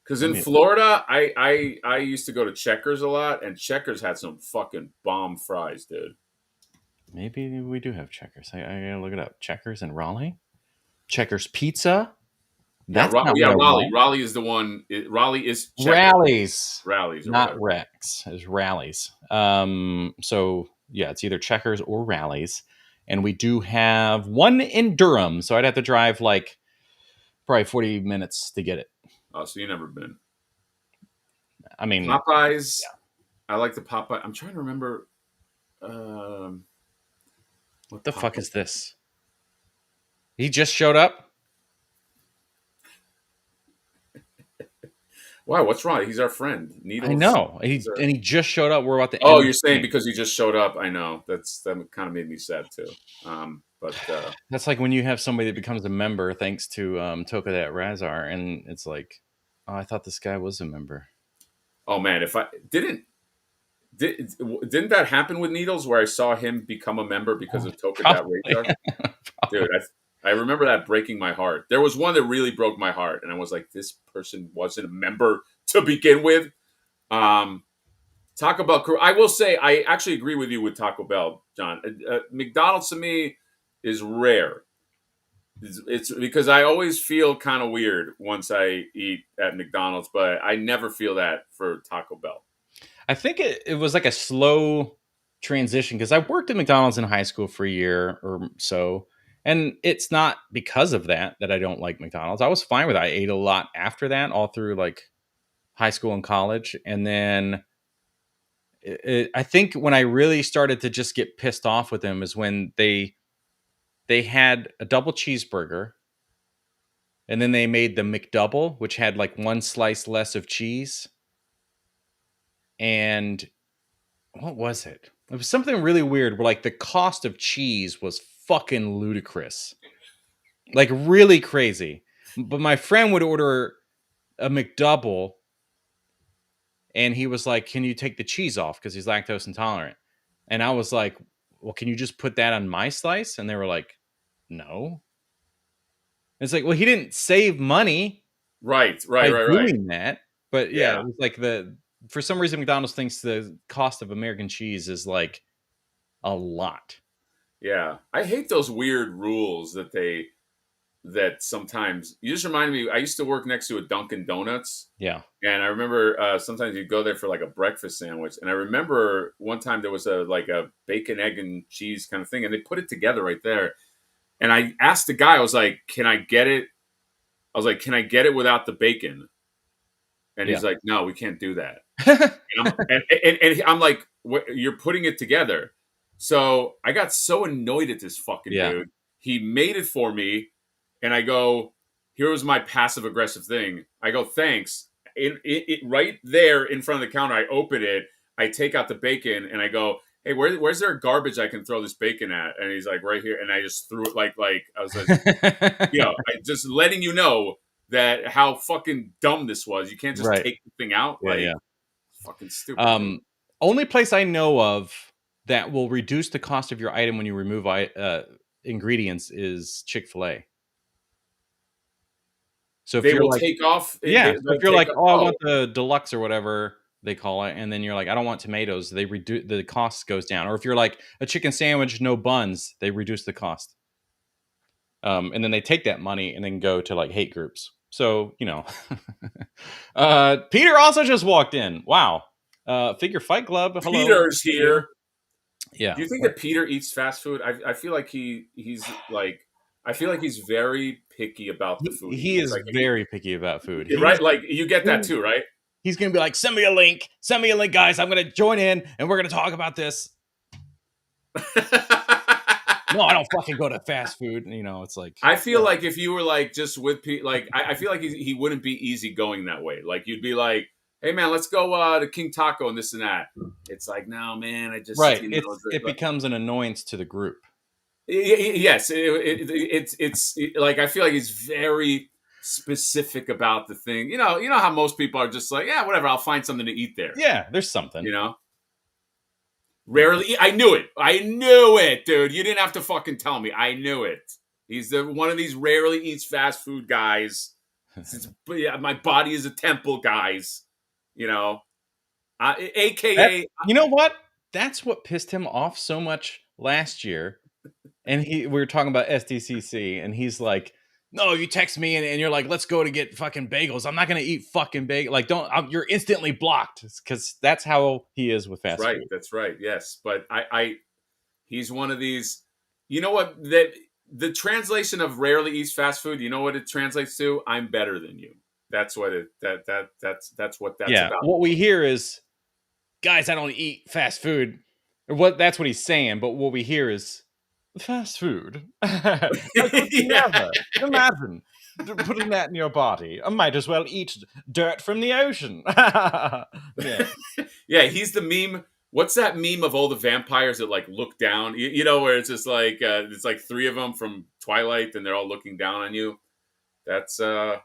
Because in Florida, I used to go to Checkers a lot, and Checkers had some fucking bomb fries, dude. maybe we do have Checkers. I gotta look it up. Checkers in Raleigh. Checkers Pizza. That's not what I Raleigh. want. Raleigh is the one. Raleigh is Checkers. Rallies, or Not whatever. Rex. It's Rallies. So yeah, it's either Checkers or Rallies. And we do have one in Durham, so I'd have to drive like probably 40 minutes to get it. Oh, so you never been. I mean, Popeyes. yeah. I like the Popeye. I'm trying to remember. What the fuck is this? He just showed up? Wow, what's wrong? He's our friend. Needles. I know. And he just showed up. We're about to end. Oh, you're saying because he just showed up? I know. That kind of made me sad too. But that's like when you have somebody that becomes a member thanks to Toka that Razar, and it's like, oh, I thought this guy was a member. Oh man, if I didn't that happen with Needles where I saw him become a member because of Toka that Razor? Dude, I remember that breaking my heart. There was one that really broke my heart, and I was like, this person wasn't a member to begin with. Taco Bell. I will say, I actually agree with you with Taco Bell, John. McDonald's to me is rare. It's because I always feel kind of weird once I eat at McDonald's, but I never feel that for Taco Bell. I think it was like a slow transition because I worked at McDonald's in high school for a year or so. And it's not because of that I don't like McDonald's. I was fine with it. I ate a lot after that, all through like high school and college. And then I think when I really started to just get pissed off with them is when they had a double cheeseburger. And then they made the McDouble, which had like one slice less of cheese. And what was it? It was something really weird where like the cost of cheese was fucking ludicrous. Like really crazy. But my friend would order a McDouble and he was like, can you take the cheese off? Because he's lactose intolerant. And I was like, well, can you just put that on my slice? And they were like, no. And it's like, well, he didn't save money. Right. Doing that. But yeah, it was like for some reason, McDonald's thinks the cost of American cheese is like a lot. Yeah, I hate those weird rules that sometimes. You just reminded me. I used to work next to a Dunkin' Donuts. Yeah. And I remember sometimes you'd go there for like a breakfast sandwich. And I remember one time there was a bacon, egg, and cheese kind of thing, and they put it together right there. And I asked the guy, I was like, "Can I get it?" I was like, "Can I get it without the bacon?" And he's like, "No, we can't do that." And I'm like, "What? You're putting it together?" So I got so annoyed at this fucking dude. He made it for me, and I go, "Here was my passive aggressive thing." I go, "Thanks." It right there in front of the counter. I open it. I take out the bacon, and I go, "Hey, where's there garbage I can throw this bacon at?" And he's like, "Right here." And I just threw it like I was like, I just letting you know that how fucking dumb this was. You can't just take the thing out. Fucking stupid. Only place I know of that will reduce the cost of your item when you remove ingredients is Chick-fil-A. So if they you're will like, take off. if you're like, I want the deluxe or whatever they call it, and then you're like, I don't want tomatoes, they reduce the cost goes down. Or if you're like a chicken sandwich, no buns, they reduce the cost. And then they take that money and then go to like hate groups. So, Peter also just walked in. Wow. Figure Fight Club. Hello. Peter's here. Yeah. Do you think that Peter eats fast food? I feel like he's very picky about the food. He is like, very picky about food. Right? Like you get that too, right? He's going to be like, send me a link, guys. I'm going to join in and we're going to talk about this. No, I don't fucking go to fast food. It's like, I feel like if you were like just with I feel like he wouldn't be easy going that way. Like you'd be like, hey man, let's go to King Taco and this and that. It's like, no man, I just it becomes an annoyance to the group. Yes, it's like I feel like he's very specific about the thing. You know how most people are just like, yeah, whatever, I'll find something to eat there. Yeah, there's something. Rarely, I knew it, dude. You didn't have to fucking tell me. I knew it. He's one of these rarely eats fast food guys. My body is a temple, guys. AKA. You know what? That's what pissed him off so much last year. And we were talking about SDCC, and he's like, no, you text me and you're like, let's go to get fucking bagels. I'm not going to eat fucking bagels. Like, you're instantly blocked, because that's how he is with fast food. That's right. Yes. But he's one of these, you know what, that the translation of rarely eats fast food, you know what it translates to? I'm better than you. That's what that's what that's about. What we hear is, guys, I don't eat fast food. That's what he's saying. But what we hear is, fast food. Never imagine putting that in your body. I might as well eat dirt from the ocean. Yeah, he's the meme. What's that meme of all the vampires that like look down? Where it's just like it's like three of them from Twilight, and they're all looking down on you. That's I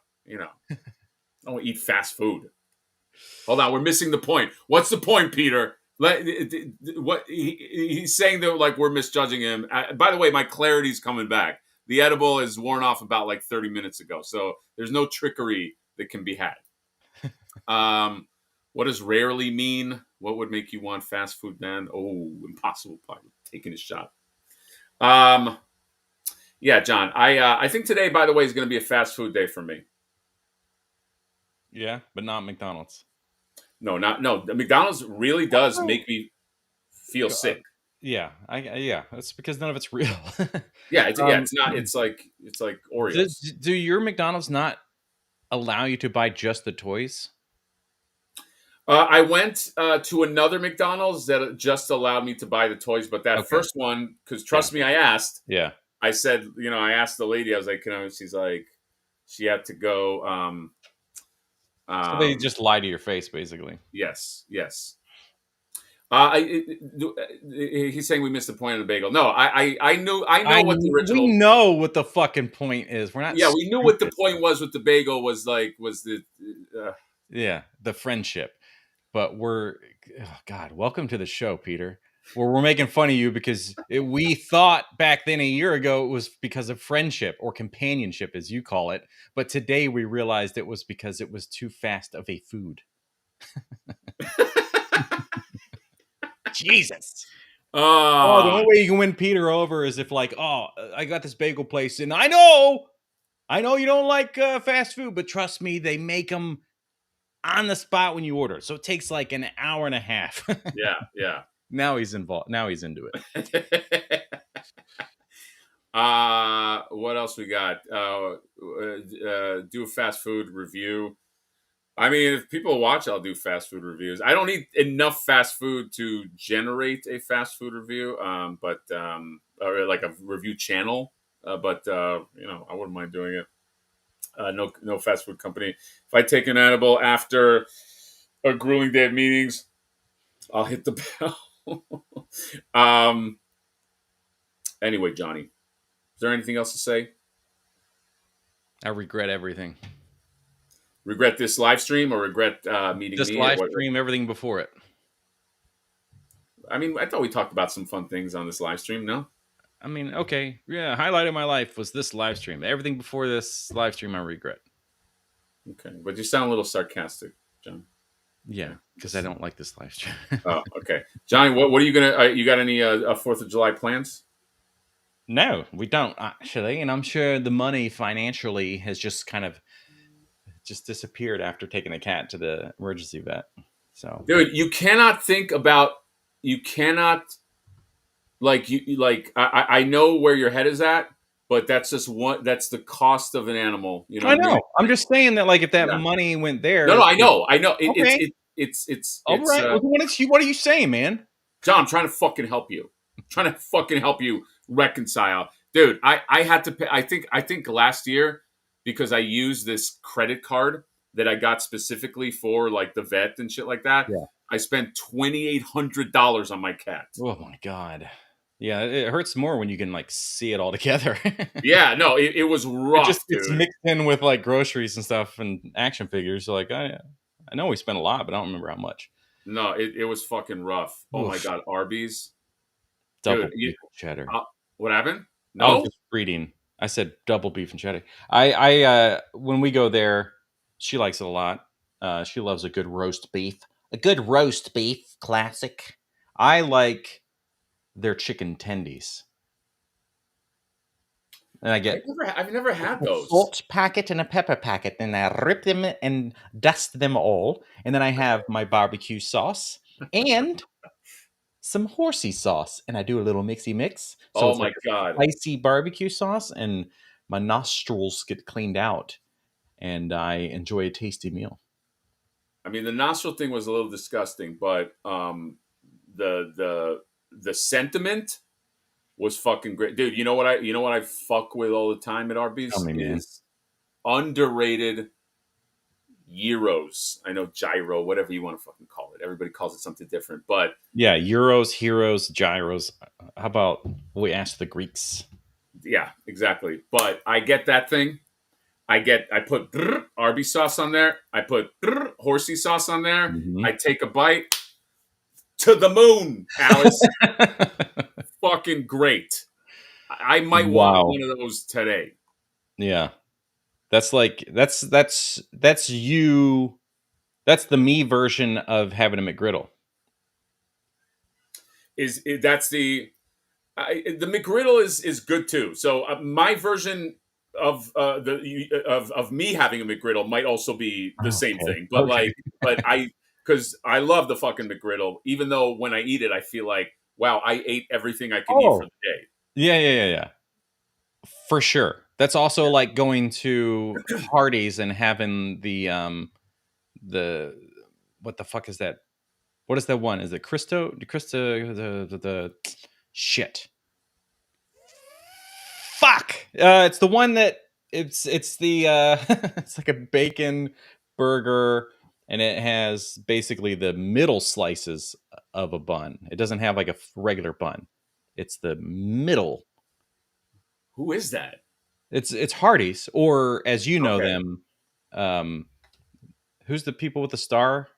don't eat fast food. Hold on, we're missing the point. What's the point, Peter? What he's saying that like we're misjudging him. By the way, my clarity's coming back. The edible is worn off about like 30 minutes ago, so there's no trickery that can be had. What does rarely mean? What would make you want fast food then? Oh, impossible. Probably taking a shot. Yeah, John. I think today, by the way, is going to be a fast food day for me. Yeah, but not McDonald's. No. The McDonald's really does make me feel sick. Yeah, that's because none of it's real. It's not. It's like Oreos. Do your McDonald's not allow you to buy just the toys? I went to another McDonald's that just allowed me to buy the toys, but that first one, because trust me, I asked. Yeah, I said, I asked the lady. I was like, she's like, she had to go. So they just lie to your face, basically. Yes. He's saying we missed the point of the bagel. No, I know what the original. We know what the fucking point is. We're not. Yeah, we knew what the point was with the bagel. Was the friendship. But welcome to the show, Peter. Where we're making fun of you because we thought back then a year ago it was because of friendship or companionship, as you call it. But today we realized it was because it was too fast of a food. Jesus. Oh, the only way you can win Peter over is if like, oh, I got this bagel place, and I know you don't like fast food, but trust me, they make them on the spot when you order. So it takes like an hour and a half. Yeah. Now he's involved. Now he's into it. What else we got? Do a fast food review. I mean, if people watch, I'll do fast food reviews. I don't eat enough fast food to generate a fast food review, or like a review channel. But I wouldn't mind doing it. No fast food company. If I take an edible after a grueling day of meetings, I'll hit the bell. Anyway, Johnny, is there anything else to say? I regret everything. Regret this live stream or regret meeting Just me? live stream everything before it. I mean, I thought we talked about some fun things on this live stream, no? I mean, okay. Yeah, highlight of my life was this live stream. Everything before this live stream I regret. Okay, but you sound a little sarcastic, John. Yeah, because I don't like this live stream. Oh, okay. Johnny, what are you going to... you got any 4th of July plans? No, we don't, actually. And I'm sure the money financially has just kind of just disappeared after taking the cat to the emergency vet. So, dude, you cannot think about... You cannot... I know where your head is at, but that's just one. That's the cost of an animal. You know. I know. I'm just saying that, like, if that money went there. No, I know. Okay. It's all right. What are you saying, man? John, I'm trying to fucking help you. I'm trying to fucking help you reconcile, dude. I had to pay. I think last year, because I used this credit card that I got specifically for like the vet and shit like that. Yeah. I spent $2,800 on my cat. Oh my god. Yeah, it hurts more when you can like see it all together. Yeah, no, it was rough. It's mixed in with like groceries and stuff and action figures. So like, I know we spent a lot, but I don't remember how much. No, it was fucking rough. Oh my god, Arby's, double beef and cheddar. What happened? No, I was just reading. I said double beef and cheddar. I when we go there, she likes it a lot. She loves a good roast beef. A good roast beef, classic. I like their chicken tendies. And I've never had those. A salt packet and a pepper packet, and I rip them and dust them all. And then I have my barbecue sauce and some horsey sauce, and I do a little mixy mix. So my god, spicy barbecue sauce, and my nostrils get cleaned out, and I enjoy a tasty meal. I mean, the nostril thing was a little disgusting, but the sentiment was fucking great, dude. You know what I fuck with all the time at Arby's is underrated gyros. I know gyro, whatever you want to fucking call it. Everybody calls it something different, but yeah, euros, heroes, gyros. How about we ask the Greeks? Yeah, exactly. But I get that thing. I put Arby's sauce on there. I put horsey sauce on there. Mm-hmm. I take a bite. To the moon, Alice. Fucking great. I might want one of those today. Yeah. That's you. That's the me version of having a McGriddle. That's the McGriddle is good too. So my version of me having a McGriddle might also be the same thing. But because I love the fucking McGriddle, even though when I eat it, I feel like, wow, I ate everything I could eat for the day. Yeah. For sure. That's also like going to parties and having the what the fuck is that? What is that one? Is it the shit. Fuck. It's the one that it's the it's like a bacon burger. And it has basically the middle slices of a bun. It doesn't have like a regular bun. It's the middle. Who is that? It's Hardee's, or as you know them, who's the people with the star?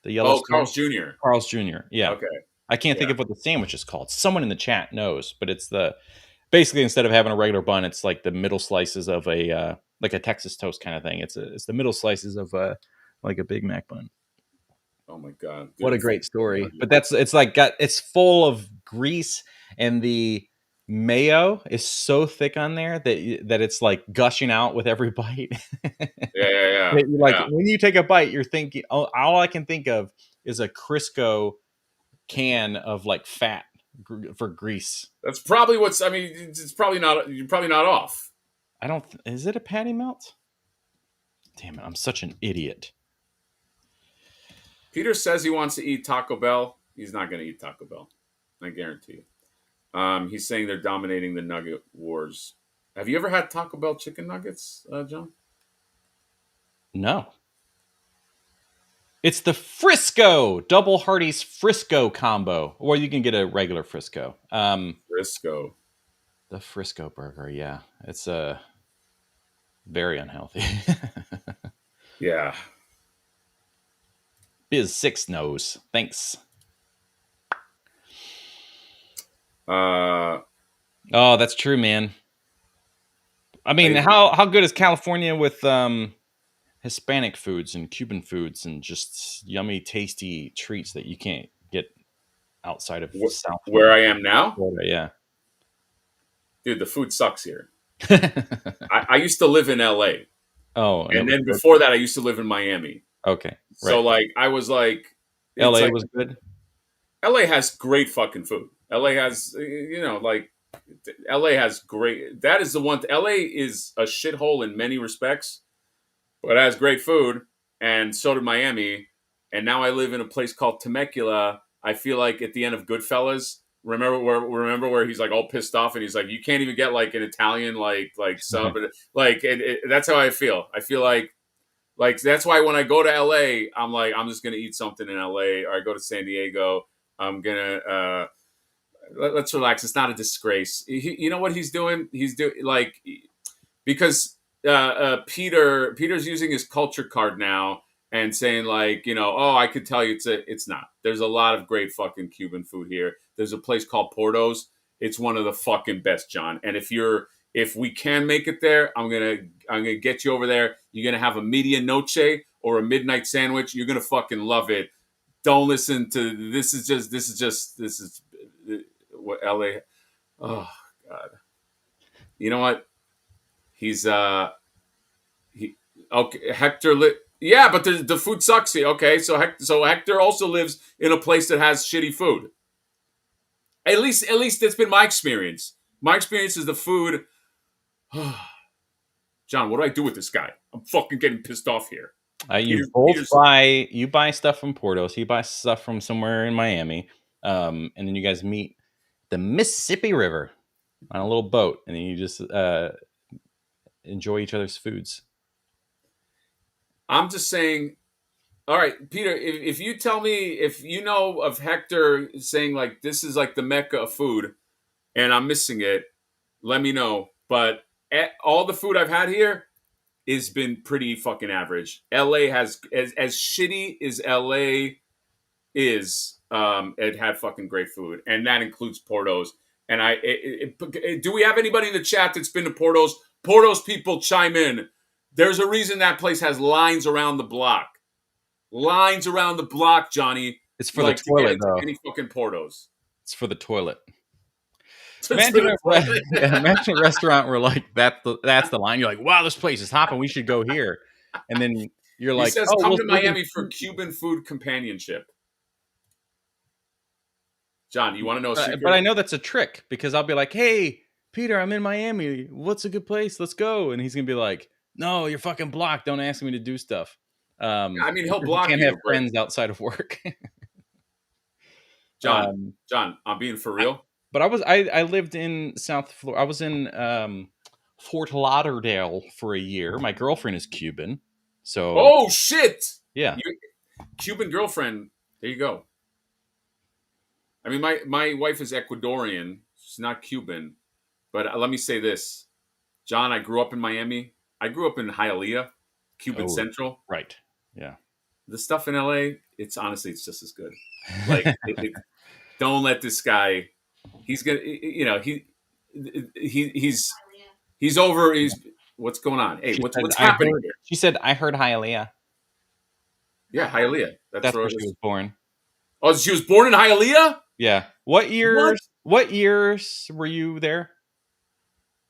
The yellow. Oh, Carl's Jr. Carl's Jr. Yeah. Okay. I can't think of what the sandwich is called. Someone in the chat knows, but it's basically instead of having a regular bun, it's like the middle slices of a like a Texas toast kind of thing. It's the middle slices of like a Big Mac bun. Oh my god! What a great story! But it's full of grease, and the mayo is so thick on there that it's like gushing out with every bite. Yeah. When you take a bite, you're thinking, all I can think of is a Crisco can of like fat for grease. That's probably what's. I mean, it's probably not. You're probably not off. Is it a patty melt? Damn it! I'm such an idiot. Peter says he wants to eat Taco Bell. He's not going to eat Taco Bell. I guarantee you. He's saying they're dominating the nugget wars. Have you ever had Taco Bell chicken nuggets, John? No. It's the Frisco Double Hardee's Frisco combo, or you can get a regular Frisco. Frisco. The Frisco burger, yeah, it's very unhealthy. Yeah. Biz 6 knows. Thanks. Uh, Oh, that's true, man. I mean, how good is California with Hispanic foods and Cuban foods and just yummy, tasty treats that you can't get outside of South where I am now? Florida, yeah. Dude, the food sucks here. I used to live in LA. Oh, and then before that, I used to live in Miami. Okay. So, like, I was like... LA was good? LA has great fucking food. LA has, LA has great... That is the one... LA is a shithole in many respects, but it has great food, and so did Miami. And now I live in a place called Temecula. I feel like at the end of Goodfellas... Remember where he's like all pissed off and he's like, you can't even get like an Italian like sub, like that's how I feel. I feel like that's why when I go to LA, I'm like, I'm just gonna eat something in LA, or I go to San Diego, I'm gonna let's relax. It's not a disgrace. You know what he's doing? He's doing like because Peter's using his culture card now and saying like, oh, I could tell you it's not. There's a lot of great fucking Cuban food here. There's a place called Porto's. It's one of the fucking best, John. And if we can make it there, I'm gonna get you over there. You're gonna have a media noche or a midnight sandwich. You're gonna fucking love it. Don't listen to this is what LA. Oh God. You know what? He's okay. Hector yeah, but the food sucks here. Okay, so Hector also lives in a place that has shitty food. At least that's been my experience. My experience is the food. John, what do I do with this guy? I'm fucking getting pissed off here. You buy stuff from Portos. He buys stuff from somewhere in Miami, and then you guys meet the Mississippi River on a little boat, and then you just enjoy each other's foods. I'm just saying. All right, Peter, if you tell me if you know of Hector saying like this is like the Mecca of food and I'm missing it, let me know. But all the food I've had here has been pretty fucking average. LA has as shitty as LA is, it had fucking great food, and that includes Porto's. And do we have anybody in the chat that's been to Porto's? Porto's people chime in. There's a reason that place has lines around the block. Lines around the block, Johnny. It's for the toilet, though. Any fucking Portos. It's for the toilet. Imagine a restaurant where like that's the line. You're like, wow, this place is hopping. We should go here. And then you're like, he says, come to Miami for Cuban food companionship. John, you want to know a secret? But I know that's a trick because I'll be like, hey, Peter, I'm in Miami. What's a good place? Let's go. And he's gonna be like, no, you're fucking blocked. Don't ask me to do stuff. I mean, he'll block you. Can't have friends outside of work. John, I'm being for real. But I lived in South Florida. I was in Fort Lauderdale for a year. My girlfriend is Cuban. So oh shit. Yeah. Cuban girlfriend. There you go. I mean, my wife is Ecuadorian. She's not Cuban. But let me say this. John, I grew up in Miami. I grew up in Hialeah, Cuban Central. Right. Yeah. The stuff in LA, it's just as good. Like, don't let this guy. He's gonna, he's over. What's going on? Hey, what's happening here? She said, "I heard Hialeah." Yeah, Hialeah. That's where she was born. Oh, she was born in Hialeah? Yeah. What years? What years were you there?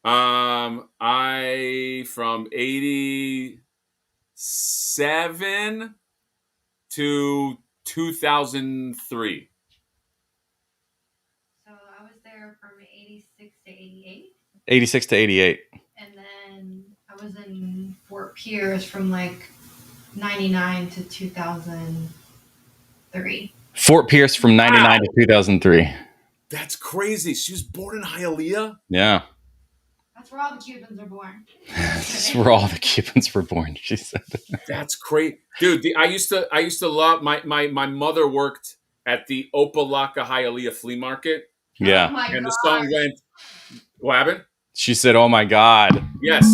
I from 87 to 2003. So I was there from 86 to 88. 86 to 88. And then I was in Fort Pierce from like 99 to 2003. Fort Pierce from 99 to 2003. That's crazy. She was born in Hialeah? Yeah. That's where all the Cubans are born. That's where all the Cubans were born, she said. That's great. Dude, I used to love my mother worked at the Opalaka Hialeah flea market. Yeah. Oh my And God. the song went, what happened? She said, "Oh my God." Yes.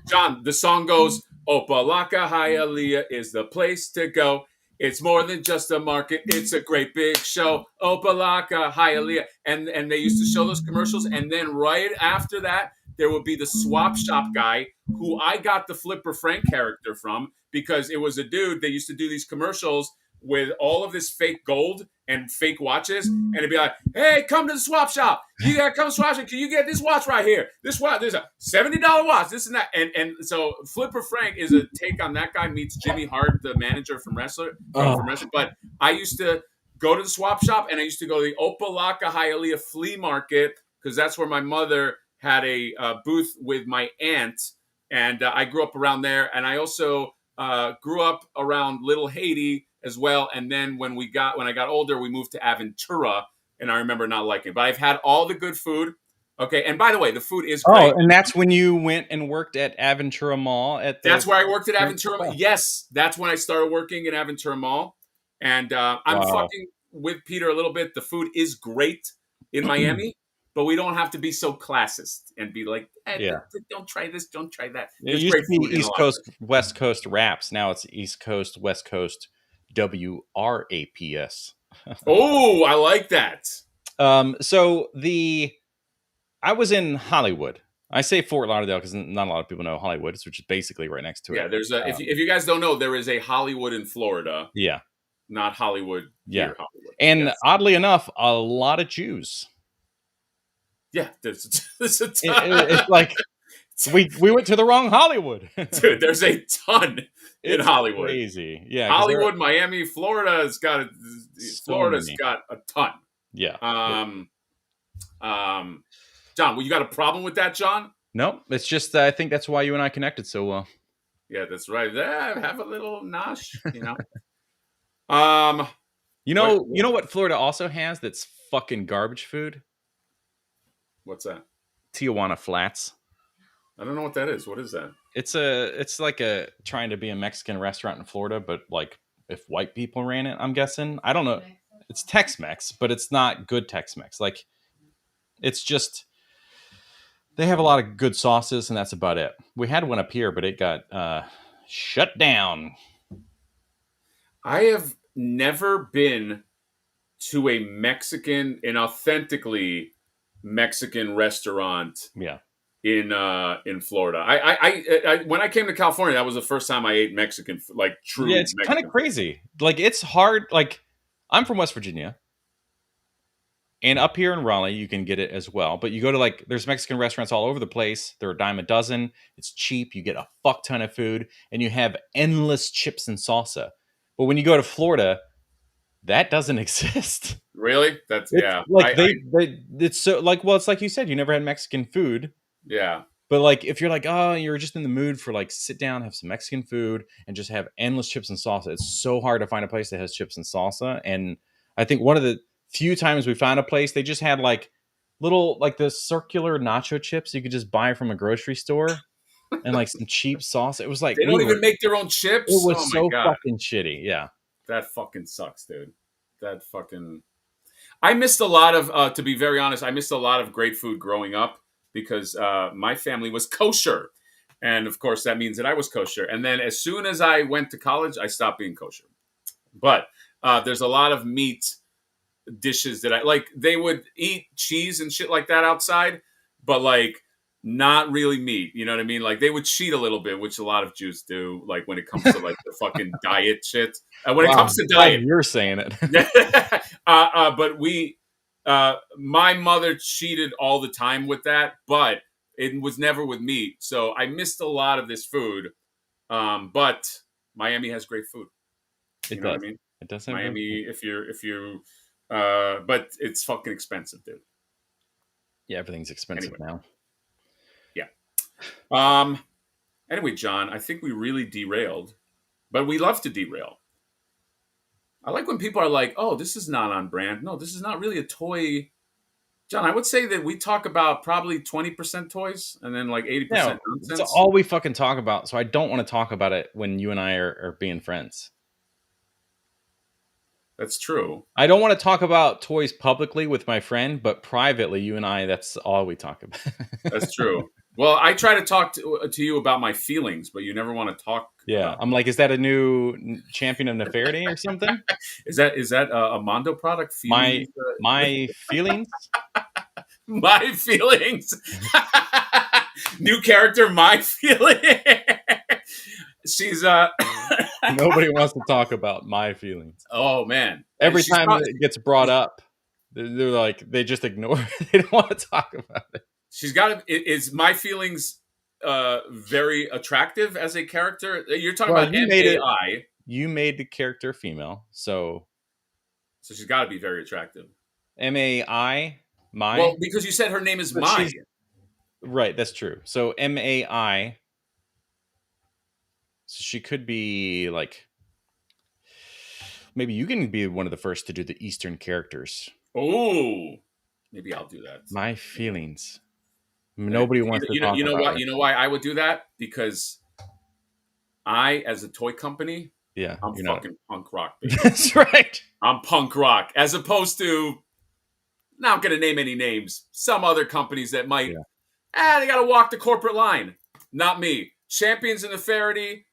John, the song goes, Opalaka Hialeah is the place to go. It's more than just a market. It's a great big show. Opalaka Hialeah. And they used to show those commercials. And then right after that, there would be the swap shop guy who I got the Flipper Frank character from because it was a dude. They used to do these commercials with all of this fake gold and fake watches, and it'd be like, "Hey, come to the swap shop. You gotta come swap shop. Can you get this watch right here? This watch, there's a $70 watch. This and that." And so Flipper Frank is a take on that guy meets Jimmy Hart, the manager from Wrestler. But I used to go to the swap shop, and I used to go to the Opalaka Hialeah flea market because that's where my mother had a booth with my aunt, and I grew up around there. And I also grew up around Little Haiti as well. And then when I got older, we moved to Aventura, and I remember not liking it. But I've had all the good food. Okay, and by the way, the food is great. Oh, and that's when you went and worked at Aventura Mall. That's where I worked at Aventura Mall. Yes, that's when I started working at Aventura Mall. And I'm fucking with Peter a little bit. The food is great in Miami, but we don't have to be so classist and be like, don't try this, don't try that. It used to be East Coast, West Coast wraps. Now it's East Coast, West Coast WRAPS. Oh, I like that. So I was in Hollywood. I say Fort Lauderdale because not a lot of people know Hollywood, which is basically right next to it. Yeah, there's a if you guys don't know, there is a Hollywood in Florida. Yeah. Not Hollywood. Yeah. Hollywood. And oddly enough, a lot of Jews. Yeah, there's a ton. It's like we went to the wrong Hollywood. Dude, there's a ton in Hollywood. Crazy. Yeah. Hollywood, Miami, Florida's got a ton. Yeah. John, well, you got a problem with that, John? No, it's just I think that's why you and I connected so well. Yeah, that's right. Have a little nosh, you know. You know what Florida also has that's fucking garbage food? What's that? Tijuana Flats. I don't know what that is. What is that? It's like a trying to be a Mexican restaurant in Florida, but like if white people ran it, I'm guessing. I don't know. It's Tex-Mex, but it's not good Tex-Mex. Like it's just they have a lot of good sauces, and that's about it. We had one up here, but it got shut down. I have never been to an authentically Mexican restaurant. Yeah. In Florida, I when I came to California, that was the first time I ate Mexican, like true. Yeah, it's kind of crazy. Like it's hard. Like I'm from West Virginia, and up here in Raleigh, you can get it as well. But you go to there's Mexican restaurants all over the place. They're a dime a dozen. It's cheap. You get a fuck ton of food, and you have endless chips and salsa. But when you go to Florida, that doesn't exist. Really? That's it's so it's like you said, you never had Mexican food. Yeah. But if you're you're just in the mood for sit down, have some Mexican food, and just have endless chips and salsa. It's so hard to find a place that has chips and salsa. And I think one of the few times we found a place, they just had little the circular nacho chips you could just buy from a grocery store, and some cheap sauce. It was they don't even make their own chips. It was fucking shitty. Yeah, that fucking sucks, dude. That fucking. I missed a lot of. To be very honest, I missed a lot of great food growing up. Because my family was kosher. And, of course, that means that I was kosher. And then as soon as I went to college, I stopped being kosher. But there's a lot of meat dishes that I like. They would eat cheese and shit like that outside. But, not really meat. You know what I mean? Like they would cheat a little bit, which a lot of Jews do. Like when it comes to like the fucking diet shit. When it comes to diet, you're saying it. But my mother cheated all the time with that, but it was never with meat. So I missed a lot of this food. But Miami has great food. You know what I mean? It does have Miami, if you, but it's fucking expensive, dude. Yeah, everything's expensive now. Yeah. Anyway, John, I think we really derailed, but we love to derail. I like when people are like, "Oh, this is not on brand." No, this is not really a toy. John, I would say that we talk about probably 20% toys and then like 80% nonsense. That's all we fucking talk about. So I don't want to talk about it when you and I are being friends. That's true. I don't want to talk about toys publicly with my friend, but privately, you and I, that's all we talk about. That's true. Well, I try to talk to you about my feelings, but you never want to talk. Yeah, I'm like, is that a new champion of Nefertiti or something? Is that a Mondo product? Feelings? My feelings? My feelings. New character, my feeling. She's Nobody wants to talk about my feelings. Oh man! Every time it gets brought up, they're like, they just ignore it. They don't want to talk about it. She's got to. Is my feelings very attractive as a character? You're talking about MAI. You made the character female, so she's got to be very attractive. MAI, my. Well, because you said her name is Mai. Right, that's true. So MAI. So she could be like, maybe you can be one of the first to do the Eastern characters. Oh, maybe I'll do that. My feelings. Nobody wants to talk about what? Right. You know why I would do that? Because I, as a toy company, I'm fucking punk rock. Baby. That's right. I'm punk rock. As opposed to, not going to name any names, some other companies that might, they got to walk the corporate line. Not me. Champions of Nefertiti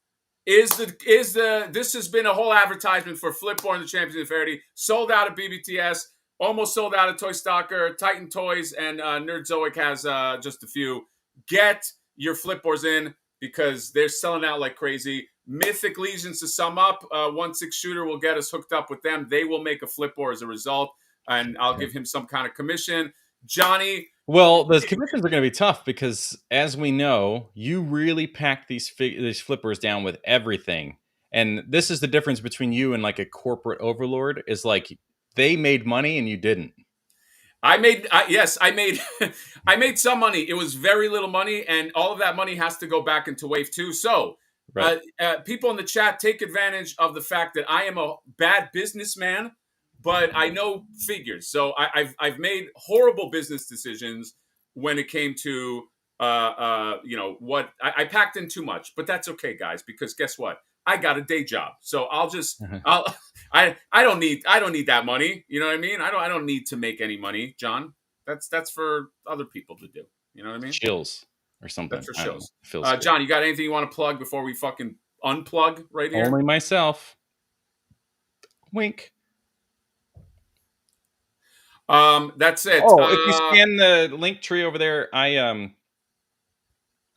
this has been a whole advertisement for Flipboard, the Champions of Nefertiti, sold out at BBTS, almost sold out at Toy Stalker, Titan Toys, and Nerdzoic has just a few. Get your Flipboards in because they're selling out like crazy. Mythic Legions, to sum up, 1/6 shooter will get us hooked up with them. They will make a Flipboard as a result, and I'll give him some kind of commission. Johnny. Well, those commissions are going to be tough because, as we know, you really pack these flippers down with everything. And this is the difference between you and like a corporate overlord is like they made money and you didn't. I made I made some money. It was very little money, and all of that money has to go back into Wave 2. So people in the chat, take advantage of the fact that I am a bad businessman, but I know figures. So I've made horrible business decisions when it came to what I packed in too much. But that's okay, guys, because guess what? I got a day job, so I don't need that money. You know what I mean? I don't need to make any money, John. That's for other people to do. You know what I mean? Chills or something. That's for shows. John, you got anything you want to plug before we fucking unplug right here? Only myself. Wink. That's it. If you scan the link tree over there, I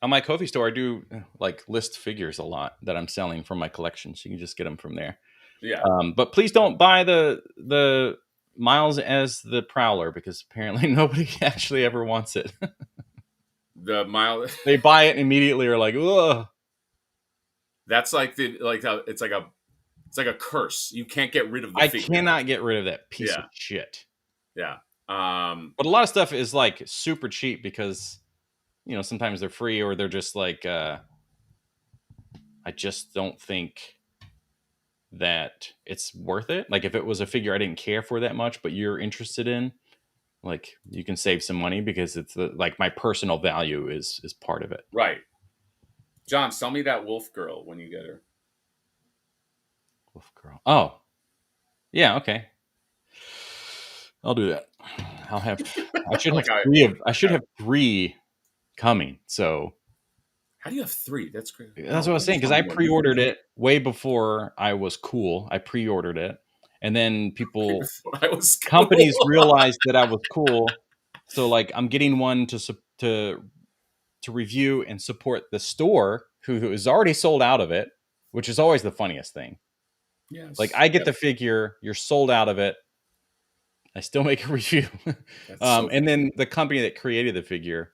on my Ko-fi store, I do like list figures a lot that I'm selling from my collection, so you can just get them from there. Yeah. But please don't buy the Miles as the Prowler because apparently nobody actually ever wants it. The Miles, they buy it and immediately are like, ugh. That's like it's like a curse. You can't get rid of the figure. I cannot get rid of that piece of shit. Yeah. But a lot of stuff is like super cheap because sometimes they're free or they're just like I just don't think that it's worth it. Like if it was a figure I didn't care for that much, but you're interested in, like you can save some money because it's like my personal value is part of it. Right. John, sell me that wolf girl when you get her. Wolf girl. Oh. Yeah, okay. I'll do that. I should have 3 coming. So how do you have 3? That's crazy. That's what I was saying because I pre-ordered it way before I was cool. I pre-ordered it, and then companies realized that I was cool. So like I'm getting one to to review and support the store who is already sold out of it, which is always the funniest thing. Yes. Like I get the figure, you're sold out of it. I still make a review. And then the company that created the figure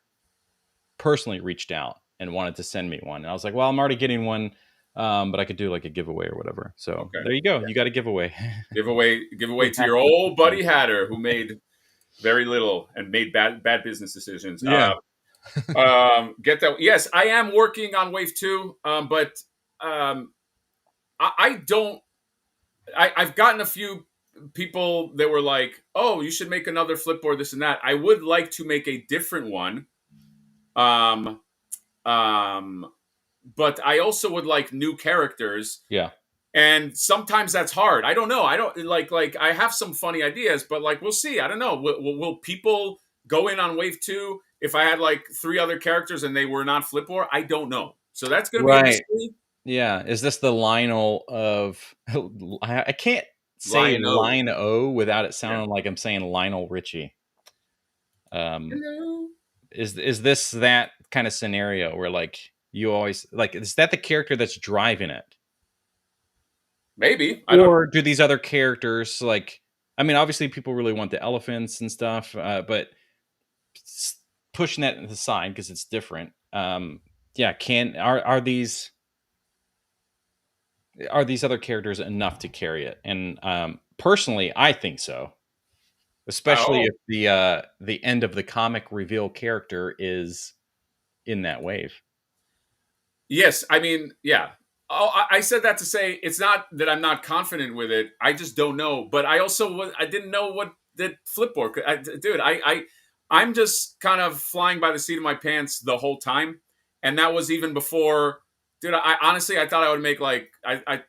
personally reached out and wanted to send me one. And I was like, well, I'm already getting one, but I could do like a giveaway or whatever. So there you go. You got a giveaway. Giveaway to your old buddy Hatter, who made very little and made bad business decisions. Yeah. Get that. Yes, I am working on Wave 2, but I don't. I've gotten a few people that were like, "Oh, you should make another Flipboard, this and that." I would like to make a different one, but I also would like new characters. Yeah, and sometimes that's hard. I don't know. I don't like. I have some funny ideas, but like we'll see. I don't know. Will people go in on Wave 2 if I had like 3 other characters and they were not Flipboard? I don't know. So that's going to be a mystery. Yeah. Is this the Lionel of? I can't say Line O without it sounding like I'm saying Lionel Richie. Hello. Is this that kind of scenario where like you always like, is that the character that's driving it? Maybe. Or do these other characters like? I mean, obviously people really want the elephants and stuff, but pushing that to the side because it's different. Yeah, are these other characters enough to carry it? And personally, I think so. Especially if the end of the comic reveal character is in that wave. Yes, I mean, yeah. Oh, I said that to say it's not that I'm not confident with it. I just don't know. But I also I didn't know what that Flipboard could. Dude, I'm just kind of flying by the seat of my pants the whole time, and that was even before. Dude, I honestly I thought I would make like I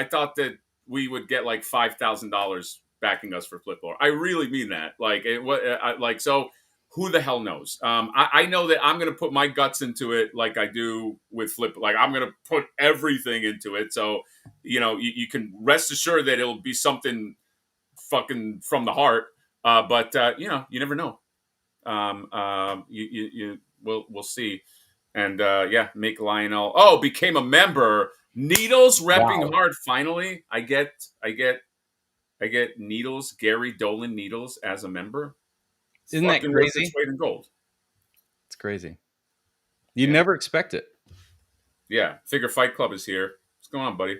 thought that we would get like $5,000 backing us for Flipboard. I really mean that. Like so. Who the hell knows? I know that I'm going to put my guts into it like I do with Flip. Like, I'm going to put everything into it. So, you can rest assured that it'll be something fucking from the heart. But you never know. We'll see. And, make Lionel. Oh, became a member. Needles repping hard. Finally, I get Needles, Gary Dolan Needles as a member. Isn't that crazy? Its weight in gold. It's crazy. You never expect it. Yeah. Figure Fight Club is here. What's going on, buddy?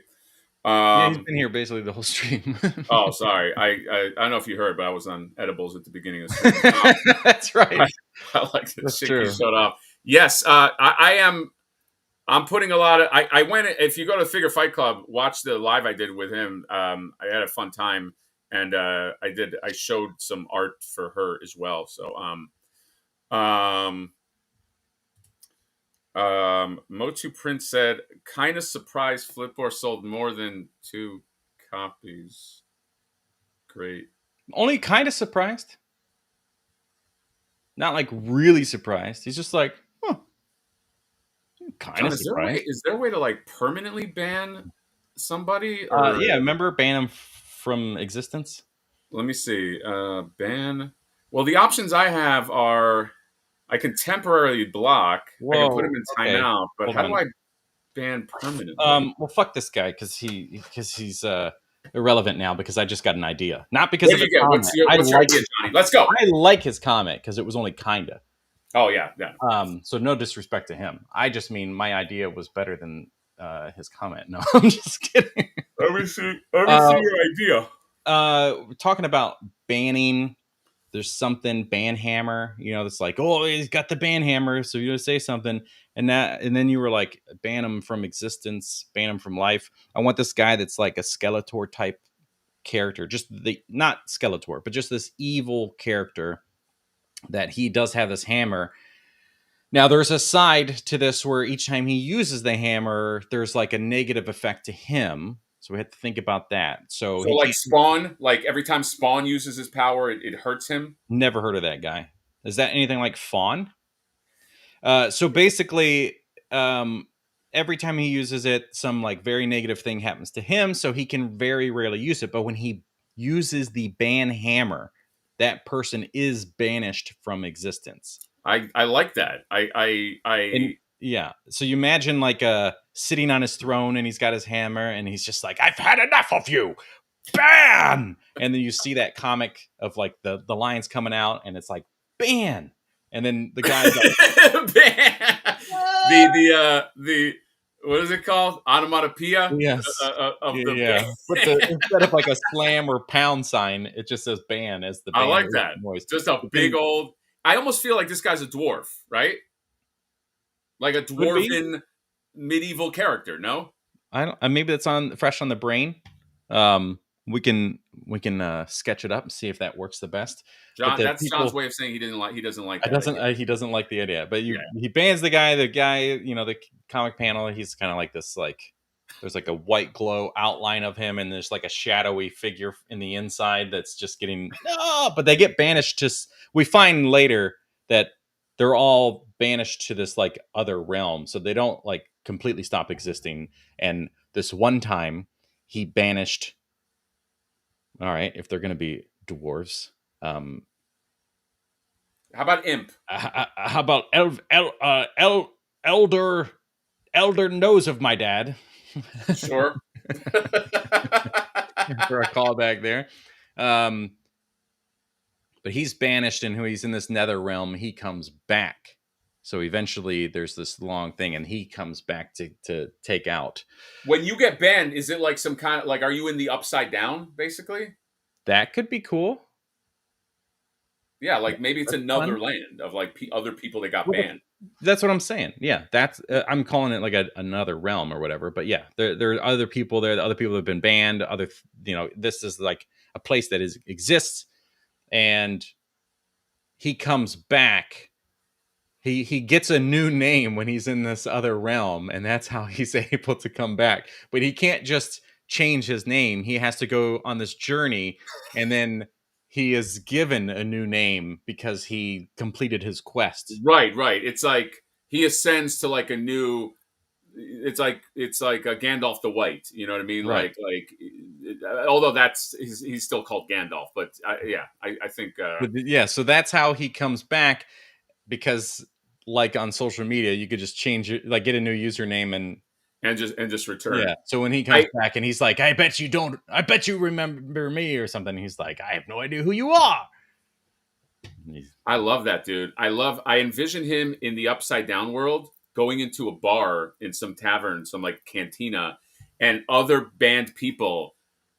He's been here basically the whole stream. Oh, sorry. I don't know if you heard, but I was on edibles at the beginning of the stream. That's right. I like the shit you showed off. Yes, I am. I'm putting a lot of. I went. If you go to Figure Fight Club, watch the live I did with him. I had a fun time. And I showed some art for her as well. So, Motu Prince said, kind of surprised Flipboard sold more than 2 copies. Great. Only kind of surprised. Not like really surprised. He's just like, huh. Kind of surprised. Is there a way to like permanently ban somebody? Or... yeah, remember ban them from existence? Let me see. Ban. Well, the options I have are I can temporarily block. I can put him in timeout. But how do I ban permanently? Well, fuck this guy because he's irrelevant now because I just got an idea. Not because of the comment. What's your idea, Johnny? Let's go. I like his comment because it was only kinda. Oh yeah. So no disrespect to him. I just mean my idea was better than his comment. No, I'm just kidding. Let me see your idea. We're talking about banning. There's something ban hammer, that's like, oh, he's got the ban hammer, so you say something, and then you were like, ban him from existence, ban him from life. I want this guy that's like a Skeletor type character, not Skeletor, but just this evil character that he does have this hammer. Now, there's a side to this where each time he uses the hammer, there's like a negative effect to him. So we have to think about that. So like Spawn, like every time Spawn uses his power, it hurts him? Never heard of that guy. Is that anything like Fawn? So basically, every time he uses it, some like very negative thing happens to him. So he can very rarely use it. But when he uses the ban hammer, that person is banished from existence. I like that. And yeah, so you imagine like sitting on his throne, and he's got his hammer, and he's just like, "I've had enough of you." Ban! And then you see that comic of like the lions coming out, and it's like ban, and then the guy's like, the what is it called? Onomatopoeia. yes, Of yeah, the yeah. But instead of like a slam or pound sign, it just says ban as the I ban like that. noise. Just a big old. I almost feel like this guy's a dwarf, right? Like a dwarven medieval character. No, I don't. Maybe that's on fresh on the brain. We can sketch it up and see if that works the best. John. But That's John's way of saying he doesn't like that. he doesn't like the idea. But he bans the guy. The guy, the comic panel. He's kind of like this. Like there's like a white glow outline of him, and there's like a shadowy figure in the inside that's just getting. But they get banished. We find later that they're all banished to this like other realm, so they don't like completely stop existing. And this one time, he banished. All right, if they're going to be dwarves, how about imp? How about elder nose of my dad? Sure. For a callback there. But he's banished, and he's in this nether realm. He comes back. So eventually there's this long thing, and he comes back to take out. When you get banned, is it like some kind of like, are you in the upside down, basically? That could be cool. Yeah, like maybe it's another land of like other people that got banned. That's what I'm saying. Yeah, that's I'm calling it like another realm or whatever. But yeah, there are other people there. The other people have been banned. This is like a place that exists, and he comes back. He gets a new name when he's in this other realm, and that's how he's able to come back. But he can't just change his name. He has to go on this journey, and then he is given a new name because he completed his quest. Right. It's like he ascends to like a new. It's like a Gandalf the White. You know what I mean? Right. Although he's still called Gandalf, but I think. So that's how he comes back, because like on social media, you could just change it, like get a new username and just return. Yeah. So when he comes back and he's like, I bet you remember me or something. He's like, I have no idea who you are. I love that, dude. I envision him in the upside down world going into a bar in some tavern, some like cantina, and other banned people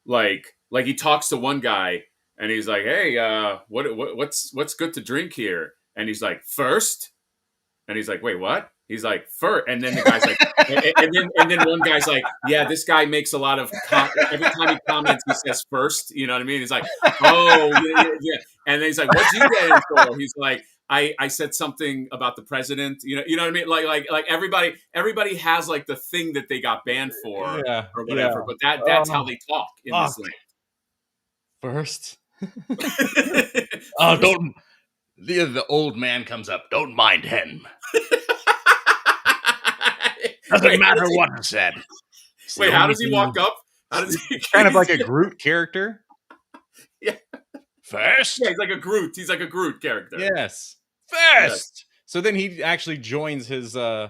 like he talks to one guy and he's like, hey, what's good to drink here? And he's like, first. And he's like, wait, what? He's like, first. And then the guy's like, and then one guy's like, yeah, this guy makes a lot of, every time he comments, he says first. You know what I mean? He's like, oh, yeah. And then he's like, what'd you get in for? He's like, I said something about the president. You know what I mean? Like everybody has like the thing that they got banned for or whatever. But that's how they talk in this land. First. Don't. The old man comes up. Don't mind him. Doesn't matter what he said. Wait, how does he walk up? How does he? Kind of like a Groot character. Yeah. First. Yeah, he's like a Groot. He's like a Groot character. Yes. First. Yes. So then he actually joins his right.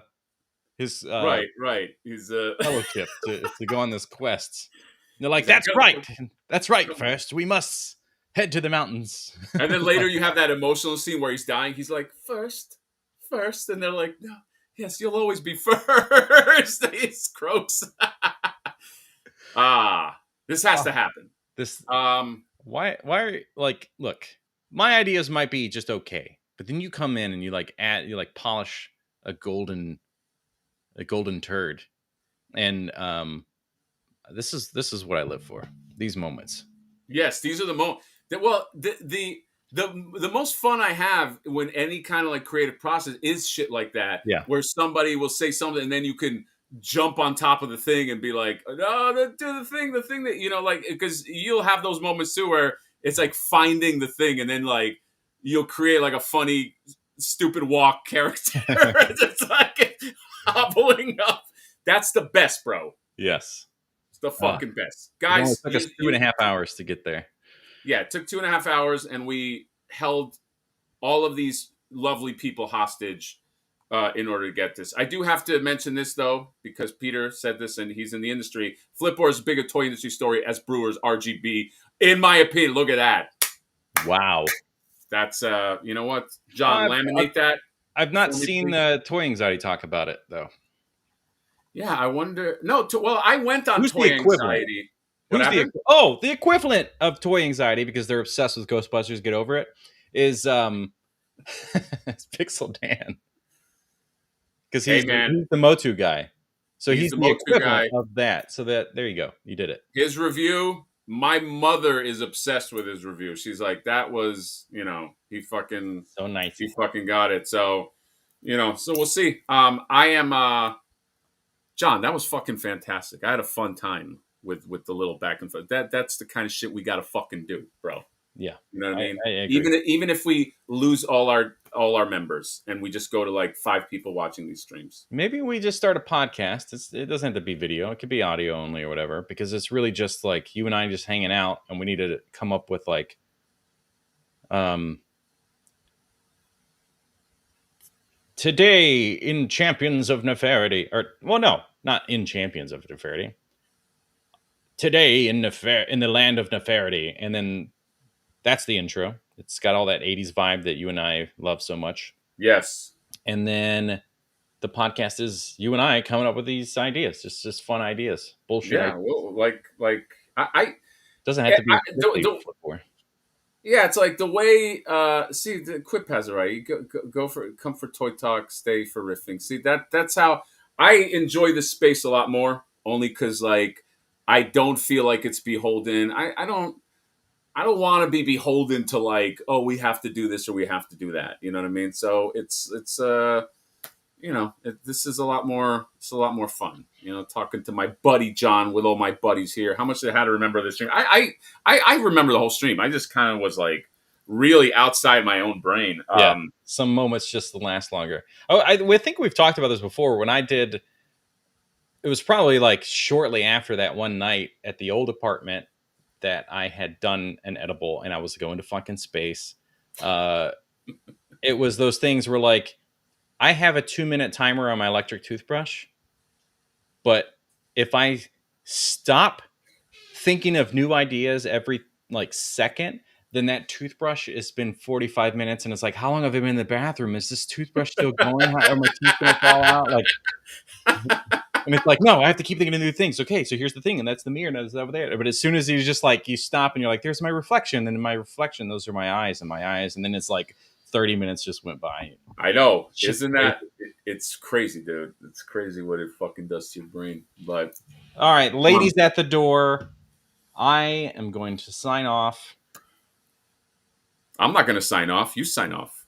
He's fellowship to go on this quest. And they're like, that's right. First, we must head to the mountains. And then later you have that emotional scene where he's dying. He's like, first. And they're like, no, yes, you'll always be first. It's gross. This has to happen. Why like, look, my ideas might be just okay, but then you come in and you polish a golden turd. And this is what I live for. These moments. Yes, these are the moments. Well, the most fun I have when any kind of like creative process is shit like that. Yeah. Where somebody will say something and then you can jump on top of the thing and be like, no, do the thing that, like, because you'll have those moments too where it's like finding the thing and then like you'll create like a funny, stupid walk character. It's like hobbling up. That's the best, bro. Yes. It's the fucking best. Guys, it took us 2.5 hours to get there. Yeah, it took 2.5 hours, and we held all of these lovely people hostage in order to get this. I do have to mention this though, because Peter said this and he's in the industry. Flipboard is as big a toy industry story as Brewers RGB, in my opinion. Look at that. Wow. That's you know what, John, laminate that. I've not seen Toy Anxiety talk about it though. Yeah, I wonder. No, well, I went on Who's Toy the equivalent? Anxiety. The equivalent of Toy Anxiety, because they're obsessed with Ghostbusters. Get over it. Is it's Pixel Dan, because he's the Motu guy. So he's the equivalent of that. So there you go. You did it. His review. My mother is obsessed with his review. She's like, that was, he fucking so nice. He fucking got it. So, so we'll see. I am John, that was fucking fantastic. I had a fun time with the little back and forth. That's the kind of shit we gotta fucking do, bro. Yeah. You know what I mean? I agree. Even if we lose all our members and we just go to like 5 people watching these streams. Maybe we just start a podcast. It doesn't have to be video. It could be audio only or whatever, because it's really just like you and I just hanging out, and we need to come up with like today in Champions of Nefarity, or well, no, not in Champions of Nefarity. Today in the land of Nefarity, and then that's the intro. It's got all that 80s vibe that you and I love so much. Yes. And then the podcast is you and I coming up with these ideas, just fun ideas, bullshit. Yeah, well, like I doesn't have to be. Yeah, it's like the way. See, the Quip has it right. You come for Toy Talk, stay for riffing. See, that's how I enjoy this space a lot more. Only because like I don't feel like it's beholden. I don't want to be beholden to like, oh, we have to do this or we have to do that. You know what I mean? So it's this is a lot more. It's a lot more fun. Talking to my buddy John with all my buddies here. How much did I have to remember this stream? I remember the whole stream. I just kind of was like really outside my own brain. Yeah, some moments just last longer. Oh, I think we've talked about this before. When I did, it was probably like shortly after that one night at the old apartment that I had done an edible and I was going to fucking space. It was those things where like, I have a 2-minute timer on my electric toothbrush, but if I stop thinking of new ideas every like second, then that toothbrush has been 45 minutes and it's like, how long have I been in the bathroom? Is this toothbrush still going? Are my teeth going to fall out? Like, and it's like, no, I have to keep thinking of new things. Okay, so here's the thing, and that's the mirror, and that's over there. But as soon as you just like, you stop and you're like, there's my reflection, and in my reflection, those are my eyes, and then it's like 30 minutes just went by. I know. Isn't that? It's crazy, dude. It's crazy what it fucking does to your brain. But all right, ladies at the door, I am going to sign off. I'm not going to sign off. You sign off.